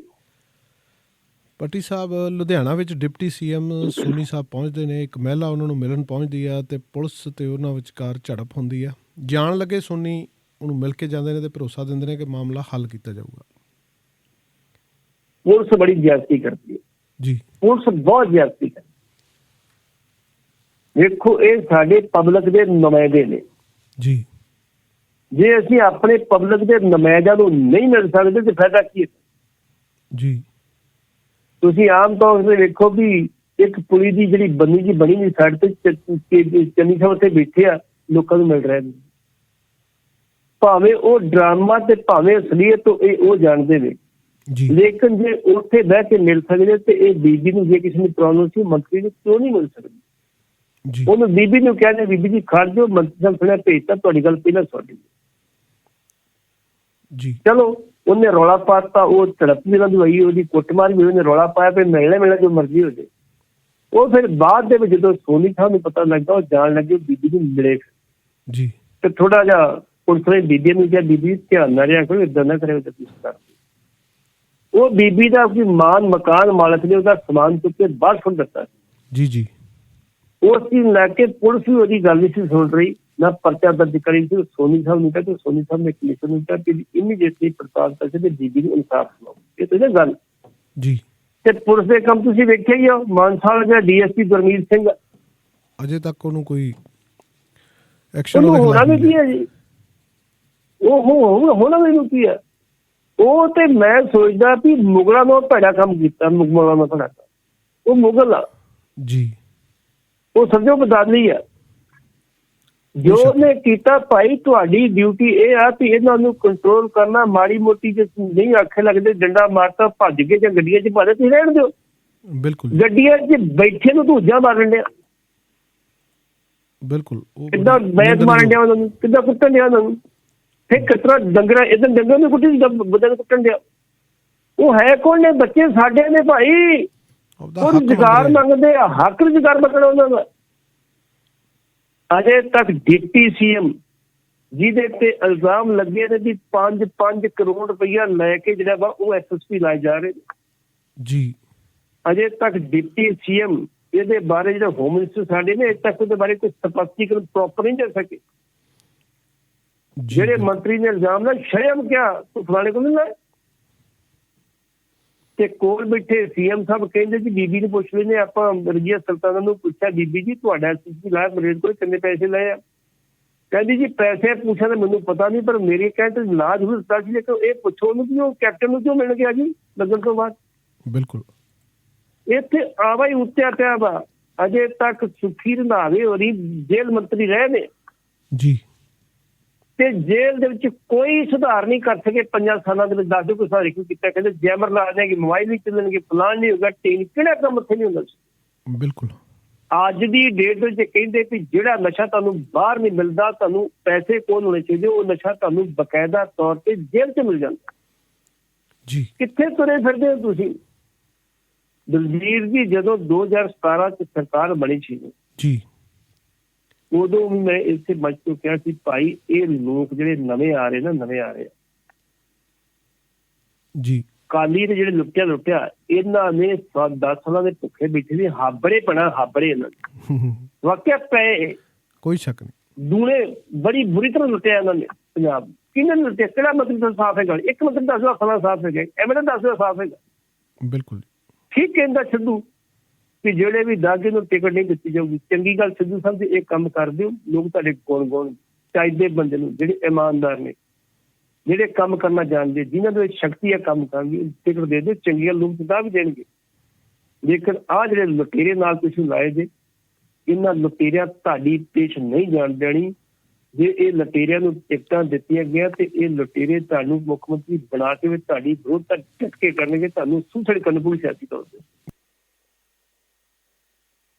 ਪੱਟੀ ਸਾਹਿਬ, ਲੁਧਿਆਣਾ ਵਿੱਚ ਡਿਪਟੀ CM ਸੋਨੀ ਸਾਹਿਬ ਪਹੁੰਚਦੇ ਨੇ, ਇੱਕ ਮਹਿਲਾ ਉਹਨਾਂ ਨੂੰ ਮਿਲਣ ਪਹੁੰਚਦੀ ਆ ਤੇ ਪੁਲਿਸ ਤੇ ਉਹਨਾਂ ਵਿਚਕਾਰ ਝੜਪ ਹੁੰਦੀ ਆ। ਜਾਣ ਲੱਗੇ ਸੋਨੀ ਉਹਨੂੰ ਮਿਲ ਕੇ ਜਾਂਦੇ ਨੇ ਤੇ ਭਰੋਸਾ ਦਿੰਦੇ ਨੇ ਕਿ ਮਾਮਲਾ ਹੱਲ ਕੀਤਾ ਜਾਊਗਾ। ਪੁਲਿਸ ਬੜੀ ਜ਼ਿਆਦਤੀ ਕਰਦੀ ਹੈ ਜੀ। ਪੁਲਿਸ ਬਹੁਤ ਜ਼ਿਆਦਤੀ ਕਰਦੀ। ਵੇਖੋ, ਇਹ ਸਾਡੇ ਪਬਲਿਕ ਦੇ ਨੁਮਾਇੰਦੇ ਨੇ ਜੀ। ਜੇ ਅਸੀਂ ਆਪਣੇ ਪਬਲਿਕ ਦੇ ਨੁਮਾਇੰਦਿਆਂ ਨੂੰ ਨਹੀਂ ਮਿਲ ਸਕਦੇ ਤੇ ਫਾਇਦਾ ਕੀ ਹੈ ਜੀ। ਤੁਸੀਂ ਆਮ ਤੌਰ ਤੇ ਵੇਖੋ ਵੀ ਇੱਕ ਪੁਲੀ ਦੀ ਜਿਹੜੀ ਬੰਨੀ ਜੀ ਬਣੀ ਨਹੀਂ ਸਾਈਡ ਤੇ ਚੰਨੀ ਸਾਹਿਬ ਤੇ ਬੈਠੇ ਆ, ਲੋਕਾਂ ਨੂੰ ਮਿਲ ਰਹੇ ਨੇ। ਭਾਵੇਂ ਉਹ ਡਰਾਮਾ ਤੇ ਭਾਵੇਂ ਅਸਲੀਅਤ ਉਹ ਜਾਣਦੇ ਨੇ। ਲੇਕਿਨ ਜੇ ਉੱਥੇ ਬਹਿ ਕੇ ਮਿਲ ਸਕਦੇ ਤੇ ਇਹ ਬੀਬੀ ਨੂੰ ਜੇ ਕਿਸੇ ਨੂੰ ਪ੍ਰੋਬਲਮ ਸੀ, ਮੰਤਰੀ ਨੂੰ ਕਿਉਂ ਨਹੀਂ ਮਿਲ ਸਕਦੀ? ਉਹਨੂੰ ਬੀਬੀ ਨੂੰ ਕਹਿੰਦੇ ਬੀਬੀ ਜੀ ਖੜ ਜਾਓ, ਮੰਤਰੀ ਸਾਹਿਬ ਥੋੜਾ ਭੇਜਤਾ, ਤੁਹਾਡੀ ਗੱਲ ਪਹਿਲਾਂ ਸੁਣੀ ਜੀ। ਚਲੋ, ਉਹਨੇ ਰੌਲਾ ਪਾਤਾ, ਉਹ ਝੜਪ ਵੀ ਉਹਨਾਂ ਦੀ ਹੋਈ, ਉਹਦੀ ਕੁੱਟਮਾਰ ਵੀ ਉਹਨੇ ਰੌਲਾ ਪਾਇਆ ਵੀ ਮਿਲਣਾ ਜੋ ਮਰਜ਼ੀ ਹੋ ਜਾਏ। ਉਹ ਫਿਰ ਬਾਅਦ ਦੇ ਵਿੱਚ ਜਦੋਂ ਸੋਨੀ ਸਾਹਿਬ ਨੂੰ ਪਤਾ ਲੱਗਾ, ਉਹ ਜਾਣ ਲੱਗੇ ਬੀਬੀ ਨੂੰ ਮਿਲੇ ਜੀ। ਤੇ ਥੋੜਾ ਜਿਹਾ ਪੁਲਿਸ ਨੇ ਬੀਬੀ ਨੂੰ ਕਿਹਾ ਬੀਬੀ ਧਿਆਨ ਨਾਲ ਰਿਹਾ ਕਰੋ, ਏਦਾਂ ਨਾ ਕਰਿਓ ਤੇ ਤੁਸੀਂ ਕਰਦੇ। ਉਹ ਬੀਬੀ ਦਾ ਆਪਣੀ ਮਾਨ ਮਕਾਨ ਮਾਲਕ ਨੇ ਉਹਦਾ ਸਮਾਨ ਚੁੱਕ ਕੇ ਬਾਹਰ ਸੁੱਟ ਦਿੱਤਾ ਜੀ। ਉਸ ਚੀਜ਼ ਲੈ ਕੇ ਪੁਲਿਸ ਵੀ ਉਹਦੀ ਗੱਲ ਨਹੀਂ ਸੀ ਸੁਣ ਰਹੀ, ਨਾ ਪਰਚਾ ਦਰਜ ਕਰੀ ਸੀ। ਸੋਨੀ ਸਾਹਿਬ ਨੂੰ ਕਿਹਾ ਕਿ ਸੋਨੀ ਸਾਹਿਬ ਨੇ ਕਮਿਸ਼ਨ ਨੂੰ ਕਿਹਾ ਕਿ ਇਮੀਡੀਏਟਲੀ ਪੜਤਾਲ ਕਰਕੇ ਤੇ ਬੀਬੀ ਨੂੰ ਇਨਸਾਫ ਦਿਵਾਓ। ਇਹ ਤਾਂ ਗੱਲ ਜੀ। ਤੇ ਪੁਲਿਸ ਦੇ ਕੰਮ ਤੁਸੀਂ ਵੇਖਿਆ ਹੀ ਆ। ਮਾਨਸਾ ਵਾਲਾ ਜਿਹੜਾ DSP ਗੁਰਮੀਤ ਸਿੰਘ, ਅਜੇ ਤੱਕ ਉਹਨੂੰ ਕੋਈ ਐਕਸ਼ਨ ਹੋਣਾ ਵੀ ਕੀ ਹੈ ਜੀ। ਉਹ ਹੋਣਾ ਮੈਨੂੰ ਕੀ ਹੈ। ਉਹ ਤੇ ਮੈਂ ਸੋਚਦਾ ਵੀ ਮੁਗਲਾਂ ਨੂੰ ਭੈੜਾ ਕੰਮ ਕੀਤਾ, ਮੁਗਲਾਂ ਨੂੰ ਭੈੜਾ। ਉਹ ਮੁਗਲ ਆ ਜੀ, ਉਹ ਸਮਝੋ ਬਦਾਲੀ ਆ। ਜੋ ਉਹਨੇ ਕੀਤਾ ਭਾਈ, ਤੁਹਾਡੀ ਡਿਊਟੀ ਇਹ ਆ ਵੀ ਇਹਨਾਂ ਨੂੰ ਕੰਟਰੋਲ ਕਰਨਾ। ਮਾੜੀ ਮੋਟੀ ਜੇ ਨਹੀਂ ਆਖੇ ਲੱਗਦੇ, ਡੰਡਾ ਮਾਰਤਾ, ਭੱਜ ਗਏ ਜਾਂ ਗੱਡੀਆਂ 'ਚ ਭਾਵੇਂ ਤੁਸੀਂ ਰਹਿਣ ਦਿਓ। ਬਿਲਕੁਲ ਗੱਡੀਆਂ 'ਚ ਬੈਠੇ ਨੂੰ ਧੂਜਾ ਮਾਰਨ ਡਿਆ, ਬਿਲਕੁਲ। ਕਿੱਦਾਂ ਬੈਠ ਮਾਰਨ ਡਿਆ ਉਹਨਾਂ ਨੂੰ, ਕਿੱਦਾਂ ਕੁੱਟਣ ਡਿਆ ਉਹਨਾਂ ਨੂੰ। ਫਿਰ ਕਿਸ ਤਰ੍ਹਾਂ ਡੰਗਰਾਂ ਇੱਧਰ ਡੰਗਰਾਂ ਨੂੰ ਕੁੱਟੀ, ਬੰਦਿਆਂ ਨੂੰ ਕੁੱਟਣ ਡਿਆ। ਉਹ ਹੈ ਕੌਣ ਨੇ? ਬੱਚੇ ਸਾਡੇ ਨੇ ਭਾਈ, ਉਹ ਰੁਜ਼ਗਾਰ ਮੰਗਦੇ ਆ, ਹੱਕ ਰੁਜ਼ਗਾਰ ਮੰਗਣਾ ਉਹਨਾਂ ਦਾ। ਅਜੇ ਤੱਕ ਡਿਪਟੀ ਸੀਐਮ ਜਿਹਦੇ ਤੇ ਇਲਜ਼ਾਮ ਲੱਗੇ ਨੇ ਵੀ 5 ਕਰੋੜ ਰੁਪਈਆ ਲੈ ਕੇ ਜਿਹੜਾ ਵਾ ਉਹ ਐਸਐਸਪੀ ਲਾਏ ਜਾ ਰਹੇ ਜੀ, ਅਜੇ ਤੱਕ ਡਿਪਟੀ ਸੀਐਮ ਇਹਦੇ ਬਾਰੇ ਜਿਹੜਾ ਹੋਮ ਮਿਨਿਸਟਰ ਸਾਡੇ ਨੇ, ਅਜੇ ਤੱਕ ਉਹਦੇ ਬਾਰੇ ਕੋਈ ਸਪਸ਼ਟੀਕਰਨ ਪ੍ਰੋਪਰ ਨਹੀਂ ਦੇ ਸਕੇ। ਜਿਹੜੇ ਮੰਤਰੀ ਨੇ ਇਲਜ਼ਾਮ ਨਾਲ ਸ਼ਰਮ ਕਿਹਾ ਤੂੰ ਫਲਾਣੇ ਕੋਲ ਨਹੀਂ ਲਾਏ, ਤੇ ਕੋਲ ਬੈਠੇ ਸੀਐਮ ਸਾਹਿਬ ਕਹਿੰਦੇ ਜੀ ਬੀਬੀ ਨੂੰ ਪੁੱਛ ਲੈਂਦੇ। ਆਪਾਂ ਰਜੀਆ ਸੁਲਤਾਨਾ ਨੂੰ ਪੁੱਛਿਆ, ਬੀਬੀ ਜੀ ਤੁਹਾਡਾ ਐਸਐਸਪੀ ਲਾਇਆ ਮਰੇਡ ਕੋਲ ਕਿੰਨੇ ਪੈਸੇ ਲਏ ਆ? ਕਹਿੰਦੀ ਜੀ ਪੈਸੇ ਪੁੱਛਿਆ ਤਾਂ ਮੈਨੂੰ ਪਤਾ ਨਹੀਂ, ਪਰ ਮੇਰੇ ਕਹਿੰਦੇ ਨਾ ਜ਼ਰੂਰ ਦਿੱਤਾ ਸੀ। ਲੇਕਿਨ ਇਹ ਪੁੱਛੋ ਉਹਨੂੰ ਕਿ ਉਹ ਕੈਪਟਨ ਨੂੰ ਕਿਉਂ ਮਿਲ ਗਿਆ ਜੀ ਲੱਗਣ ਤੋਂ ਬਾਅਦ? ਬਿਲਕੁਲ ਇੱਥੇ ਆਵਾ ਹੀ ਉੱਤਿਆ ਪਿਆ ਵਾ। ਅਜੇ ਤੱਕ ਸੁਖੀ ਰੰਧਾਵੇ ਹੋਰੀ ਜੇਲ੍ਹ ਮੰਤਰੀ ਰਹੇ ਨੇ ਜੀ, ਤੇ ਜੇਲ੍ਹ ਦੇ ਵਿੱਚ ਕੋਈ ਸੁਧਾਰ ਨਹੀਂ ਕਰ ਸਕੇ 5 ਸਾਲਾਂ ਦੇ ਵਿੱਚ। ਦੱਸ ਦਿਓ ਕੋਈ ਸੁਧਾਰ ਕਿਉਂ ਕੀਤਾ? ਕਹਿੰਦੇ ਜੈਮਰ ਲਾ ਦੇਣਗੇ, ਮੋਬਾਈਲ ਵੀ ਚੱਲਣਗੇ, ਫਲਾਨ ਨਹੀਂ ਹੋਗਾ, ਟੀਨ ਕਿਹੜਾ ਕੰਮ ਉੱਥੇ ਨਹੀਂ ਹੁੰਦਾ ਸੀ। ਬਿਲਕੁਲ ਅੱਜ ਦੀ ਡੇਟ ਵਿੱਚ ਕਹਿੰਦੇ ਕਿ ਜਿਹੜਾ ਨਸ਼ਾ ਤੁਹਾਨੂੰ ਬਾਹਰ ਨਹੀਂ ਮਿਲਦਾ, ਤੁਹਾਨੂੰ ਪੈਸੇ ਕੋਲ ਹੋਣੇ ਚਾਹੀਦੇ, ਉਹ ਨਸ਼ਾ ਤੁਹਾਨੂੰ ਬਕਾਇਦਾ ਤੌਰ ਤੇ ਜੇਲ੍ਹ 'ਚ ਮਿਲ ਜਾਂਦਾ ਜੀ। ਕਿੱਥੇ ਤੁਰੇ ਫਿਰਦੇ ਹੋ ਤੁਸੀਂ? ਦਲਜੀਤ ਜੀ, ਜਦੋਂ 2017 ਚ ਸਰਕਾਰ ਬਣੀ ਸੀ ਜੀ, ਉਦੋਂ ਵੀ ਮੈਂ ਇਸੇ ਮੰਚ ਤੋਂ ਕਿਹਾ ਸੀ ਭਾਈ ਇਹ ਲੋਕ ਜਿਹੜੇ ਨਵੇਂ ਆ ਰਹੇ ਜੀ, ਕਾਲੀ ਦੇ ਜਿਹੜੇ ਲੁੱਟਿਆ ਇਹਨਾਂ ਨੇ 10 ਸਾਲਾਂ ਦੇ ਭੁੱਖੇ ਬੈਠੇ ਸੀ। ਹਾਬੜੇ ਇਹਨਾਂ ਨੇ ਵਾਕਿਆ ਪਏ, ਕੋਈ ਸ਼ੱਕ ਨਹੀਂ। ਦੂਣੇ ਬੜੀ ਬੁਰੀ ਤਰ੍ਹਾਂ ਲੁੱਟਿਆ ਇਹਨਾਂ ਨੇ ਪੰਜਾਬ। ਕਿਹਨਾਂ ਨੇ ਲੁੱਟਿਆ? ਕਿਹੜਾ ਮੰਤਰੀ ਦਾ ਸਾਫ਼ ਹੈਗਾ? ਇੱਕ ਮੰਤਰੀ ਦਾ ਸਾਫ਼ ਹੈਗਾ, ਐਮਐਲਏ ਦਾ ਸਾਫ਼ ਹੈਗਾ। ਬਿਲਕੁਲ ਠੀਕ ਕਹਿੰਦਾ ਸਿੱਧੂ ਕਿ ਜਿਹੜੇ ਵੀ ਦਾਗੇ ਨੂੰ ਟਿਕਟ ਨਹੀਂ ਦਿੱਤੀ ਜਾਊਗੀ। ਚੰਗੀ ਗੱਲ ਸਿੱਧੂ ਸਾਹਿਬ, ਇਹ ਕੰਮ ਕਰ ਦਿਓ, ਲੋਕ ਤੁਹਾਡੇ ਕੋਲ ਚਾਹੀਦੇ ਬੰਦੇ ਨੂੰ, ਜਿਹੜੇ ਇਮਾਨਦਾਰ ਨੇ, ਜਿਹੜੇ ਕੰਮ ਕਰਨਾ ਜਾਣਦੇ, ਜਿਨ੍ਹਾਂ ਦੇ ਵਿੱਚ ਸ਼ਕਤੀ ਹੈ ਕੰਮ ਕਰਨ ਦੀ, ਟਿਕਟ ਦੇ ਦਿਓ। ਚੰਗੀਆਂ ਲੋਕ ਤਾਂ ਵੀ ਦੇਣਗੇ। ਲੇਕਿਨ ਆਹ ਜਿਹੜੇ ਲੁਟੇਰੇ ਨਾਲ ਤੁਸੀਂ ਲਾਏ ਜੇ, ਇਹਨਾਂ ਲੁਟੇਰਿਆਂ ਤੁਹਾਡੀ ਪੇਸ਼ ਨਹੀਂ ਜਾਣ ਦੇਣੀ। ਜੇ ਇਹ ਲੁਟੇਰਿਆਂ ਨੂੰ ਟਿਕਟਾਂ ਦਿੱਤੀਆਂ ਗਈਆਂ ਤੇ ਇਹ ਲੁਟੇਰੇ ਤੁਹਾਨੂੰ ਮੁੱਖ ਮੰਤਰੀ ਬਣਾ ਕੇ ਤੁਹਾਡੀ ਵਿਰੋਧਤਾ ਝਟਕੇ ਕਰਨਗੇ, ਤੁਹਾਨੂੰ ਸੂਥੜ ਕਰਨ ਪਊ ਸਿਆਸੀ ਤੌਰ ਤੇ।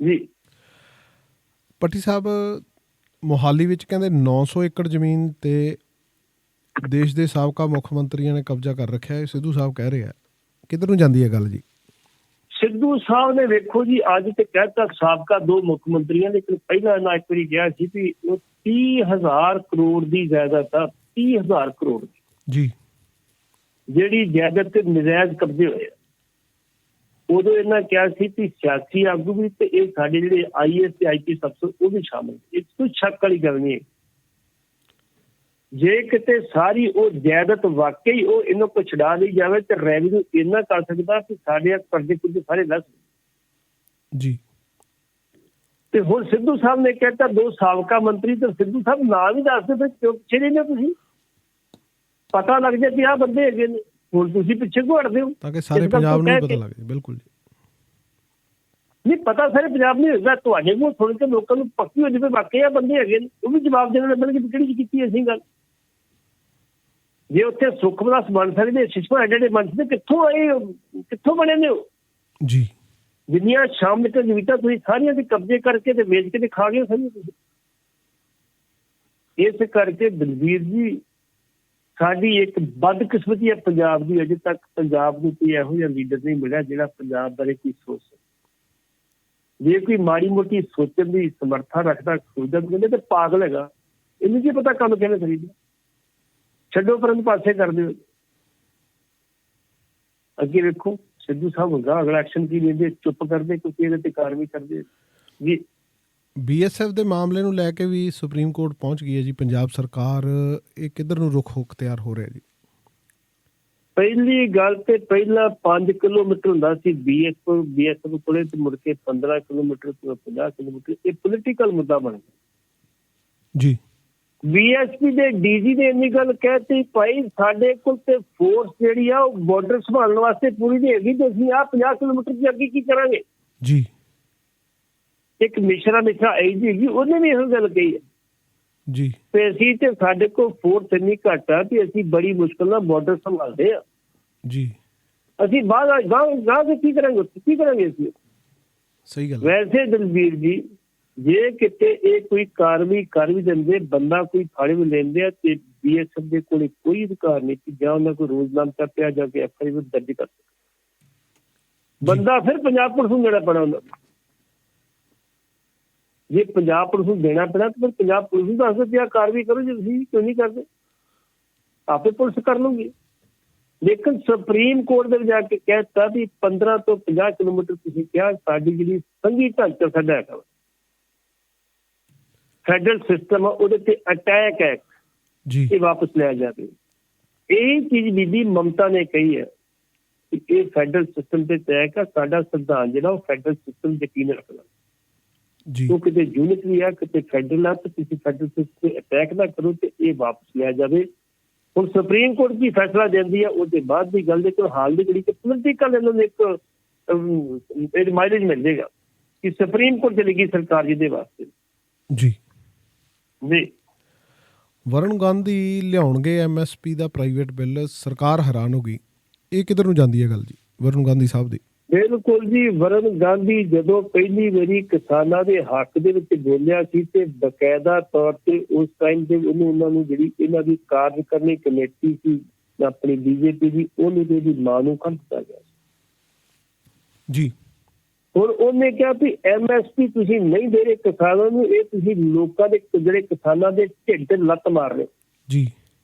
ਜੀ ਪੱਟੀ ਸਾਹਿਬ, ਮੋਹਾਲੀ ਵਿੱਚ ਕਹਿੰਦੇ 900 ਏਕੜ ਜ਼ਮੀਨ ਤੇ ਦੇਸ਼ ਦੇ ਸਾਬਕਾ ਮੁੱਖ ਮੰਤਰੀਆਂ ਨੇ ਕਬਜ਼ਾ ਕਰ ਰੱਖਿਆ ਹੈ। ਸਿੱਧੂ ਸਾਹਿਬ ਕਹਿ ਰਹੇ ਆ, ਕਿੱਧਰ ਨੂੰ ਜਾਂਦੀ ਹੈ ਗੱਲ ਜੀ? ਸਿੱਧੂ ਸਾਹਿਬ ਨੇ ਵੇਖੋ ਜੀ, ਅੱਜ ਤੇ ਕਹਿਤਾ ਸਾਬਕਾ 2 ਮੁੱਖ ਮੰਤਰੀਆਂ, ਲੇਕਿਨ ਪਹਿਲਾਂ ਇਹਨਾਂ ਇੱਕ ਵਾਰੀ ਕਿਹਾ ਸੀ ਵੀ ਉਹ 30,000 ਕਰੋੜ ਦੀ ਜਾਇਦਾਦ ਆ, 30,000 ਕਰੋੜ ਜੀ, ਜਿਹੜੀ ਜਾਇਦਾਦ ਤੇ ਨਜਾਇਜ਼ ਕਬਜ਼ੇ ਹੋਏ ਆ। ਉਦੋਂ ਇਹਨਾਂ ਕਿਹਾ ਸੀ ਕਿ ਸਿਆਸੀ ਆਗੂ ਵੀ ਤੇ ਇਹ ਸਾਡੇ ਜਿਹੜੇ IAS ਤੇ IPS ਅਫਸਰ ਉਹ ਵੀ ਸ਼ਾਮਲ। ਇਹ ਕੋਈ ਸ਼ੱਕ ਵਾਲੀ ਗੱਲ ਨਹੀਂ ਹੈ। ਜੇ ਕਿਤੇ ਸਾਰੀ ਉਹ ਜਾਇਦਾਦ ਵਾਕਈ ਉਹ ਇਹਨਾਂ ਕੋਲ ਛਡਾ ਲਈ ਜਾਵੇ ਤੇ ਰੈਵਨਿਊ ਇੰਨਾ ਕਰ ਸਕਦਾ ਕਿ ਸਾਡੇ ਕਰਜ਼ੇ ਕੁਝ ਸਾਰੇ ਲੱਥ ਜੀ। ਤੇ ਹੁਣ ਸਿੱਧੂ ਸਾਹਿਬ ਨੇ ਕਹਿਤਾ 2 ਸਾਬਕਾ ਮੰਤਰੀ, ਤੇ ਸਿੱਧੂ ਸਾਹਿਬ ਨਾਂ ਵੀ ਦੱਸਦੇ ਫਿਰ ਕਿਉਂ ਪਿੱਛੇ ਰਹਿੰਦੇ ਤੁਸੀਂ? ਪਤਾ ਲੱਗ ਜਾਏ ਕਿ ਆਹ ਬੰਦੇ ਹੈਗੇ ਨੇ, ਹੁਣ ਤੁਸੀਂ ਪਿੱਛੇ ਕਿਉਂ ਹਟਦੇ ਹੋ? ਤਾਂ ਕਿ ਸਾਰੇ ਪੰਜਾਬ ਨੂੰ ਪਤਾ ਲੱਗ ਜਾਏ। ਬਿਲਕੁਲ ਜੀ, ਨਹੀਂ ਪਤਾ ਸਾਰੇ ਪੰਜਾਬ ਨਹੀਂ ਹੋਏਗਾ, ਤੁਹਾਡੇ ਕੋਲ ਸੁਣ ਕੇ ਲੋਕਾਂ ਨੂੰ ਪੱਕੀ ਹੋ ਜਾਵੇ ਵਾਕਈ ਆਹ ਬੰਦੇ ਹੈਗੇ ਨੇ, ਉਹ ਵੀ ਜਵਾਬ ਦੇਣ ਲੱਗੇ ਕਿ ਕਿਹੜੀ ਕੀਤੀ ਅਸੀਂ ਗੱਲ। ਜੇ ਉੱਥੇ ਸੁੱਖ ਵਿਲਾਸ ਬਣ ਸਕਦੇ, ਸਿਸਮਾ ਐਡੇ ਬਣ ਸਕਦੇ, ਕਿੱਥੋਂ ਆਏ, ਕਿੱਥੋਂ ਬਣੇ ਨੇ ਉਹ ਜੀ? ਜਿੰਨੀਆਂ ਸ਼ਾਮ ਤੱਕ ਜਮੀਨਾਂ ਤੁਸੀਂ ਸਾਰੀਆਂ ਦੇ ਕਬਜ਼ੇ ਕਰਕੇ ਤੇ ਵੇਚ ਕੇ ਤੇ ਖਾ ਗਏ ਸਾਰੀਆਂ ਤੁਸੀਂ। ਇਸ ਕਰਕੇ ਦਲਵੀਰ ਜੀ, ਸਾਡੀ ਇੱਕ ਬਦਕਿਸਮਤੀ ਹੈ ਪੰਜਾਬ ਦੀ। ਅਜੇ ਤੱਕ ਪੰਜਾਬ ਨੂੰ ਕੋਈ ਇਹੋ ਜਿਹਾ ਲੀਡਰ ਨਹੀਂ ਮਿਲਿਆ ਜਿਹੜਾ ਪੰਜਾਬ ਬਾਰੇ ਕੋਈ ਸੋਚ ਸਕੇ। ਜੇ ਕੋਈ ਮਾੜੀ ਮੋਟੀ ਸੋਚਣ ਦੀ ਸਮਰੱਥਾ ਰੱਖਦਾ, ਸੋਚਦਾ ਕਹਿੰਦੇ ਤੇ ਪਾਗਲ ਹੈਗਾ, ਇਹਨੂੰ ਕੀ ਪਤਾ ਕੰਮ ਕਿਵੇਂ ਕਰੀਦਾ। ਛੱਡੋ ਪਰੰਤ ਪਾਸੇ ਕਰ ਦਿਓ। ਅੱਗੇ ਵੇਖੋ ਸਿੱਧੂ ਸਾਹਿਬ ਹੁੰਦਾ ਅਗਲਾ ਐਕਸ਼ਨ ਕੀ ਲੈਂਦੇ, ਚੁੱਪ ਕਰਦੇ, ਕਿਉਂਕਿ ਇਹਦੇ ਤੇ ਕਾਰਵਾਈ ਕਰਦੇ ਜੀ। BSF ਦੇ ਮਾਮਲੇ ਨੂੰ ਲੈ ਕੇ ਵੀ ਸੁਪਰੀਮ ਕੋਰਟ ਪਹੁੰਚ ਗਈ ਹੈ ਜੀ ਪੰਜਾਬ ਸਰਕਾਰ। ਇਹ ਕਿੱਧਰ ਨੂੰ ਰੁਖ ਅਖਤਿਆਰ ਹੋ ਰਿਹਾ ਜੀ? ਪਹਿਲੀ ਗੱਲ ਤੇ ਪਹਿਲਾਂ 5 ਕਿਲੋਮੀਟਰ ਹੁੰਦਾ ਸੀ BSF ਕੋਲੇ, ਤੇ ਮੁੜ ਕੇ 15 ਕਿਲੋਮੀਟਰ, 50 ਕਿਲੋਮੀਟਰ। ਇਹ ਪੋਲੀਟੀਕਲ ਮੁੱਦਾ ਬਣ ਗਿਆ ਜੀ। BSP ਦੇ DG ਨੇ ਇੰਨੀ ਗੱਲ ਕਹਿਤੀ, ਭਾਈ ਸਾਡੇ ਕੋਲ ਤੇ ਫੋਰਸ ਜਿਹੜੀ ਆ ਉਹ ਬਾਰਡਰ ਸੰਭਾਲਣ ਵਾਸਤੇ ਪੂਰੀ ਨਹੀਂ ਹੈਗੀ, ਤੇ ਅਸੀਂ ਆਹ 50 ਕਿਲੋਮੀਟਰ ਦੀ ਅੱਗੇ ਕੀ ਕਰਾਂਗੇ? ਜੀ ਇੱਕ ਮਿਸ਼ਰਾ ਆਈ ਜੀ ਉਹਨੇ ਵੀ ਇਹੋ ਗੱਲ ਕਹੀ ਹੈ ਜੀ ਤੇ ਅਸੀਂ ਤੇ ਸਾਡੇ ਕੋਲ ਫੋਰਸ ਇੰਨੀ ਘੱਟ ਆ ਕਿ ਅਸੀਂ ਬੜੀ ਮੁਸ਼ਕਲ ਨਾਲ ਬਾਰਡਰ ਸੰਭਾਲਦੇ ਆ ਜੀ ਅਸੀਂ ਬਾਹਰ ਗਾਂ ਕੇ ਕੀ ਕਰਾਂਗੇ ਅਸੀਂ। ਸਹੀ ਗੱਲ। ਵੈਸੇ ਦਲਬੀਰ ਜੀ ਜੇ ਕਿਤੇ ਇਹ ਕੋਈ ਕਾਰਵਾਈ ਕਰ ਵੀ ਦਿੰਦੇ, ਬੰਦਾ ਕੋਈ ਫੜ ਵੀ ਲੈਂਦੇ ਆ ਤੇ BSF ਦੇ ਕੋਲ ਕੋਈ ਅਧਿਕਾਰ ਨਹੀਂ ਕਿ ਜਾਂ ਉਹਨਾਂ ਕੋਈ ਰੋਜ਼ਨਾਮਾ ਪਿਆ ਜਾ ਕੇ FIR ਦਰਜ ਕਰ ਸਕੇ। ਬੰਦਾ ਫਿਰ ਪੰਜਾਬ ਪੁਲਿਸ ਨੂੰ ਦੇਣਾ ਪੈਣਾ ਉਹਨਾਂ ਨੂੰ। ਜੇ ਪੰਜਾਬ ਪੁਲਿਸ ਨੂੰ ਦੇਣਾ ਪੈਣਾ ਤਾਂ ਫਿਰ ਪੰਜਾਬ ਪੁਲਿਸ ਨੂੰ ਦੱਸ ਦਿਓ ਕਾਰਵਾਈ ਕਰੋ, ਜੇ ਤੁਸੀਂ ਕਿਉਂ ਨਹੀਂ ਕਰਦੇ ਆਪੇ ਪੁਲਿਸ ਕਰ ਲੂਗੀ। ਲੇਕਿਨ ਸੁਪਰੀਮ ਕੋਰਟ ਦੇ ਜਾ ਕੇ ਕਹਿ ਦਿੱਤਾ ਵੀ 15 ਤੋਂ 50 ਕਿਲੋਮੀਟਰ ਤੁਸੀਂ ਕਿਹਾ ਸਾਡੀ ਜਿਹੜੀ ਸੰਘੀ ਢਾਂਚਾ ਸਾਡਾ ਹੈਗਾ ਫੈਡਰਲ ਸਿਸਟਮ ਉਹਦੇ ਤੇ ਅਟੈਕ ਹੈ ਜੀ, ਇਹ ਵਾਪਸ ਲਿਆ ਜਾਵੇ। ਇਹ ਚੀਜ਼ ਬੀਬੀ ਮਮਤਾ ਨੇ ਕਹੀ ਹੈ ਕਿ ਇਹ ਫੈਡਰਲ ਸਿਸਟਮ ਤੇ ਅਟੈਕ ਹੈ। ਸਾਡਾ ਸੰਵਿਧਾਨ ਜਿਹੜਾ ਉਹ ਫੈਡਰਲ ਸਿਸਟਮ ਯਕੀਨ ਰੱਖਦਾ ਜੀ, ਉਹ ਕਿਤੇ ਯੂਨਿਟ ਵੀ ਆ ਕਿਤੇ ਫੈਡਰਲ ਆ, ਤੇ ਤੁਸੀਂ ਫੈਡਰਲ ਸਿਸਟਮ ਤੇ ਅਟੈਕ ਨਾ ਕਰੋ ਤੇ ਇਹ ਵਾਪਸ ਲਿਆ ਜਾਵੇ। ਹੁਣ ਸੁਪਰੀਮ ਕੋਰਟ ਕੀ ਫੈਸਲਾ ਦਿੰਦੀ ਹੈ ਉਹਦੇ ਬਾਅਦ ਦੀ ਗੱਲ ਦੇ ਕੋਲ ਹਾਲ ਦੀ ਘੜੀ ਤੇ ਪੋਲੀਟੀਕਲ ਇਹਨਾਂ ਨੂੰ ਇੱਕ ਮਾਈਲੇਜ ਮਿਲ ਜਾਏਗਾ ਕਿ ਸੁਪਰੀਮ ਕੋਰਟ ਚਲੇਗੀ ਸਰਕਾਰ ਜਿਹਦੇ ਵਾਸਤੇ। ਜੀ ਜੀ ਵਰੁਣ ਗਾਂਧੀ ਲਿਆਉਣਗੇ MSP ਦਾ ਪ੍ਰਾਈਵੇਟ ਬਿੱਲ, ਸਰਕਾਰ ਹੈਰਾਨ ਹੋ ਗਈ। ਇਹ ਕਿੱਧਰ ਨੂੰ ਜਾਂਦੀ ਹੈ ਗੱਲ ਜੀ ਵਰੁਣ ਗਾਂਧੀ ਸਾਹਿਬ ਦੀ? ਬਿਲਕੁਲ ਜੀ, ਵਰੁਣ ਗਾਂਧੀ ਜਦੋਂ ਪਹਿਲੀ ਵਾਰੀ ਕਿਸਾਨਾਂ ਦੇ ਹੱਕ ਦੇ ਵਿੱਚ ਬੋਲਿਆ ਸੀ ਤੇ ਬਕਾਇਦਾ ਤੌਰ ਤੇ ਉਸ ਟਾਈਮ ਤੇ ਉਹਨਾਂ ਨੂੰ ਜਿਹੜੀ ਇਹਨਾਂ ਦੀ ਕਾਰਜਕਾਰਨੀ ਕਮੇਟੀ ਸੀ ਆਪਣੀ BJP ਦੀ ਉਹਨੂੰ ਤੇ ਇਹਦੀ ਮਾਂ ਨੂੰ ਕੱਢ ਦਿੱਤਾ ਗਿਆ ਜੀ। ਹੁਣ ਉਹਨੇ ਕਿਹਾ ਵੀ MSP ਤੁਸੀਂ ਨਹੀਂ ਦੇ ਰਹੇ ਕਿਸਾਨਾਂ ਨੂੰ, ਇਹ ਤੁਸੀਂ ਲੋਕਾਂ ਦੇ ਜਿਹੜੇ ਕਿਸਾਨਾਂ ਦੇ ਢਿੱਡ ਤੇ ਲੱਤ ਮਾਰ ਰਹੇ ਜੀ,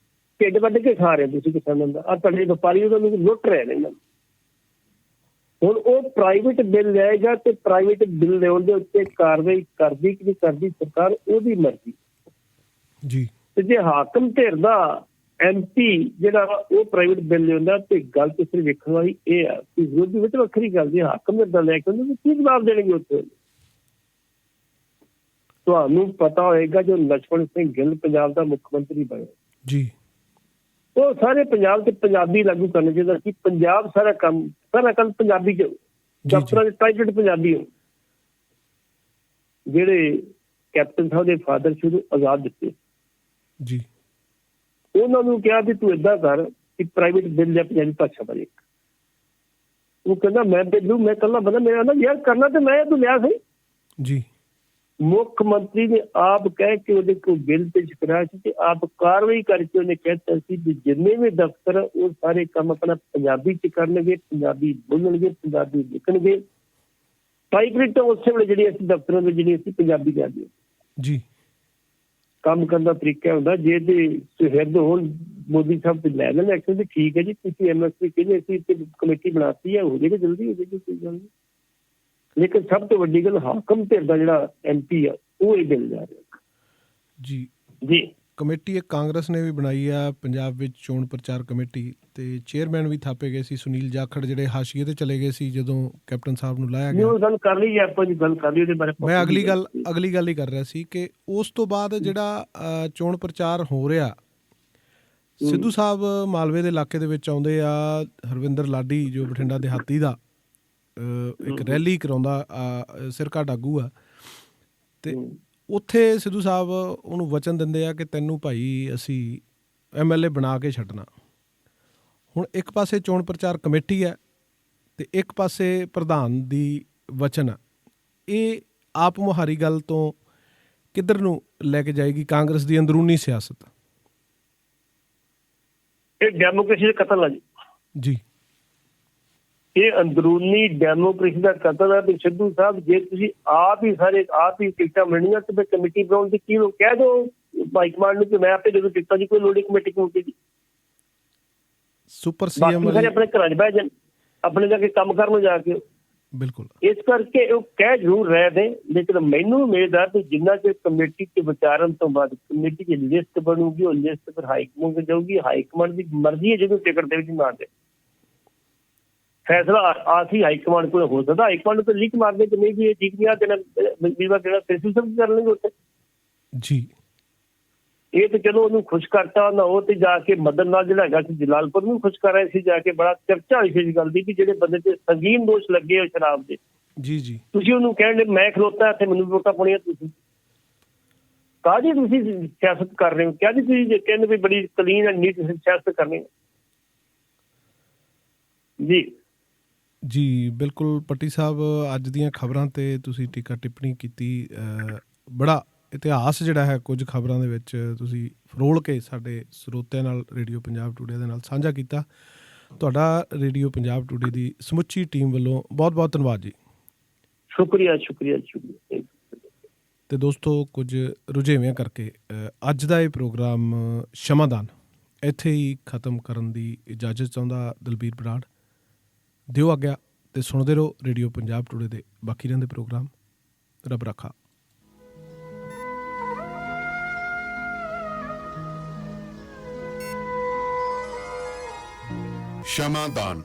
ਢਿੱਡ ਵੱਢ ਕੇ ਖਾ ਰਹੇ ਤੁਸੀਂ ਕਿਸਾਨਾਂ ਦਾ। ਆ ਤੁਹਾਡੇ ਵਪਾਰੀ ਉਹਨਾਂ ਨੂੰ ਲੁੱਟ ਰਹੇ ਨੇ ਇਹਨਾਂ ਨੂੰ। ਹੁਣ ਉਹ ਪ੍ਰਾਈਵੇਟ ਬਿੱਲ ਲਿਆਏਗਾ ਤੇ ਪ੍ਰਾਈਵੇਟ ਬਿੱਲ ਲਿਆਉਣ ਦੇ ਉੱਤੇ ਕਾਰਵਾਈ ਕਰਦੀ ਕਿ ਨਹੀਂ ਕਰਦੀ ਸਰਕਾਰ ਉਹਦੀ ਮਰਜ਼ੀ ਜੀ। ਤੇ ਜੇ ਹਾਕਮ ਧਿਰ ਦਾ MP ਜਿਹੜਾ ਉਹ ਪ੍ਰਾਈਵੇਟ ਬਿੱਲ ਲਿਆਉਂਦਾ ਤੇ ਗੱਲ ਤੇ ਸਿਰ ਵੇਖਣ ਵਾਲੀ ਇਹ ਆ ਕਿ ਵਿਰੋਧੀ ਵਿੱਚ ਵੱਖਰੀ ਗੱਲ ਜੇ ਹਾਕਮ ਧਿਰ ਦਾ ਲੈ ਕੇ ਉਹਨੂੰ ਕੀ ਜਵਾਬ ਦੇਣਗੇ ਉੱਥੇ। ਤੁਹਾਨੂੰ ਪਤਾ ਹੋਏਗਾ ਜੋ ਲਛਮਣ ਸਿੰਘ ਗਿੱਲ ਪੰਜਾਬ ਦਾ ਮੁੱਖ ਮੰਤਰੀ ਬਣਿਆ ਜੀ, ਉਹ ਸਾਰੇ ਪੰਜਾਬ ਤੇ ਪੰਜਾਬੀ ਲਾਗੂ ਕਰਨਾ ਚਾਹੀਦਾ ਸੀ। ਪੰਜਾਬ ਸਾਰਾ ਕੰਮ ਪੰਜਾਬੀ ਚ ਦਫ਼ਤਰਾਂ ਦੇ ਪ੍ਰਾਈਵੇਟ ਪੰਜਾਬੀ ਹੋ। ਜਿਹੜੇ ਕੈਪਟਨ ਸਾਹਿਬ ਦੇ ਫਾਦਰ ਸ਼ੁਰੂ ਆਜ਼ਾਦ ਦਿੱਤੇ ਜੀ, ਉਹਨਾਂ ਨੂੰ ਕਿਹਾ ਵੀ ਤੂੰ ਏਦਾਂ ਕਰ ਕਿ ਪ੍ਰਾਈਵੇਟ ਬਿੱਲ ਲਿਆ ਪੰਜਾਬੀ ਭਾਸ਼ਾ ਬਾਰੇ। ਉਹ ਕਹਿੰਦਾ ਮੈਂ ਬਿੱਲੂ ਮੈਂ ਇਕੱਲਾ ਬੰਦਾ, ਮੇਰਾ ਨਾ ਯਾਰ ਕਰਨਾ ਤੇ ਮੈਂ ਤੂੰ ਲਿਆ ਸਹੀ ਜੀ। ਮੁੱਖ ਮੰਤਰੀ ਨੇ ਆਪ ਕਹਿ ਕੇ ਉਹਦੇ ਕੋਲ ਬਿੱਲ ਪੇਸ਼ ਕਰਾਇਆ ਸੀ ਤੇ ਆਪ ਕਾਰਵਾਈ ਕਰਕੇ ਉਹਨੇ ਕਹਿਤਾ ਸੀ ਵੀ ਜਿੰਨੇ ਵੀ ਦਫ਼ਤਰ ਉਹ ਸਾਰੇ ਕੰਮ ਆਪਣਾ ਪੰਜਾਬੀ ਚ ਕਰਨਗੇ, ਪੰਜਾਬੀ ਬੋਲਣਗੇ, ਪੰਜਾਬੀ ਲਿਖਣਗੇ। ਟਾਈਪਰਾਈਟਰ ਉਸੇ ਵੇਲੇ ਜਿਹੜੀ ਅਸੀਂ ਦਫ਼ਤਰਾਂ ਵਿੱਚ ਜਿਹੜੀ ਅਸੀਂ ਪੰਜਾਬੀ ਕਰਦੇ ਜੀ। ਕੰਮ ਕਰਨ ਦਾ ਤਰੀਕਾ ਹੁੰਦਾ ਜੇ ਤੇ ਸੁਹਿਰਦ ਹੋਣ ਮੋਦੀ ਸਾਹਿਬ ਤੇ ਲੈ ਲੈਣ ਐਕਸ਼ਨ ਤੇ ਠੀਕ ਹੈ ਜੀ, ਤੁਸੀਂ MSP ਕਹਿੰਦੇ ਅਸੀਂ ਇੱਥੇ ਕਮੇਟੀ ਬਣਾਤੀ ਹੈ, ਹੋ ਜਾਏਗਾ ਜਲਦੀ ਹੋ ਜਾਏਗੀ, ਕੋਈ ਗੱਲ ਨਹੀਂ। ਲੇਕਿਨ ਸਭ ਤੋਂ ਵੱਡੀ ਗੱਲ ਹਾਕਮ ਧਿਰ ਦਾ ਜਿਹੜਾ MP ਆ ਉਹ ਇਹ ਬਿੱਲ ਜਾ ਰਿਹਾ ਜੀ ਜੀ। ਕਮੇਟੀ ਇੱਕ ਕਾਂਗਰਸ ਨੇ ਵੀ ਬਣਾਈ ਆ ਪੰਜਾਬ ਵਿੱਚ ਚੋਣ ਪ੍ਰਚਾਰ ਕਮੇਟੀ, ਤੇ ਚੇਅਰਮੈਨ ਵੀ ਥਾਪੇ ਗਏ ਸੀ ਸੁਨੀਲ ਜਾਖੜ ਜਿਹੜੇ ਹਾਸ਼ੀਏ ਤੇ ਚਲੇ ਗਏ ਸੀ ਜਦੋਂ ਕੈਪਟਨ ਸਾਹਿਬ ਨੂੰ ਲਾਇਆ ਗਿਆ। ਗੱਲ ਕਰ ਲਈ ਆਪਾਂ ਜੀ, ਗੱਲ ਕਰ ਲਈ ਉਹਦੇ ਬਾਰੇ। ਮੈਂ ਅਗਲੀ ਗੱਲ ਹੀ ਕਰ ਰਿਹਾ ਸੀ ਕਿ ਉਸ ਤੋਂ ਬਾਅਦ ਜਿਹੜਾ ਚੋਣ ਪ੍ਰਚਾਰ ਹੋ ਰਿਹਾ, ਸਿੱਧੂ ਸਾਹਿਬ ਮਾਲਵੇ ਦੇ ਇਲਾਕੇ ਦੇ ਵਿੱਚ ਆਉਂਦੇ ਆ, ਹਰਵਿੰਦਰ ਲਾਡੀ ਜੋ ਬਠਿੰਡਾ ਦਿਹਾਤੀ ਦਾ ਇੱਕ ਰੈਲੀ ਕਰਾਉਂਦਾ, ਸਿਰਕਾ ਡਾਗੂ ਆ, ਤੇ ਉੱਥੇ ਸਿੱਧੂ ਸਾਹਿਬ ਉਹਨੂੰ ਵਚਨ ਦਿੰਦੇ ਆ ਕਿ ਤੈਨੂੰ ਭਾਈ ਅਸੀਂ MLA ਬਣਾ ਕੇ ਛੱਡਣਾ। ਹੁਣ ਇੱਕ ਪਾਸੇ ਚੋਣ ਪ੍ਰਚਾਰ ਕਮੇਟੀ ਹੈ ਤੇ ਇੱਕ ਪਾਸੇ ਪ੍ਰਧਾਨ ਦੀ ਵਚਨ ਆ। ਇਹ ਆਪ ਮੁਹਾਰੀ ਗੱਲ ਤੋਂ ਕਿੱਧਰ ਨੂੰ ਲੈ ਕੇ ਜਾਏਗੀ ਕਾਂਗਰਸ ਦੀ ਅੰਦਰੂਨੀ ਸਿਆਸਤ? ਇਹ ਡੈਮੋਕ੍ਰੇਸੀ ਦਾ ਕਤਲ ਆ ਜੀ। ਇਹ ਅੰਦਰੂਨੀ ਡੈਮੋਕ੍ਰੇਸੀ ਦਾ ਕਤਲ ਹੈ। ਵੀ ਸਿੱਧੂ ਸਾਹਿਬ ਜੇ ਤੁਸੀਂ ਆਪ ਹੀ ਟਿਕਟਾਂ ਮਿਲਣੀਆਂ ਤੇ ਫਿਰ ਕਮੇਟੀ ਬਣਾਉਣ ਦੀ ਕੀ ਕਹਿ ਦਿਓ ਹਾਈ ਕਮਾਂਡ ਨੂੰ ਕਿ ਮੈਂ ਆਪੇ ਜਦੋਂ ਟਿਕਟਾਂ ਦੀ ਕੋਈ ਲੋੜ ਕਮੇਟੀ ਦੀ ਸੁਪਰ CM ਆਪਣੇ ਘਰਾਂ 'ਚ ਬਹਿ ਜਾਣ, ਆਪਣੇ ਜਾ ਕੇ ਕੰਮ ਕਰਨ ਜਾ ਕੇ। ਬਿਲਕੁਲ। ਇਸ ਕਰਕੇ ਉਹ ਕਹਿ ਜ਼ਰੂਰ ਰਹੇ ਨੇ, ਲੇਕਿਨ ਮੈਨੂੰ ਉਮੀਦ ਹੈ ਕਿ ਜਿੰਨਾ ਚਿਰ ਕਮੇਟੀ 'ਚ ਵਿਚਾਰਨ ਤੋਂ ਬਾਅਦ ਕਮੇਟੀ ਦੀ ਲਿਸਟ ਬਣੂਗੀ ਉਹ ਲਿਸਟ ਫਿਰ ਹਾਈਕਮਾਂਡ ਜਾਊਗੀ। ਹਾਈਕਮਾਂਡ ਦੀ ਮਰਜ਼ੀ ਹੈ ਜਦੋਂ ਟਿਕਟ ਦੇ ਵਿੱਚ ਮਾਰ ਦੇ ਫੈਸਲਾ ਆਸੀ ਹਾਈਕਮਾਂਡ ਕੋਲ ਹੋ ਸਕਦਾ। ਹਾਈਕਮਾਂਡ ਤੋਂ ਲੀਕ ਮਾਰਦੇ ਕਿ ਨਹੀਂ ਜੀ ਇਹ ਠੀਕ ਨਹੀਂ ਆ ਦੇਣਾ ਜਿਹੜਾ ਫੈਸਲਾ ਸਭ ਕਰ ਲੈਣਗੇ ਉੱਥੇ ਜੀ। ਇਹ ਤਾਂ ਚਲੋ ਉਹਨੂੰ ਖੁਸ਼ ਕਰਤਾ ਨਾ, ਉਹ ਤੇ ਜਾ ਕੇ ਮਦਨ ਨਾਲ ਜਿਹੜਾ ਹੈਗਾ ਸੀ ਜਲਾਲਪੁਰ ਨੂੰ ਖੁਸ਼ ਕਰ ਰਹੇ ਸੀ ਜਾ ਕੇ। ਬੜਾ ਚਰਚਾ ਹੋਈ ਸੀ ਇਸ ਗੱਲ ਦੀ ਕਿ ਜਿਹੜੇ ਬੰਦੇ ਤੇ ਸੰਗੀਨ ਦੋਸ਼ ਲੱਗੇ ਹੋਏ ਸ਼ਰਾਬ ਦੇ ਜੀ ਜੀ ਤੁਸੀਂ ਉਹਨੂੰ ਕਹਿਣ ਦੇ ਮੈਂ ਖਲੋਤਾ ਇੱਥੇ ਮੈਨੂੰ ਵੋਟਾਂ ਪਾਉਣੀਆਂ ਤੁਸੀਂ ਕਾਹਦੀ ਤੁਸੀਂ ਸਿਆਸਤ ਕਰ ਰਹੇ ਹੋ ਕਾਹਦੀ ਤੁਸੀਂ ਜੇ ਕਹਿੰਦੇ ਵੀ ਬੜੀ ਕਲੀਨ ਐਂਡ ਨੀਟ ਸਿਆਸਤ ਕਰਨੀ ਜੀ ਜੀ ਬਿਲਕੁਲ ਪੱਟੀ ਸਾਹਿਬ ਅੱਜ ਦੀਆਂ ਖਬਰਾਂ ਤੇ ਤੁਸੀਂ ਟੀਕਾ ਟਿੱਪਣੀ ਕੀਤੀ ਬੜਾ ਇਤਿਹਾਸ ਜਿਹੜਾ ਹੈ ਕੁਝ ਖਬਰਾਂ ਦੇ ਵਿੱਚ ਤੁਸੀਂ ਫਰੋਲ ਕੇ ਸਾਡੇ ਸਰੋਤਿਆਂ ਨਾਲ ਰੇਡੀਓ ਪੰਜਾਬ ਟੂਡੇ ਦੇ ਨਾਲ ਸਾਂਝਾ ਕੀਤਾ ਤੁਹਾਡਾ ਰੇਡੀਓ ਪੰਜਾਬ ਟੂਡੇ ਦੀ ਸਮੁੱਚੀ ਟੀਮ ਵੱਲੋਂ ਬਹੁਤ ਬਹੁਤ ਧੰਨਵਾਦ ਜੀ ਸ਼ੁਕਰੀਆ ਸ਼ੁਕਰੀਆ ਸ਼ੁਕਰੀਆ ਤੇ ਦੋਸਤੋ ਕੁਝ ਰੁਝੇਵਿਆਂ ਕਰਕੇ ਅੱਜ ਦਾ ਇਹ ਪ੍ਰੋਗਰਾਮ ਸ਼ਮਾਦਾਨ ਇੱਥੇ ਹੀ ਖਤਮ ਕਰਨ ਦੀ ਇਜਾਜ਼ਤ ਚਾਹੁੰਦਾ ਦਲਬੀਰ ਬਰਾੜ ਦਿਓ ਆਗਿਆ ਤੇ ਸੁਣਦੇ ਰਹੋ ਰੇਡੀਓ ਪੰਜਾਬ ਟੂਡੇ ਦੇ ਬਾਕੀ ਰਹਿੰਦੇ ਪ੍ਰੋਗਰਾਮ ਰੱਬ ਰੱਖਾ ਸ਼ਮਾਦਾਨ